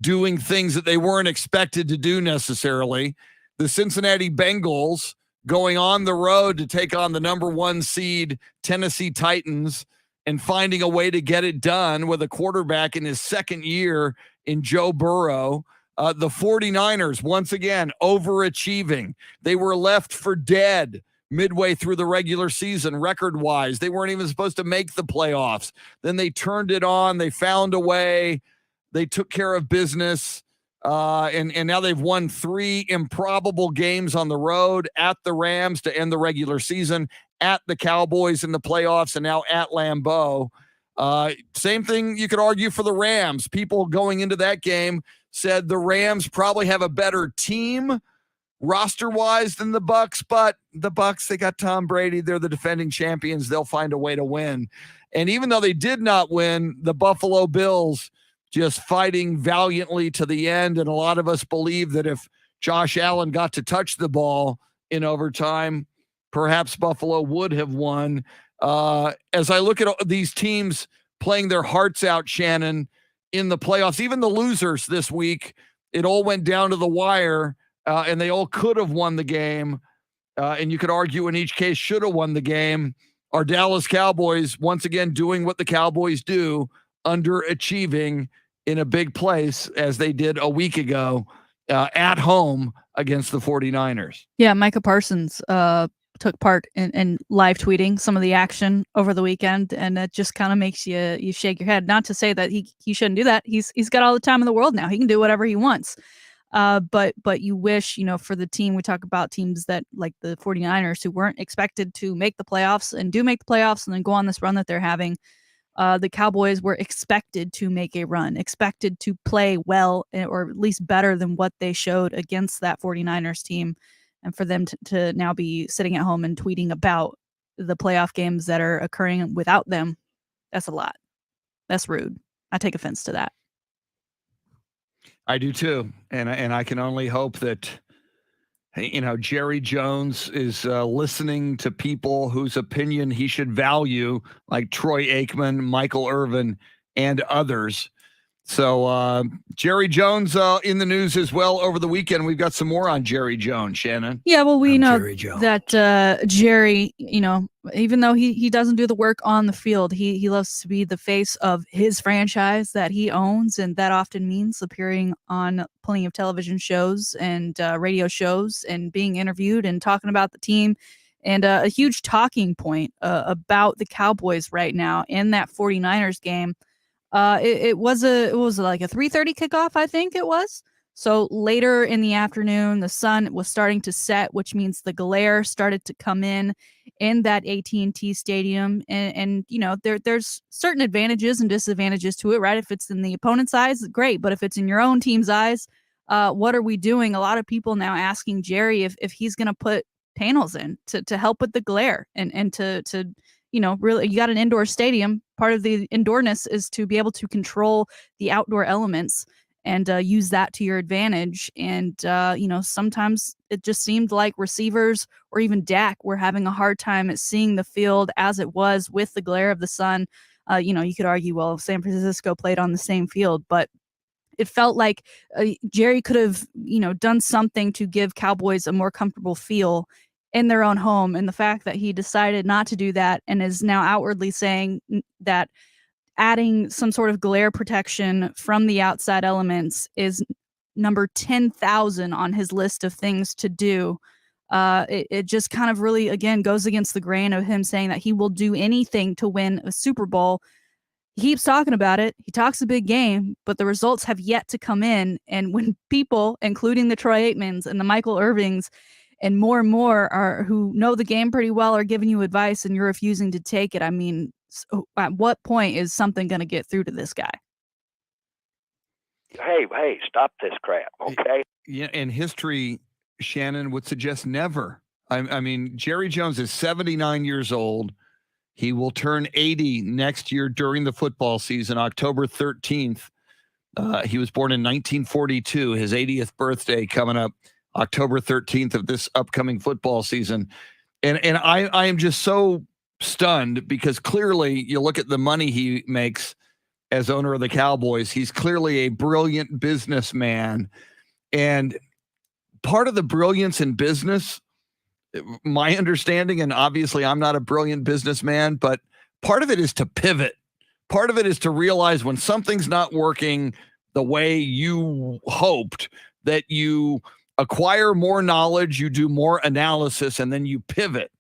doing things that they weren't expected to do necessarily, the Cincinnati Bengals going on the road to take on the number 1 seed Tennessee Titans and finding a way to get it done with a quarterback in his second year in Joe Burrow. The 49ers, once again, overachieving. They were left for dead midway through the regular season, record-wise. They weren't even supposed to make the playoffs. Then they turned it on. They found a way. They took care of business. And now they've won 3 improbable games on the road, at the Rams to end the regular season, at the Cowboys in the playoffs, and now at Lambeau. Same thing you could argue for the Rams. People going into that game said the Rams probably have a better team roster-wise than the Bucs, but the Bucs, they got Tom Brady. They're the defending champions. They'll find a way to win. And even though they did not win, the Buffalo Bills just fighting valiantly to the end. And a lot of us believe that if Josh Allen got to touch the ball in overtime, perhaps Buffalo would have won. As I look at these teams playing their hearts out, Shannon, in the playoffs, even the losers this week, it all went down to the wire, and they all could have won the game. And you could argue in each case should have won the game. Our Dallas Cowboys, once again, doing what the Cowboys do, underachieving in a big place as they did a week ago at home against the 49ers. Yeah, Micah Parsons took part in live tweeting some of the action over the weekend, and it just kind of makes you shake your head. Not to say that he shouldn't do that. He's got all the time in the world now. He can do whatever he wants. But you wish, for the team, we talk about teams that like the 49ers who weren't expected to make the playoffs and do make the playoffs and then go on this run that they're having. The Cowboys were expected to make a run, expected to play well, or at least better than what they showed against that 49ers team. And for them to now be sitting at home and tweeting about the playoff games that are occurring without them, that's a lot. That's rude. I take offense to that. I do too. And I can only hope that, Jerry Jones is listening to people whose opinion he should value, like Troy Aikman, Michael Irvin, and others. So Jerry Jones in the news as well over the weekend. We've got some more on Jerry Jones, Shannon. Yeah, well, we know that Jerry, even though he doesn't do the work on the field, he loves to be the face of his franchise that he owns, and that often means appearing on plenty of television shows and radio shows and being interviewed and talking about the team. And a huge talking point about the Cowboys right now in that 49ers game. It was like a 3:30 kickoff, I think it was. So later in the afternoon, the sun was starting to set, which means the glare started to come in that AT&T stadium. And there's certain advantages and disadvantages to it, right? If it's in the opponent's eyes, great. But if it's in your own team's eyes, what are we doing? A lot of people now asking Jerry if he's going to put panels in to help with the glare and to really, you got an indoor stadium. Part of the indoorness is to be able to control the outdoor elements and use that to your advantage. And, sometimes it just seemed like receivers or even Dak were having a hard time at seeing the field as it was with the glare of the sun. You could argue, well, San Francisco played on the same field, but it felt like Jerry could have, done something to give Cowboys a more comfortable feel in their own home. And the fact that he decided not to do that and is now outwardly saying that adding some sort of glare protection from the outside elements is number 10,000 on his list of things to do. It just kind of really, again, goes against the grain of him saying that he will do anything to win a Super Bowl. He keeps talking about it. He talks a big game, but the results have yet to come in. And when people, including the Troy Aikmans and the Michael Irvings and more are who know the game pretty well are giving you advice and you're refusing to take it. I mean, so at what point is something going to get through to this guy? Hey, stop this crap, okay? Yeah, and history, Shannon, would suggest never. I mean, Jerry Jones is 79 years old. He will turn 80 next year during the football season, October 13th. He was born in 1942, his 80th birthday coming up October 13th of this upcoming football season. And I am just so stunned because clearly you look at the money he makes as owner of the Cowboys. He's clearly a brilliant businessman. And part of the brilliance in business, my understanding, and obviously I'm not a brilliant businessman, but part of it is to pivot. Part of it is to realize when something's not working the way you hoped, that you acquire more knowledge, you do more analysis, and then you pivot.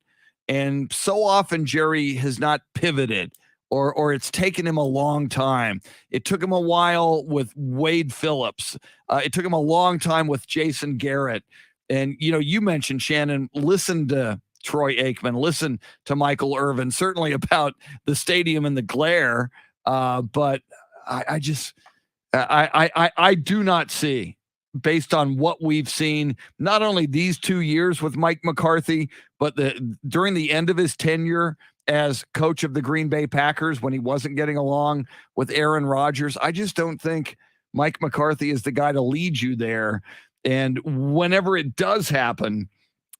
And so often Jerry has not pivoted, or it's taken him a long time. It took him a while with Wade Phillips. It took him a long time with Jason Garrett. And, you mentioned, Shannon, listen to Troy Aikman, listen to Michael Irvin, certainly about the stadium and the glare. But I do not see, based on what we've seen, not only these 2 years with Mike McCarthy, but during the end of his tenure as coach of the Green Bay Packers when he wasn't getting along with Aaron Rodgers. I just don't think Mike McCarthy is the guy to lead you there. And whenever it does happen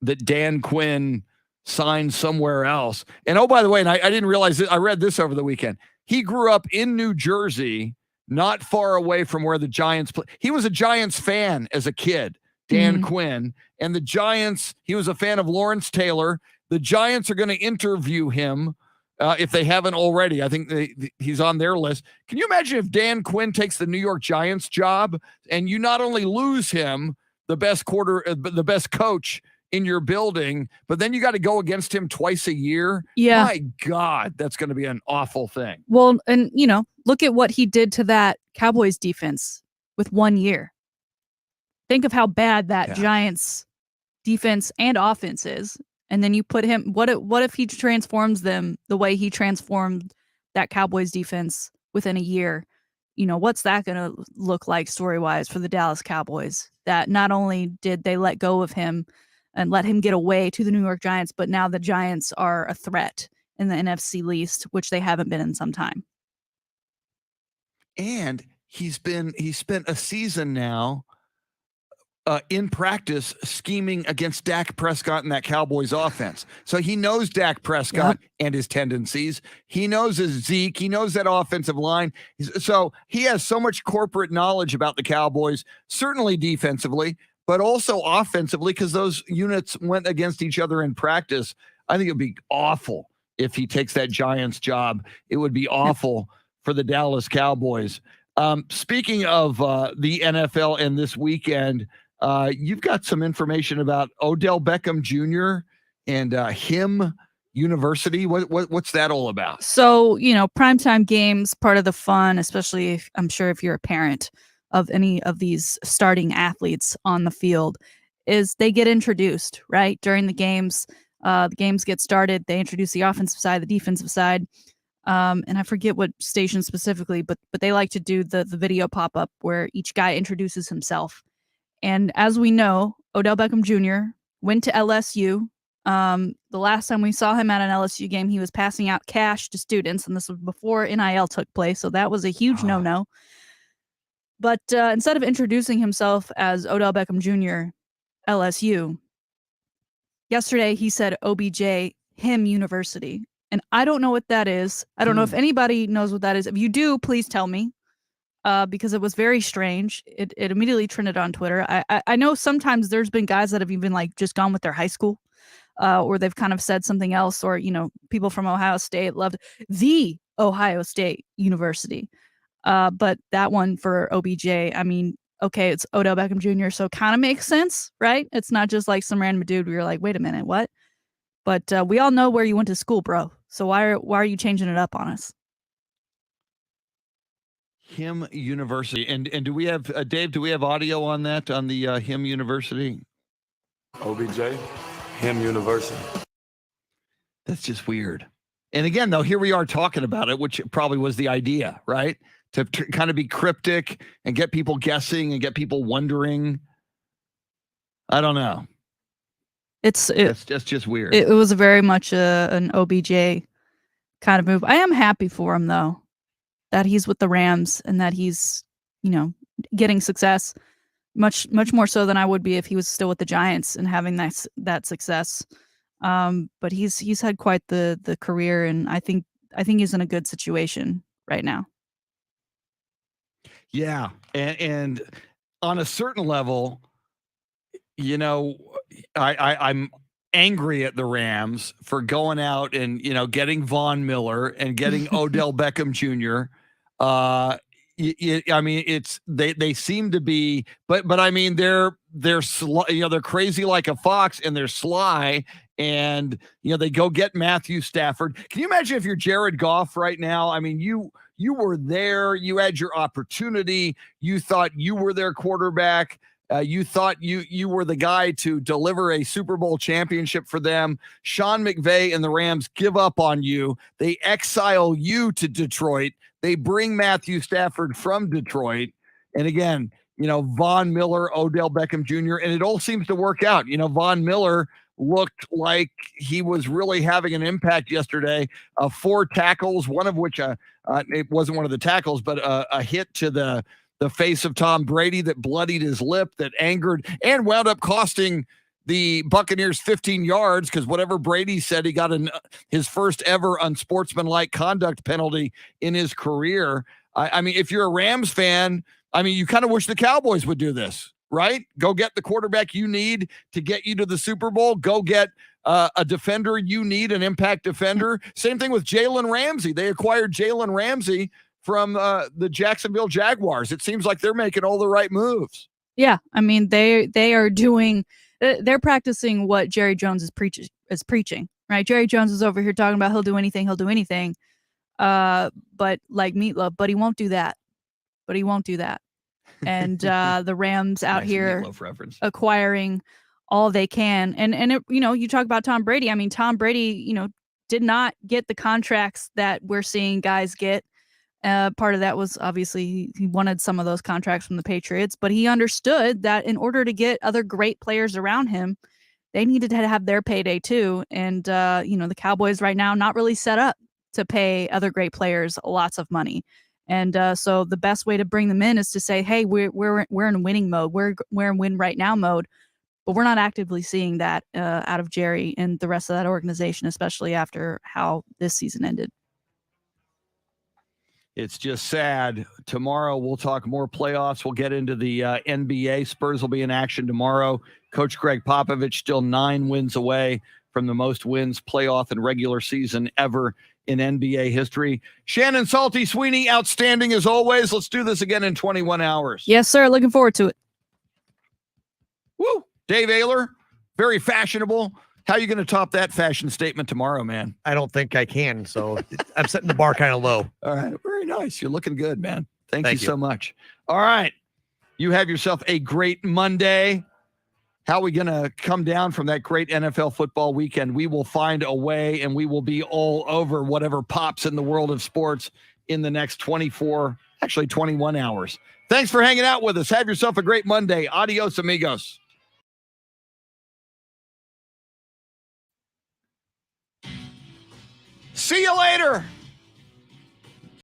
that Dan Quinn signs somewhere else, and oh, by the way, and I didn't realize it, I read this over the weekend. He grew up in New Jersey, not far away from where the Giants play. He was a Giants fan as a kid, Dan Quinn, and the Giants, he was a fan of Lawrence Taylor. The Giants are going to interview him if they haven't already. I think he's on their list. Can you imagine if Dan Quinn takes the New York Giants job and you not only lose him, the best coach in your building, but then you got to go against him twice a year? Yeah. My God, that's going to be an awful thing. Well, and look at what he did to that Cowboys defense with 1 year. Think of how bad that Giants defense and offense is. And then you put him, what if he transforms them the way he transformed that Cowboys defense within a year? What's that going to look like story-wise for the Dallas Cowboys? That not only did they let go of him and let him get away to the New York Giants, but now the Giants are a threat in the NFC least, which they haven't been in some time. And he spent a season now in practice scheming against Dak Prescott and that Cowboys offense. So he knows Dak Prescott and his tendencies. He knows his Zeke. He knows that offensive line. So he has so much corporate knowledge about the Cowboys, certainly defensively, but also offensively, because those units went against each other in practice. I think it'd be awful if he takes that Giants job. It would be awful for the Dallas Cowboys. Speaking of the NFL and this weekend, you've got some information about Odell Beckham Jr. and him University. What's that all about? So, primetime games, part of the fun, especially I'm sure if you're a parent of any of these starting athletes on the field, is they get introduced, right? During the games get started. They introduce the offensive side, the defensive side. And I forget what station specifically, but they like to do the video pop-up where each guy introduces himself. And as we know, Odell Beckham Jr. went to LSU. The last time we saw him at an LSU game, he was passing out cash to students, and this was before NIL took place, so that was a huge no-no. But instead of introducing himself as Odell Beckham Jr., LSU, yesterday he said OBJ, him University. And I don't know what that is. I don't know if anybody knows what that is. If you do, please tell me. Because it was very strange. It immediately trended on Twitter. I know sometimes there's been guys that have even just gone with their high school, or they've kind of said something else, or people from Ohio State loved the Ohio State University. But that one for OBJ, I mean, okay, it's Odell Beckham Jr., so it kind of makes sense, right? It's not just like some random dude where you're like, wait a minute, what? But we all know where you went to school, bro. So why are you changing it up on us? Him University. And do we have Dave, do we have audio on that, on the Him University? OBJ, him university. That's just weird. And again, though, here we are talking about it, which probably was the idea, right? To kind of be cryptic and get people guessing and get people wondering. I don't know. It's just weird. It was very much an OBJ kind of move. I am happy for him, though, that he's with the Rams and that he's, getting success much more so than I would be if he was still with the Giants and having that success. But he's had quite the career, and I think he's in a good situation right now. Yeah, and on a certain level, I'm angry at the Rams for going out and getting Von Miller and getting Odell Beckham Jr. I mean, they seem to be, but I mean they're they're crazy like a fox and they're sly, and they go get Matthew Stafford. Can you imagine if you're Jared Goff right now? I mean, you were there, you had your opportunity, you thought you were their quarterback. You thought you were the guy to deliver a Super Bowl championship for them. Sean McVay and the Rams give up on you. They exile you to Detroit. They bring Matthew Stafford from Detroit. And again, Von Miller, Odell Beckham Jr., and it all seems to work out. Von Miller looked like he was really having an impact yesterday. 4 tackles, one of which it wasn't one of the tackles, but a hit to the face of Tom Brady that bloodied his lip, that angered and wound up costing the Buccaneers 15 yards because whatever Brady said, he got his first ever unsportsmanlike conduct penalty in his career. I mean, if you're a Rams fan, I mean, you kind of wish the Cowboys would do this, right? Go get the quarterback you need to get you to the Super Bowl. Go get a defender you need, an impact defender. Same thing with Jalen Ramsey. They acquired Jalen Ramsey from the Jacksonville Jaguars. It seems like they're making all the right moves. Yeah, I mean they are doing. They're practicing what Jerry Jones is preaching, right? Jerry Jones is over here talking about he'll do anything. But like Meatloaf, but he won't do that. And the Rams out nice here acquiring all they can. And it, you talk about Tom Brady. I mean, Tom Brady, did not get the contracts that we're seeing guys get. Part of that was obviously he wanted some of those contracts from the Patriots, but he understood that in order to get other great players around him, they needed to have their payday too. And, the Cowboys right now, not really set up to pay other great players lots of money. And so the best way to bring them in is to say, hey, we're in winning mode. We're in win right now mode. But we're not actively seeing that out of Jerry and the rest of that organization, especially after how this season ended. It's just sad. Tomorrow we'll talk more playoffs. We'll get into the NBA. Spurs will be in action tomorrow. Coach Greg Popovich still 9 wins away from the most wins playoff and regular season ever in NBA history. Shannon, Salty, Sweeney, outstanding as always. Let's do this again in 21 hours. Yes, sir. Looking forward to it. Woo! Dave Oehler, very fashionable. How are you going to top that fashion statement tomorrow, man? I don't think I can, so I'm setting the bar kind of low. All right, very nice. You're looking good, man. Thank you so much. All right, you have yourself a great Monday. How are we going to come down from that great NFL football weekend? We will find a way, and we will be all over whatever pops in the world of sports in the next 21 hours. Thanks for hanging out with us. Have yourself a great Monday. Adios, amigos. See you later.